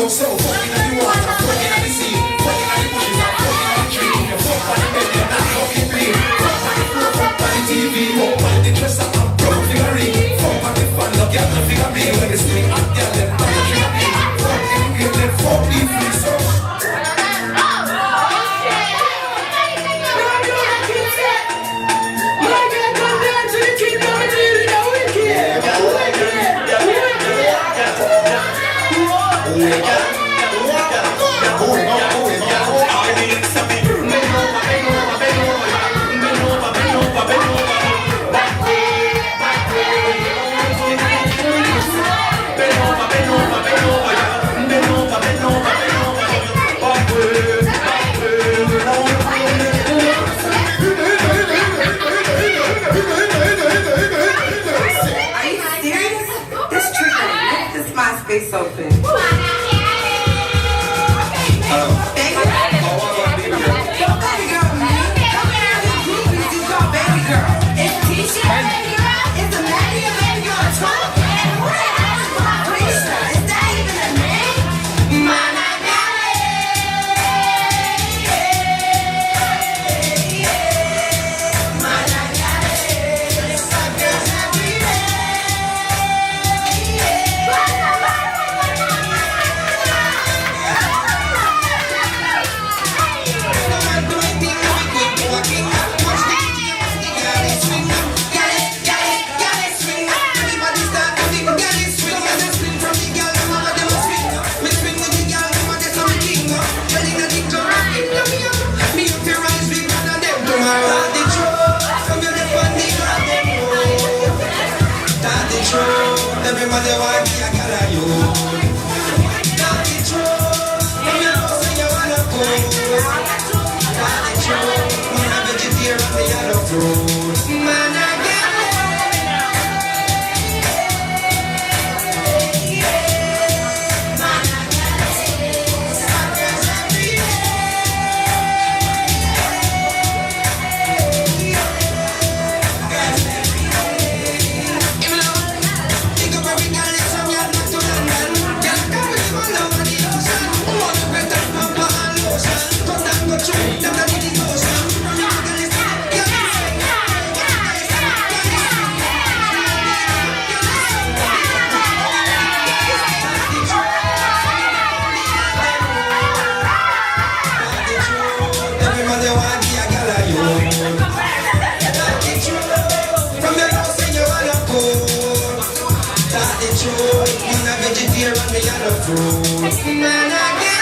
so fucking on the water, fucking on the sea, fucking on the bushes, and fucking on the tree. You fuck on the bed, you're not fucking free. Fuck on the floor, fuck on the TV, fuck on the dresser, and broke figurine. Fuck on the fan, look at the figure me. When they swing at girl, them not the figure me. Fuck the game, them fuck the free, so. Space open. Everybody want me, I got you. Not the truth. When you know, say you wanna go. Not the truth. When I'm vegetarian, me I love fruit. Man, I get man, I get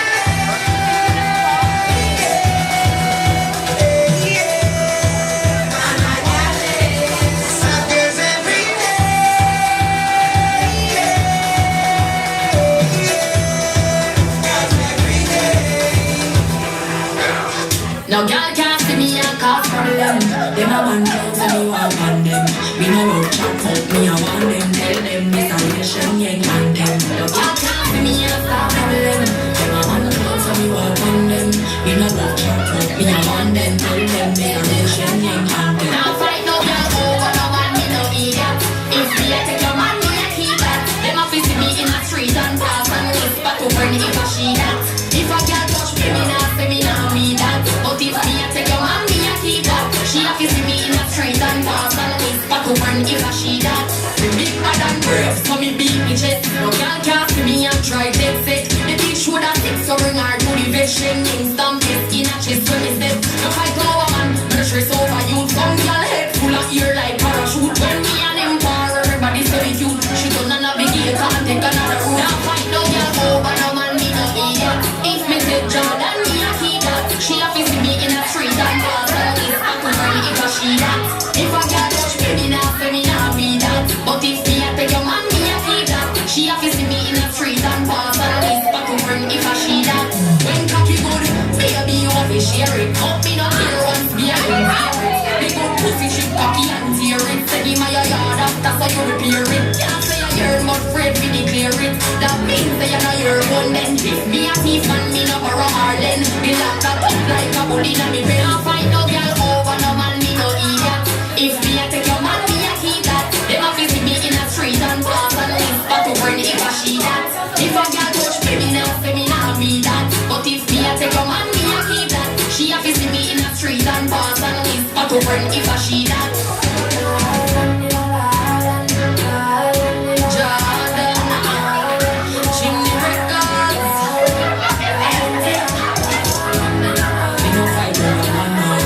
Now girl can't see me and cause problem. Them a man down so me want on them. Me no love chat out, me a want them. Tell them this a relation, yeah, man them. Now girl can't see me and cause problem. Them a man down so me want on them. Me no love chat out, me a want them. Tell them this a relation, yeah, man them. Now fight no girl over no man, me no idiot. If me a take your man, me a keep that. Them a fi see me in the street and pass and whisper to burn if a she that. If a girl touch me, me nah say me nah be that. But if me a take your man, me a keep that. She a fi see me in the street and pass and whisper to burn if a she that. Me bigger than bricks, so me beat me chest. No girl can't see me and try dead set. The bitch woulda sick, so bring her to the vet. Shaming stamp his skin a chest when me step. No fight over man, no stress over you. Some girl head full of ear like parachute. When me and him par, everybody say we cute. She done a navigate and take another route. Now fight no girl over no man, me no idiot. If me say Jordan, me a keep that. She a fi see me in a street and pass and this I could burn if a she that. If a girl touch me, me nah say me nah be that. But if me a take your man, me a keep that. She a fi see me in a street and pass and this I could burn if a she that. When cocky good, baby you a fi share it. Up me no care once me a in favorite. The good pussy she cocky and tear it. Say him a your yard after so you repair it. Can't say a year but afraid we declare it. That means say you know you're one then. If me a thief and me no borrow Harlan. Me lock that up like a bull inna me brain. I find no girl over no man me no idiot. If me a take your man me a keep that. Them a visit me in a street and pass and live but to burn if a she that. If a girl touch me me now say me friend if I she that. Jordan, Chimney Records. We no fight over money.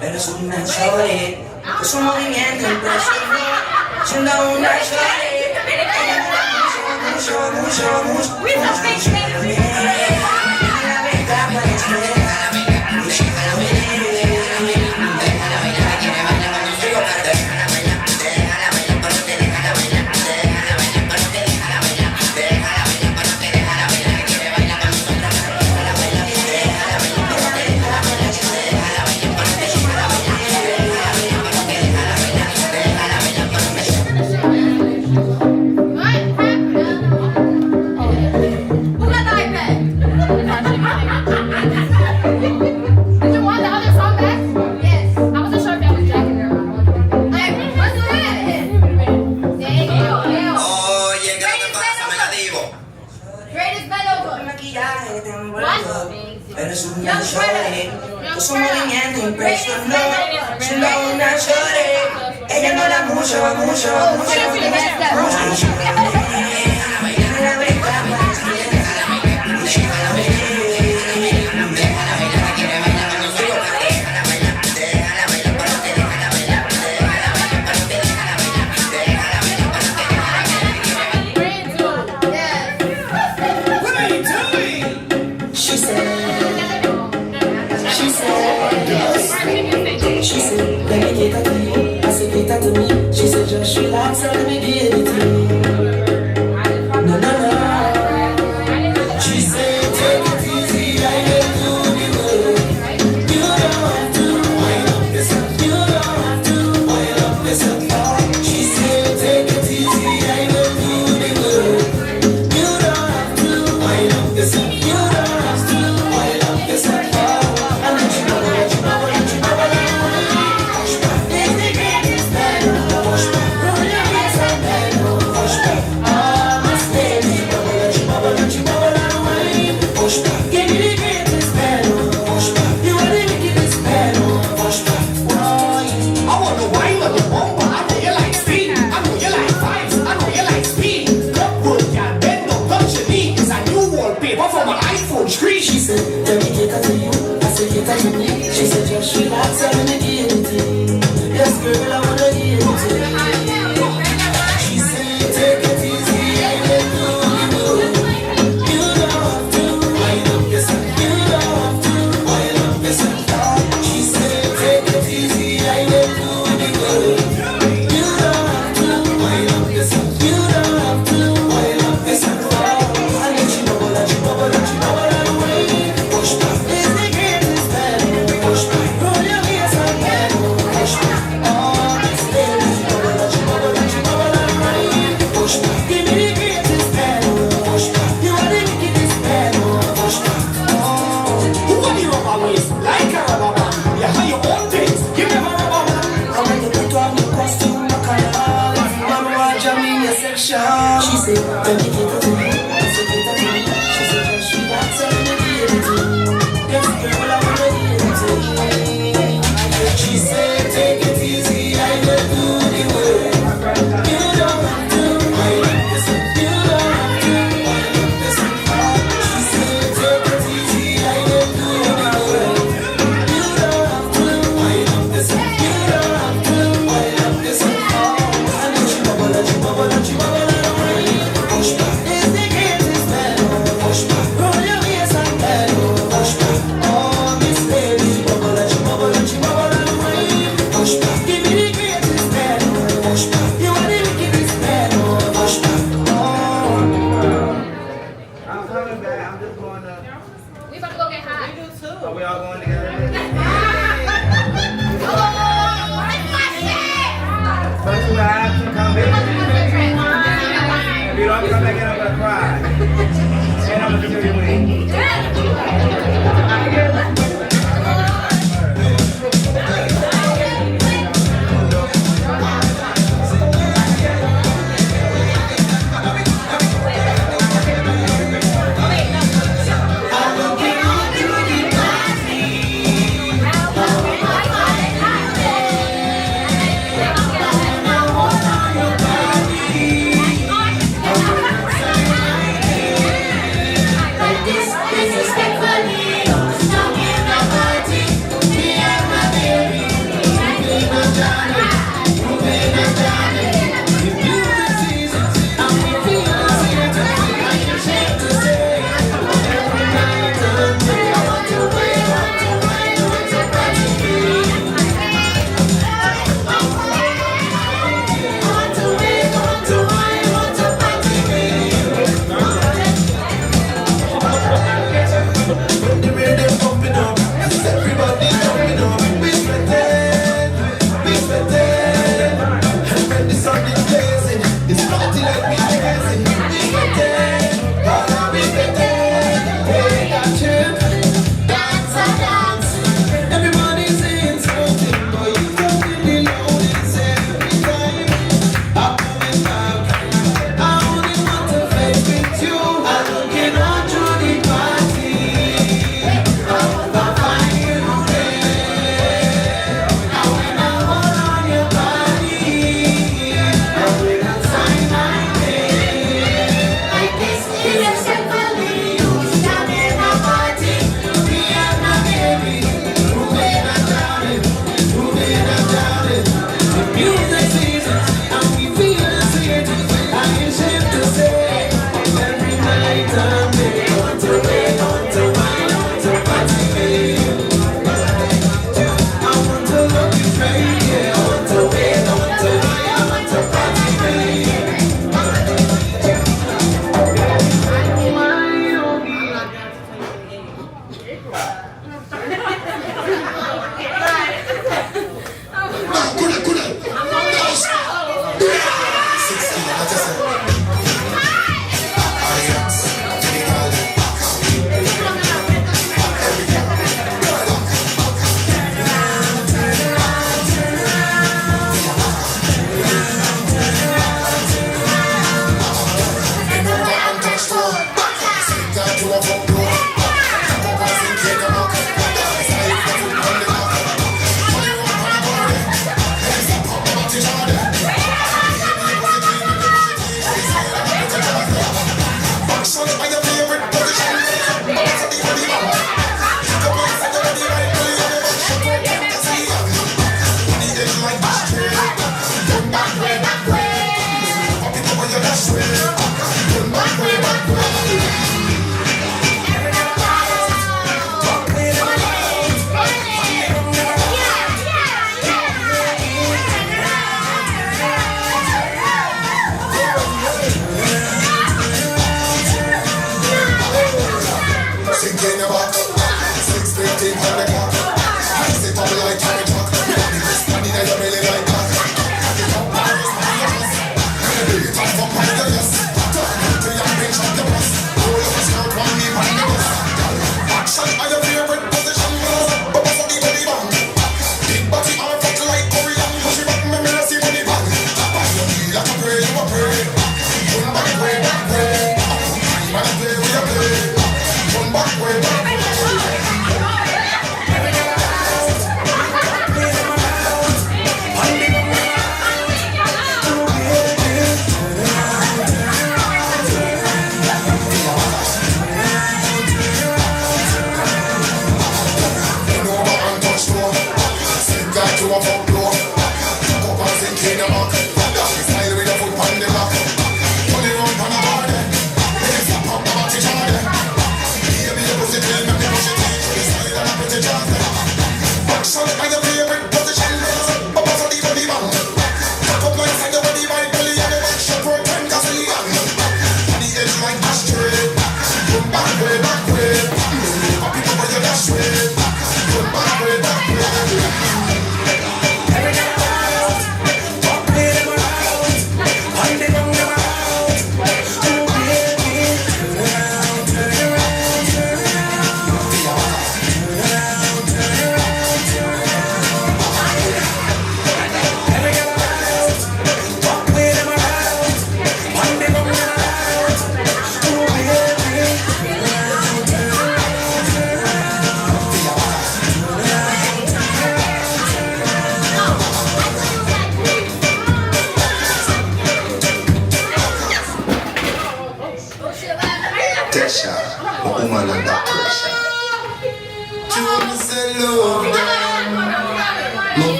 Eres una chore, con su movimiento impresionante. Siendo una chore, mucho. Eres una chore, con su movimiento impresionante. Siendo una chore, ella no la mucho. She said, let me get that to you. I said, get that to me. She said, just relax and let me get it to you. No. She said, take it easy, I will do the work. You don't have to wind up yourself. You don't have to wind up yourself. She said, take it easy, I will do the work. You don't have to wind up yourself. You don't have to wind up yourself. And let you know. Roll your hands and bend. action. She said, "Let me give it to me." I said, "Give it to me." She said, "Just she got something to give it to me." Yes, girl, I wanna give it to you. She said, "Take it easy, I will do the work. You don't have to, I love this. You don't have to, I love this. She said, "Take it easy, I will do the work. You don't have to, I love this. You don't have to, I love this." And then she bubble and she bubble and she bubble and rain. Push back is the greatest man. Push back, roll your waist and bend. Push back, oh Miss Lady. She bubble and she bubble and she bubble and rain. Push back, give me the greatest man. Push back, you are the wickedest man. Push back, oh. I'm coming back. I'm just going to. We about to go get high. We do too. Are we all going together? But you have to come back. If you don't come back in, I'm going to cry. And I'm going to do your wing.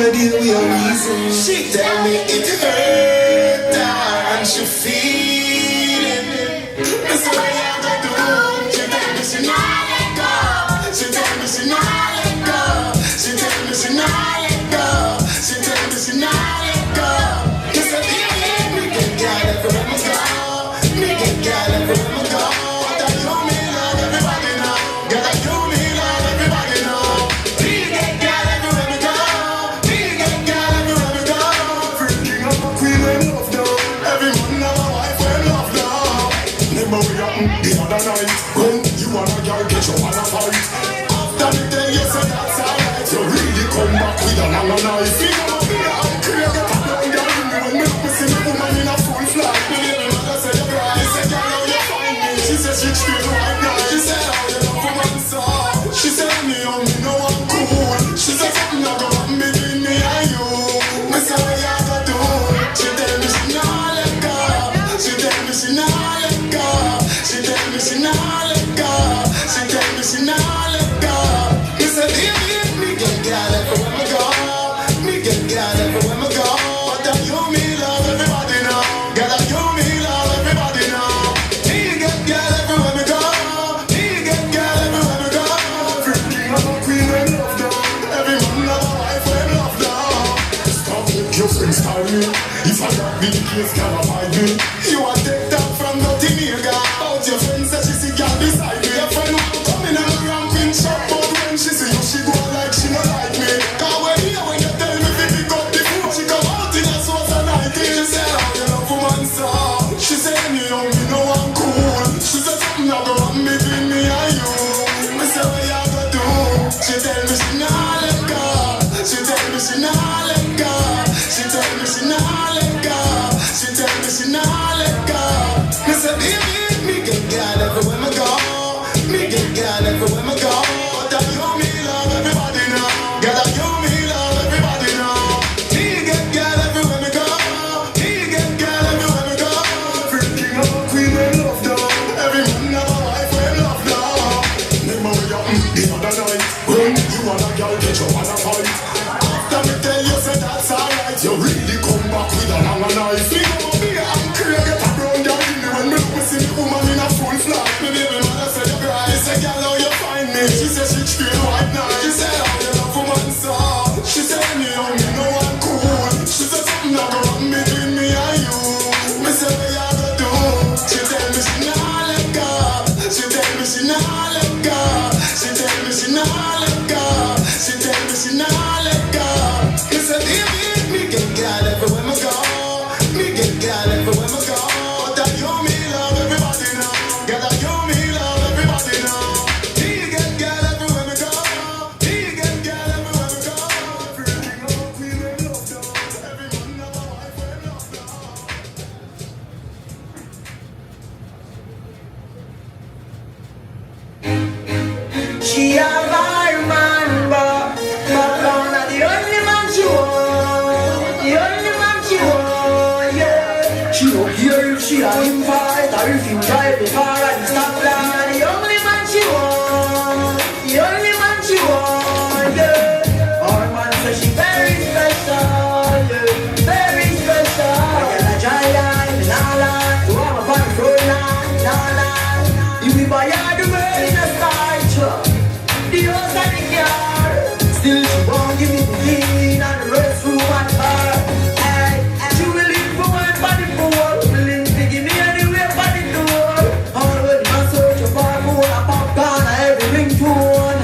wanna deal with your reason. She tell me it hurt her and she feel it. That's what I have to do. She tell me she not let go. She tell me she not let go. She tell me she not let go. She tell me she not let go. Cause I feel me get girl everywhere we go. Me get girl everywhere we go. What I do me love everybody know. Girl I do me love everybody know. Me get girl everywhere we go. Me get girl everywhere we go. Freaking up a queen when love down. Every man have a wife when love down. Remember we happened the other night when you and a girl get your man a fight. After the day you say that's alright, you really come back with a long knife. Me come up here and create a blood girl in me when me look me see me woman in a full flight. Me baby mother say you cry, say girl how you find me. She say she straight white now. She say how you love for man so. She say me on me no one cool. She say something a go happen between me and you. Me say what you have to do. She tell me she not let go. She tell me she not let go. She tell me she not let go. She tell me she not let go. Me say baby, me get girl everywhere me go. Me get girl everywhere me go. But that you me love everybody know. Girl that you me love everybody know. Me get girl everywhere me go. Me get girl everywhere me go. Freaking up a queen when love down. Every man have a wife when love down. Stop with your friends style me. If I got me the case, girl avoid me. You a take that from nothing nigga. Out your friends say she see girl beside me. Your friend want come in and ramping shop, but when she see you, she go like she no like me. Cause when you tell me to pick up the food, she come out in a sauce and I think she say how you love woman so. She say me on me no one cool. She say something a go happen between me and you. Me say what you have to do. She tell me she not let go. She tell me she not let go. She tell me she not let go. She tell me she not let go. Me say baby, me get girl everywhere me go. Me get girl everywhere me go. But that you me love everybody know. Girl that you me love everybody know. Me get girl everywhere me go. Me get girl everywhere me go. Freaking up a queen when love down. Every man have a wife when love down. Remember we happened the other night when you and a girl get your man a fight. After me tell you say that's alright, you really come back with a long knife. Me come up here and create a brown girl in me when me look me see me woman in a full flight. Me baby mother say you cry, say girl how you find me. She say she straight white now. She say how you love woman so. She say me on me no one cool. She say something a go happen between me and you. Me say what you have to do. She tell me she not let go. She tell me she not let go. She tell me she not let go. She tell me she not let go. Me say baby, me get girl everywhere me go. Me get girl everywhere me go. But that you me love everybody know. Girl that you me love everybody know. Me get girl everywhere me go. Me get girl everywhere me go. Freaking up a queen when love down. Every man have a wife when love down. She a my man, but I'm the only man she want. The only man she want, yeah. She don't care if she a invite or if you drive the car and stop line. The only man she want. The only man she want, yeah. Our man says she very special, yeah. Very special. I get a dry line, and all line. So I'm a bad road line, all line. You be buy all the world in a side truck. The house and the car. Still she won't give me the key and the rest room and bar. Hey, she will live for one for the poor. Willing to give me anywhere for the door. Always I search for a phone, a popcorn, a every ringtone.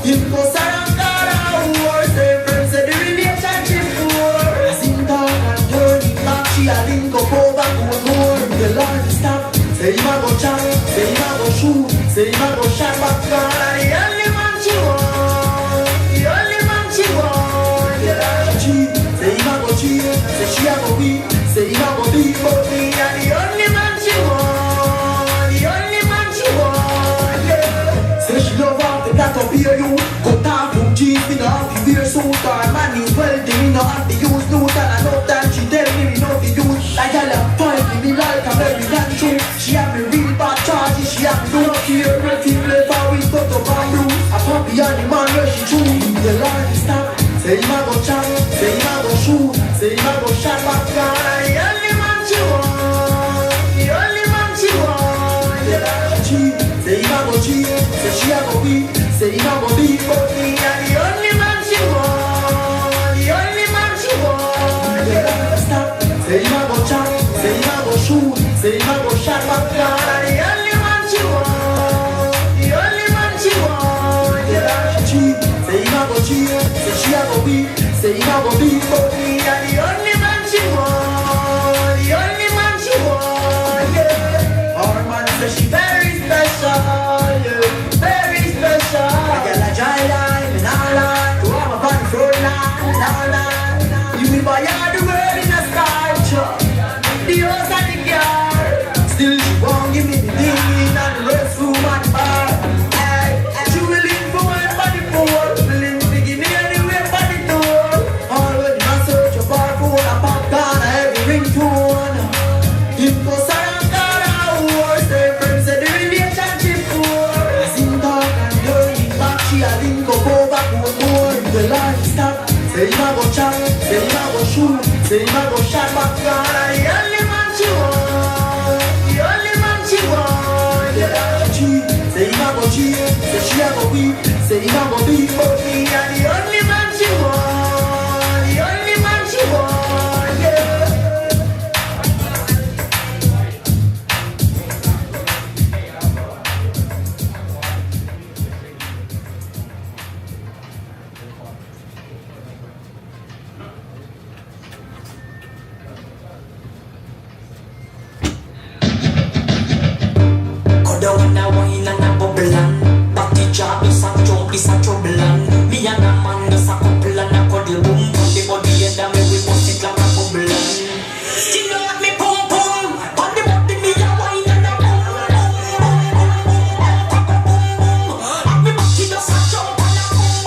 If go Sarangara war, say friends say the relationship poor. I sing down and turn it back, she a link up over to a door. The Lord is stop, say him a go chop, say him a go shoot, say him a go shot back down. And the only man she want, the only man she want. Yeah, she cheat, say him a go cheat, say she a go beat, say him a go beat but me. And the only man she want, the only man she want. Yeah, say she love how to cut up here you. Cut off from jeans, me no have to wear suit. Or man is wealthy, me no have to use loot. And I know that she tell me no to use. Like I love fight me like a very damn true. She have me real bad charges, she have me no fear. If you play for we got up and blue. A puppy and the man where she chew. The Lord is stop, say say him a go chat, say him a go shoot, say him a go shot back down. The only man she want, the only man she want. Yeah, that cheat, say him a go cheat, say she a go beat, say him a go beat, but me and the only man she want, the only man she want. Yeah, that stop, say him a go chat, say him a go shoot, say him a go shot back down. The only man she want, the only man she want. Yeah, that cheat, say him a go cheat, say she a go beat, say him a go beat, but me and the only man she want, the only man she want. Yeah, our man say she very special, yeah, very special. I get a dry line, and I lie, to have a bad front line, all line. You will buy all the world in a sculpture, the house and the car. Still she won't give me the thing and the restroom and the bar. She will live for one for the poor, willing to give me anywhere for the door. Always in a search of bar for a popcorn, every ringtone. Impulse and car, war, say friends say the relationship poor. Sing talk and dirty back, she a link up over to a more. The line stop, say him a go chat, say him a go shoot, say him a go shot back down. The only man she want, the only man she want. Yeah, that cheat, say him a go cheat, say she a go beat, say him a go beat, but me and the only man she want, the only man she want. Yeah. Go down and a wine and a bubble and Batty job is a jump, is a trouble and me and a man is a couple and a cuddle boom. On the body and a me we bust it like a bubble and you know what me pum pum. On the body me a wine and a boom boom. On me batty just a jump and a boom.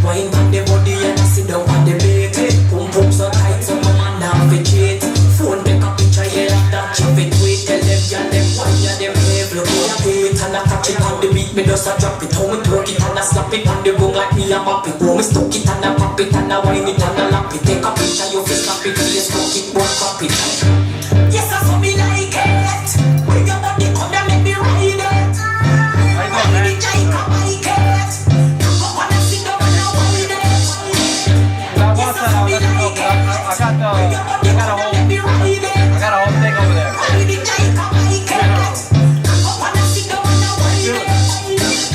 Wine on the body and a sit down on the bed. Pum pum so tight so my man now vacate. Phone take a picture yeah like that chop it wait tell them yeah them wine yeah them behave. Look me a do it and a catch it on the beat. Me just a drop it, how me twerk it and a slap it on the boom like me a map it. How me stuck it and a pop it and a wine it and a lap it. Take a picture you fi snap it, Facebook it, boy pop it. Yes I saw me like it. Bring your body come and make me ride it. Ride me the Jamaica like it. Come up and sit down and a wine it. Yes I saw me like it. Bring your body come and make me ride it. I got a whole thing over there. Ride me the Jamaica like it. Come up and sit down and a wine it.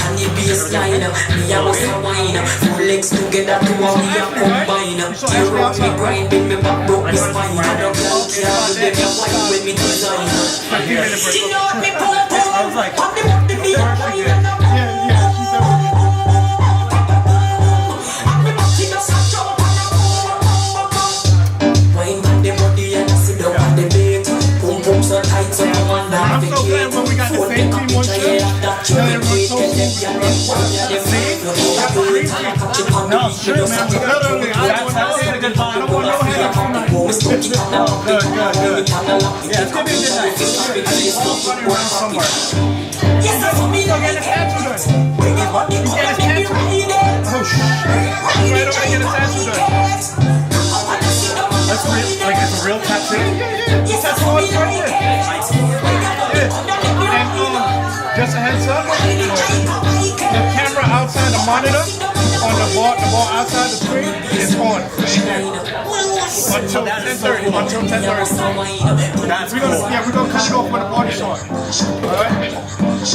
And the bassline, me a bust a wine. Four legs together to a me a combine. Tear up me grind, bend me back, broke me spine. I don't care, do them a wine when me design. You know what me pum pum. On the body me a wine and a boom. On the body just a jump and a boom. Wine on the body and a sit down on the bed. Pum pum so tight so no one navigate. Phone take a picture yeah that you can wait. Tell them yeah them wine yeah them make. No wait and a catch it on the beat. You just a drop it. That's a good vibe. I want no head on the boom. Stuck it and a pop it and a wine it and a lap it. Take a picture you fi snap it. Facebook it boy pop it. Yes I saw me like it. Bring your body come and make me ride it. Ride it Jamaica like it. Come on and sit down and a wine it. Like it's a real tattoo? Yes I saw me like it. Bring your body come and make me ride it. Just a heads up, the camera outside the monitor, on the ball outside the screen, is on. Until 10:30. Until 10:30. Guys, we're gonna cut it off when the party starts. All I make is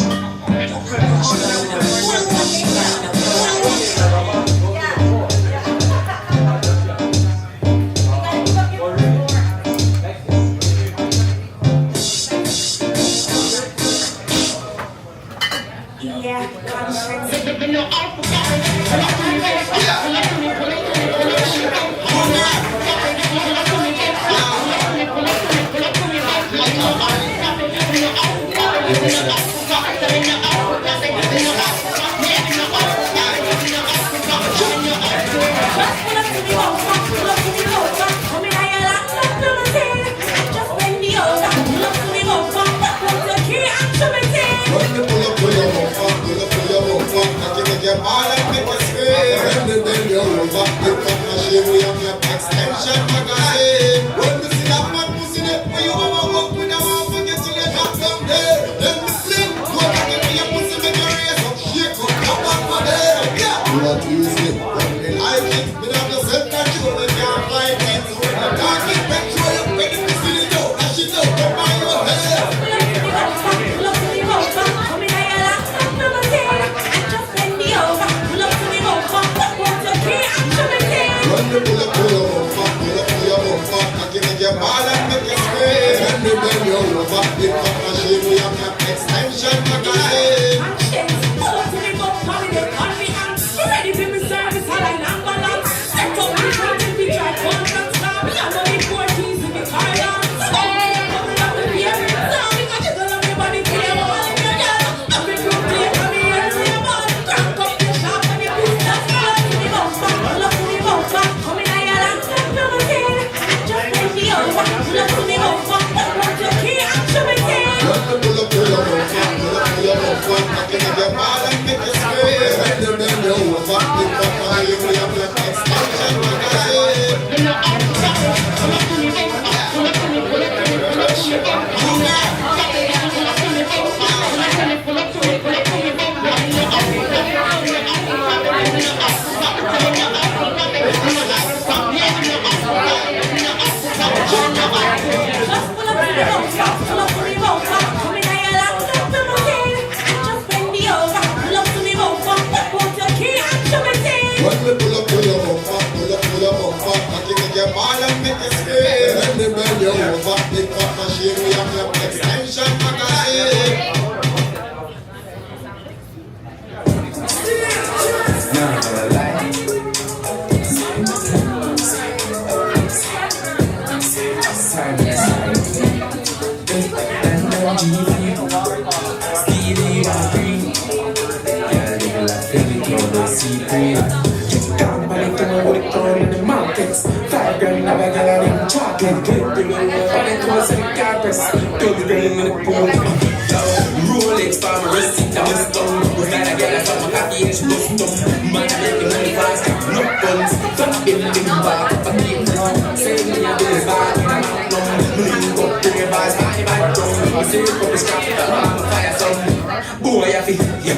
big fat machine, we have your extension magazine. When we see that man pussy there, when you wanna walk with them, I'll forget till you drop down there. Then we slim, go back and be your pussy, make your raise up, shake up, come back for them. Yeah, what is it? When they like it, we have the self-control, we can't fight it. When the dark is petrol, you ready to see the dough, that shit out, come by your head. Run the pull up, I can make your ball and make you scream. When they bend you over, big fat machine, we have your extension magazine. Pull up to me, go for me, they call me and ready for me service, all I number long. Set up me try to be try contract stop. Me and money 40s in the car down. Couple of the beer, now me got jiggle on me body, clear all in your girl. Every group play for me, here's me a ball. Crank up your shop and your business, pull up to me, go back, pull up to me, go back. Come in, I got a number 10. Just make me over, pull up to me, go back. Want your key, I'm sure me can. Pull up, I can make your ball and make you scream. When they bend you over, big fat machine, we have your extension magazine. When we pull up, I can make your ball and make you scream. When they bend you over, big fat machine, we have your extension magazine. Not gonna lie. $5 grand, never get out in chocolate. Clip the ring, but it was in the carpets. Go the ring in the pool. Rolex, farm, receipt, I'm a stone. Was that I get a from a cocky edge, bust them. Man, I make the money fast, no guns. Fuck building back, up a game now. Save me a bit of bag, and I'm not numb. Link up, bring your bars, body back down. I say, put the strap, I'm a fire some. Boy, I feel, yeah.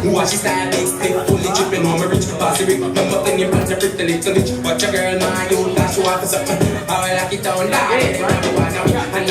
Watch your style, big stick, fully dripping on my rich bossy. Number thing you put your pretty little bitch. Watch your girl, man, you dash you off for something. I like it down, die, and I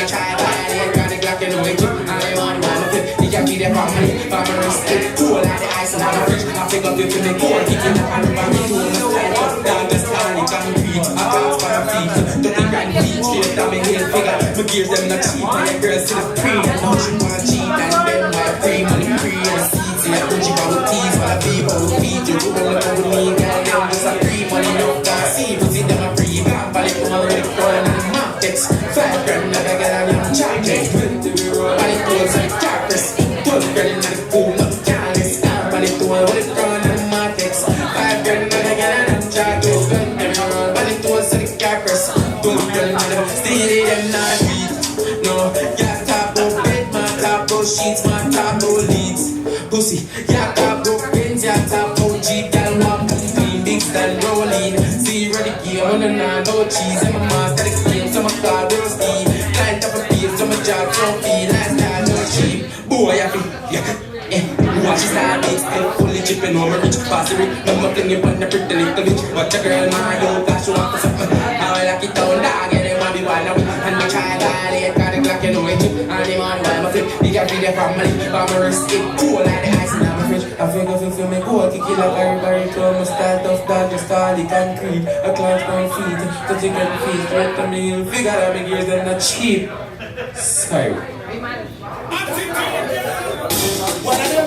try to buy it, got the Glock in the way, I want to flip. You can be there for me, for my wrist, cool like the ice on my fridge. I pick up the feeling cool, kicking up on the body, doing the style, down the style, concrete. I bounce for my feet, 30 grand feet, straight down my heel figure. My gears, them not cheap, and your girls still a free. Now she wanna cheat, and them white free, money free, and a seat. See, I put you on with tease, while I people will feed you. Roll up with me, girl, them just a free money, no can't see. Pussy, them a free, can't buy it, come on, with the corner and the markets. $5 grand, never get on your chocolate. 20 euro, body clothes and carpets. 12 grand in the pool, no cannabis. Can't buy it, come on, with the corner and the markets. $5 grand, never get on your chocolate. 20 euro, body clothes and the carpets. 12 grand in the steady, them not beat. No, yeah, top of bed, my top of sheets, my top of leads. Pussy, yeah, top of pins, yeah, top of Jeep, girl, one clean, big style rolling. See, ready, game, on the nine, no cheese, and my master, the game, so my car, don't steam. Client up a piece, so my job, trophy, lifestyle, no cheap. Boy, I feel, yeah, watch your style, big style, fully dripping on my rich bossy. Number fling up on the pretty little bitch. Watch a girl, my yo, dash you off for something. How I like it down, dog, and they want me wild out. And my child, I got a Glock, you know it, and they want me wild, my flip. They got me there from my wrist, it cool like the ice in my fridge. I figure if you make go, kick it like everybody told me. Start off that, just start the concrete. A clown's my feet, 30 grand feet. Right to me, figure out my gears, they're not cheap. Sorry. One of them,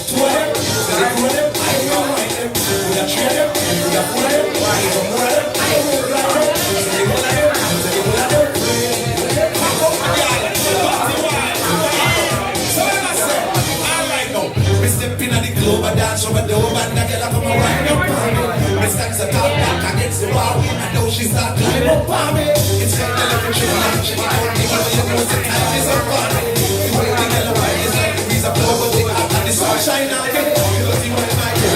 two of them, three of them, I don't know them. We got three of them, we got four of them, we got more of them, I don't know them. Say one of them, say one of them. Pack up the island, party wild. So what I say, alright now. We step in at the club, I dance over the home, and I get up on my right up on me. We stand to top back against the wall, and now she start climbing up on me. It's like the little chick, and she don't even know you know the time is up on me. The way the yellow eye is like the breeze of blow, but they got the sunshine out. You don't see why my girl, you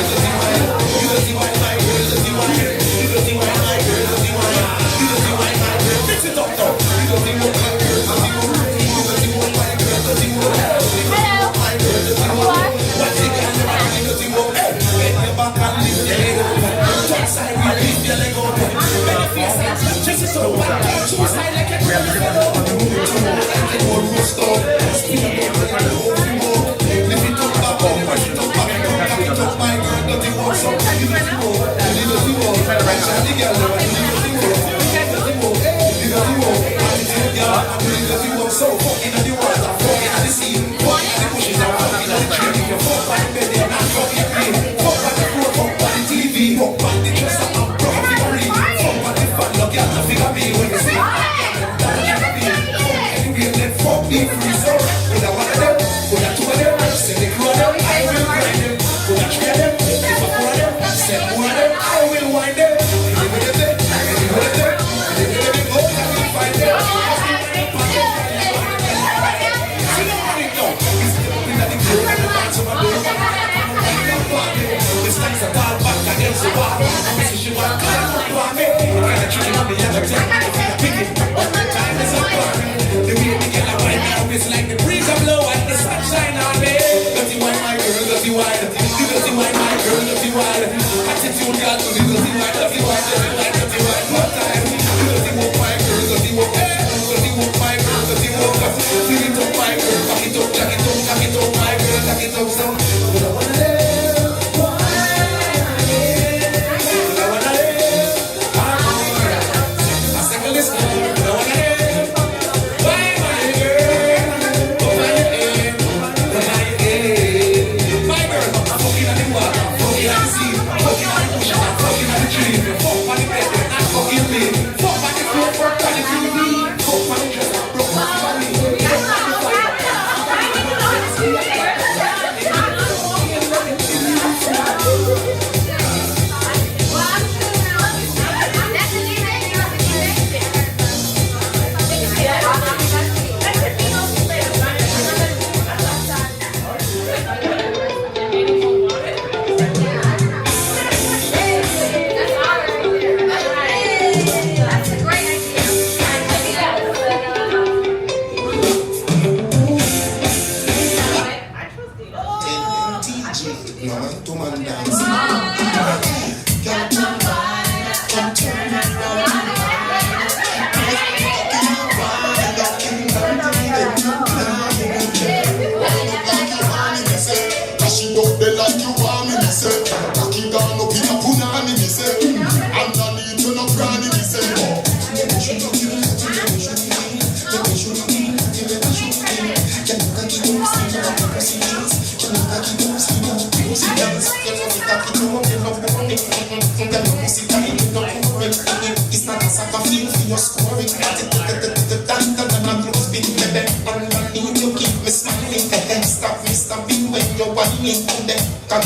don't see why my girl, you don't see why. want me. I got a trick on me, I'm a tell me. Pick it up, the time is up on me. The way we get a wine now is like the breeze of blow and the sunshine on me. Dirty wine, my girl, dirty wine. The dirty wine, my girl, dirty wine. Attitude got to the dirty wine, dirty wine, dirty wine, dirty wine. One time, the dirty walk, my girl, dirty walk, dirty walk, my girl, dirty walk. Feel it up, my girl, back it up, jack it up, jack it up, my girl, jack it up, so. But I wanna live, I second this one, but I wanna live. Why, my girl? Oh, my girl, oh, my girl. My girl, I'm fucking on the water, I'm fucking on the sea, I'm fucking on the ocean, I'm fucking on the tree. You fuck on the bed, you're not fucking me. Fuck on the floor, fuck on the TV. Fuck on the dress, I broke my body.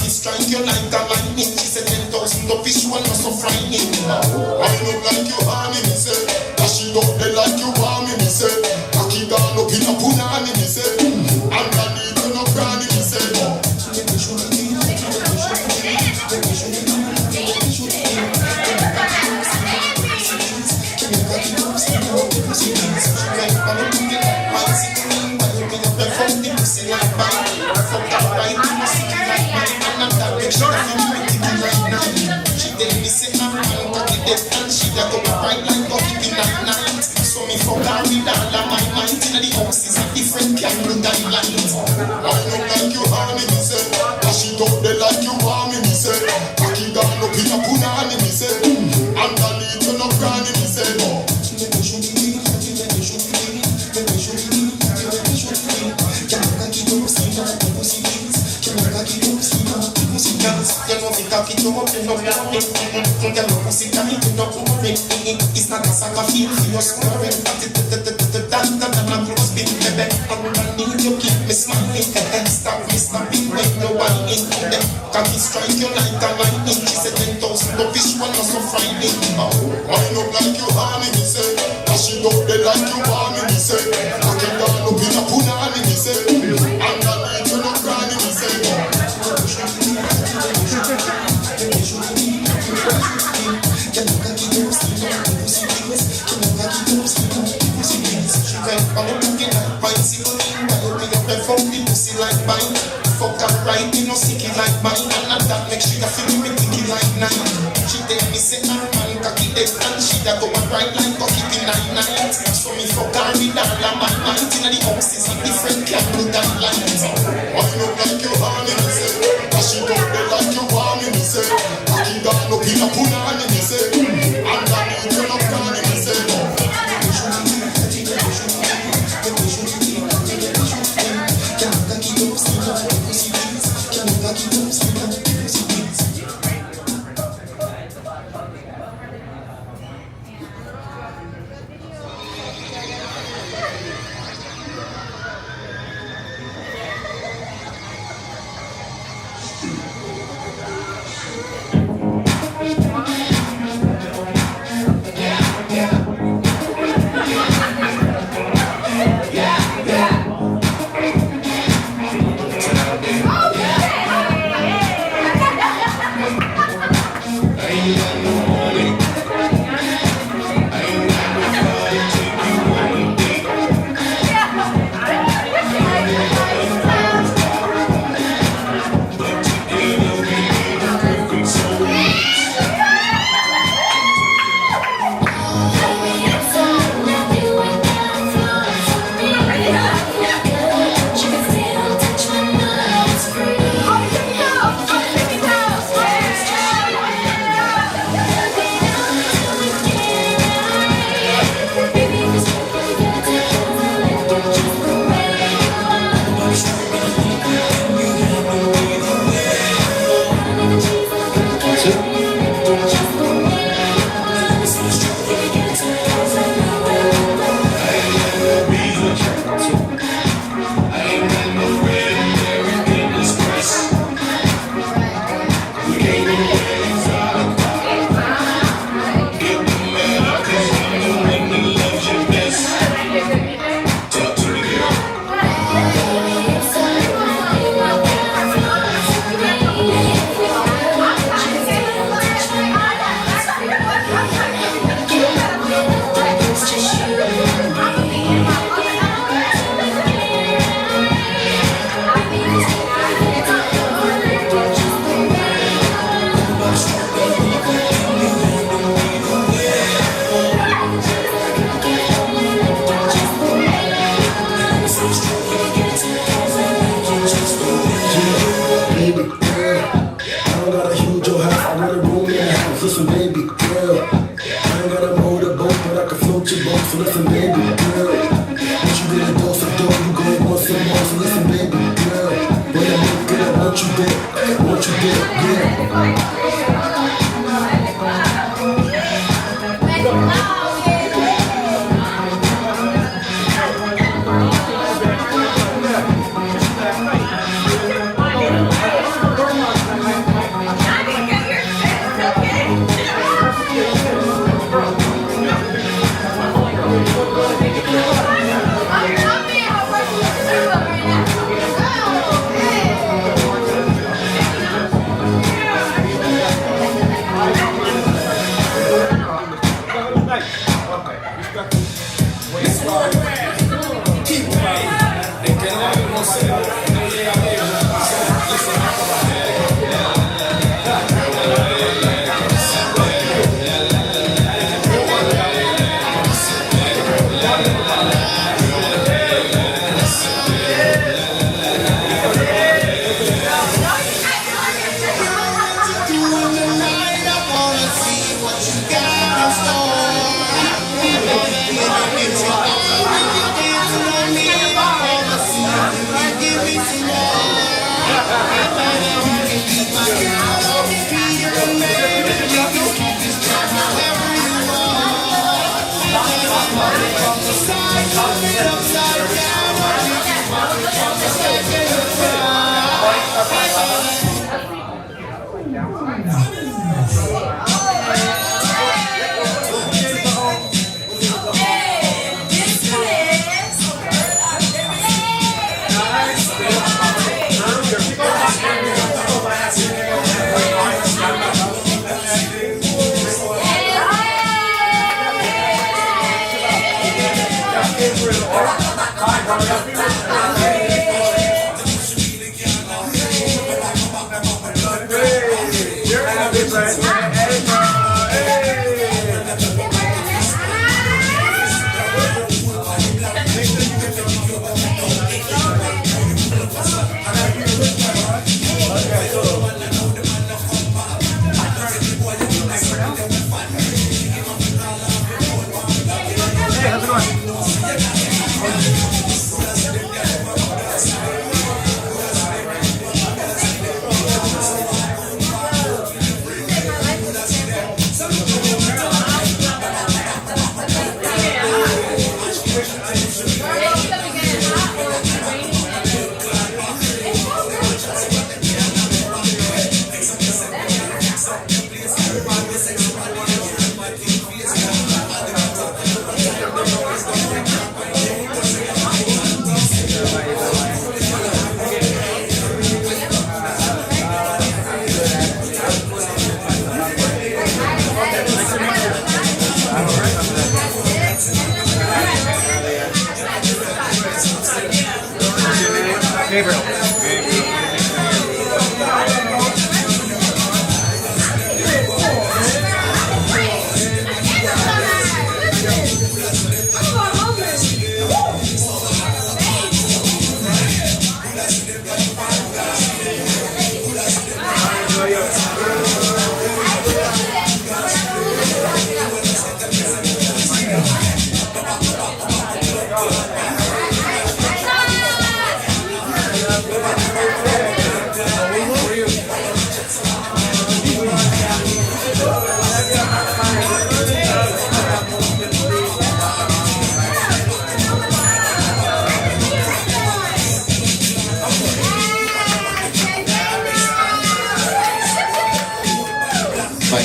Strike you like a lightning. She said 10,000 up is one so frightening. I look like you harming me, say. Dash it up there like you want me, say. Cock it down up in a punani, me say. Underneath you no granny, me say. She tell me say I'm man, cock it dead and she da go right like go keep it at night. So me fuck her with all of my mind. Inna the house is a different candle guidelines. I look like you harming me, say. Dash it up there like you want me, say. Cock it down up in a punani, me say. Underneath you no granny, me say. It's not a saga feel for your squaring. Underneath you keep me smiling. Stop me snapping when you're whining. Can he strike you like a lightning? She said 10,000 up is one so frightening. I look like you harming me, say. Dash it up there like you want me, say. Cock it down up in a punani, me say. Underneath you no granny, me say. Like mine, fuck up right, you know, sicky like mine, and that makes she feel me ticky like nine. She tell me say I'm man, cocky dead, and she da go right like cocky in night. So me fuck her with all of my mind. Inna the house is a different candle guidelines. I look like you honey, me say. Dash it up there like you want me, say. Cocky down up in a punani, me say. Underneath you no granny, me say. so listen, baby, girl. What you did at door, so door, you gon' want some more, so listen, baby, girl. Boy, I look good, what you did, yeah.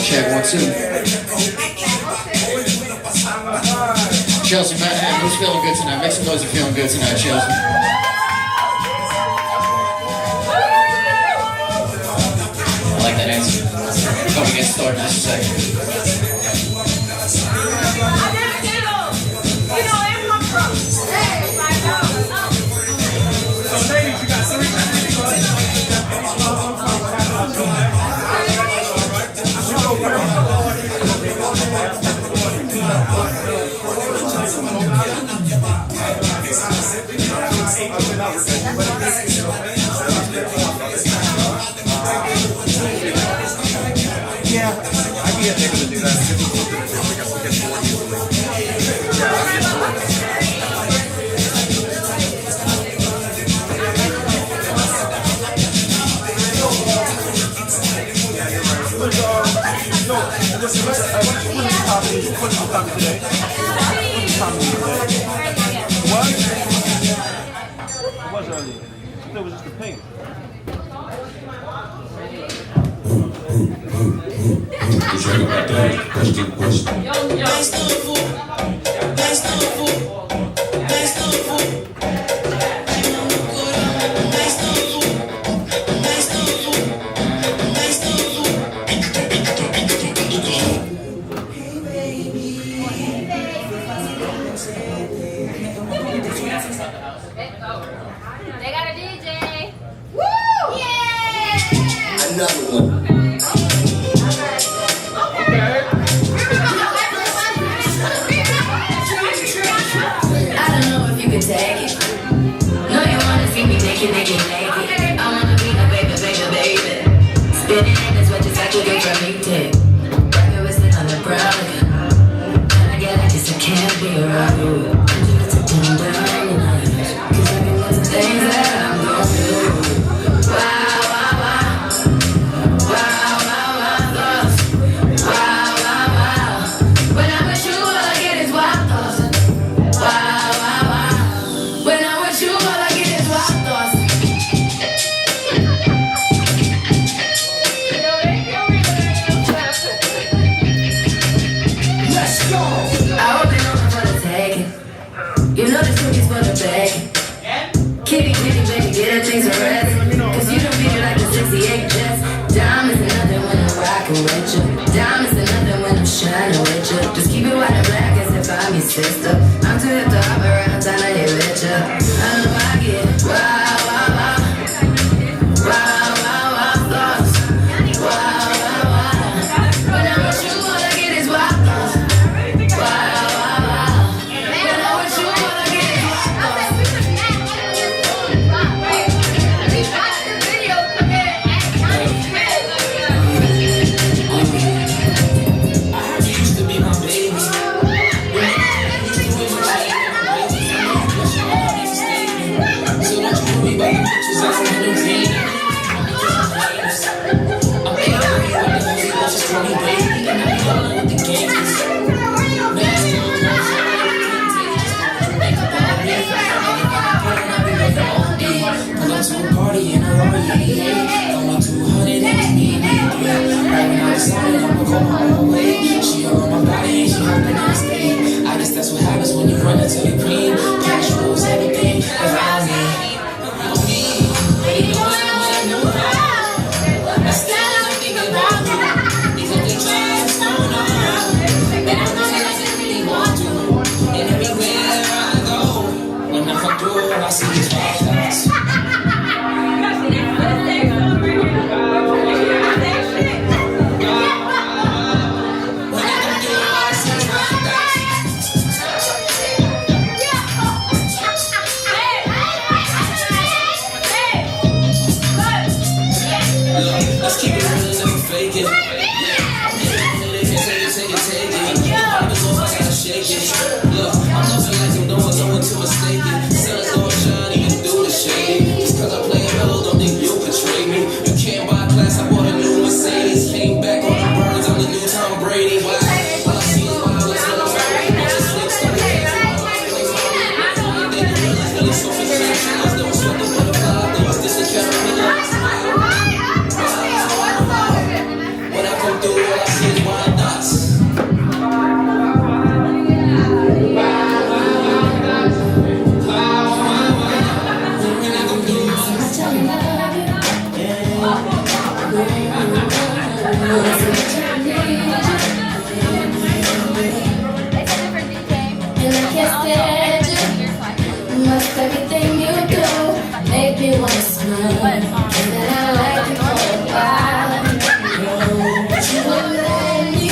Check 1, 2. Chelsea, man, who's feeling good tonight? Make some noise if you're feeling good tonight, Chelsea. I like that answer. Before we get started, just a second. So ladies, you got 3 Yeah, I can get niggas to do that. What's the topic today? What's the topic today? What? It was earlier. It was just the pink. They got a DJ. Woo! Yeah! Another one. I don't know if you can take it. No, you wanna see me naked. I wanna be a baby. Spinning in this wet just like you get from me, too. Rocket was sitting on the ground again. And I get like this, I can't be around you. I'm just to dim down the night. Cause I can get some things that I'm gon' do. Wow, wow, wow. Wow, wow, wow, thoughts. Wow, wow, wow. When I'm with you, all I get is wild thoughts. Wow, wow, wow. When I'm with you, all I get is wild thoughts. Let's go. I hope they know I'm gonna take it. You know this cookie's for the bag. Kitty, baby, get her things to rest. Cause you don't beat it like the 68 Jets. Diamonds are nothing when I'm rockin' with you. Diamonds are nothing when I'm shining with you. Just keep it white and black as if I'm your sister. I'm too hip to hop around, time to hit with you. I know I get wow, wow, wow. Wow, wow, wow, thoughts. Wow, wow, wow. When I'm with you, all I get is wild thoughts. Wow, wow, wow. When I'm with you, all I get is wild thoughts. I heard you used to be my baby. So don't you worry about the pictures I send in the dream. I'm thinking about you when the music was just for me, baby. And I be all in with the gangsters. Pull up to a party in a Rari, yeah. Only 200 and it's me and you, yeah. Right when I decided I'ma go my own way. She all on my body and she hopping on stage. I guess that's what happens when you run into the green. Cash rules everything around me. Baby, you know what I know. I still don't think about you. These are the dreams going on. And I know that I just really want you. And everywhere I go, when I come through, I see these flashlights. Let's keep it real and never fake it. Take it. I gotta shake it. Look, I'm nothing like I'm doing too mistaken. Sun's gonna shine even through the shade. Just cause I play a mellow, don't think you'll betray me. You can't buy class, I bought a new Mercedes. Came back on the birds, I'm the new Tom Brady. Why? All I see is wild, let's go around. Bunch of slicks, don't get it. Really sophisticated. Don't sweat the butterfly, don't use this to caterpillar. When I come through, all I see is wild dots. Must everything you do make me wanna smile. And then I like you for a while. You won't let me,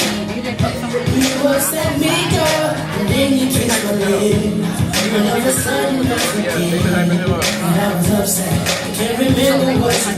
you won't set me go. And then you kiss my lips. And all of a sudden I forget. And I was upset, I can't remember what you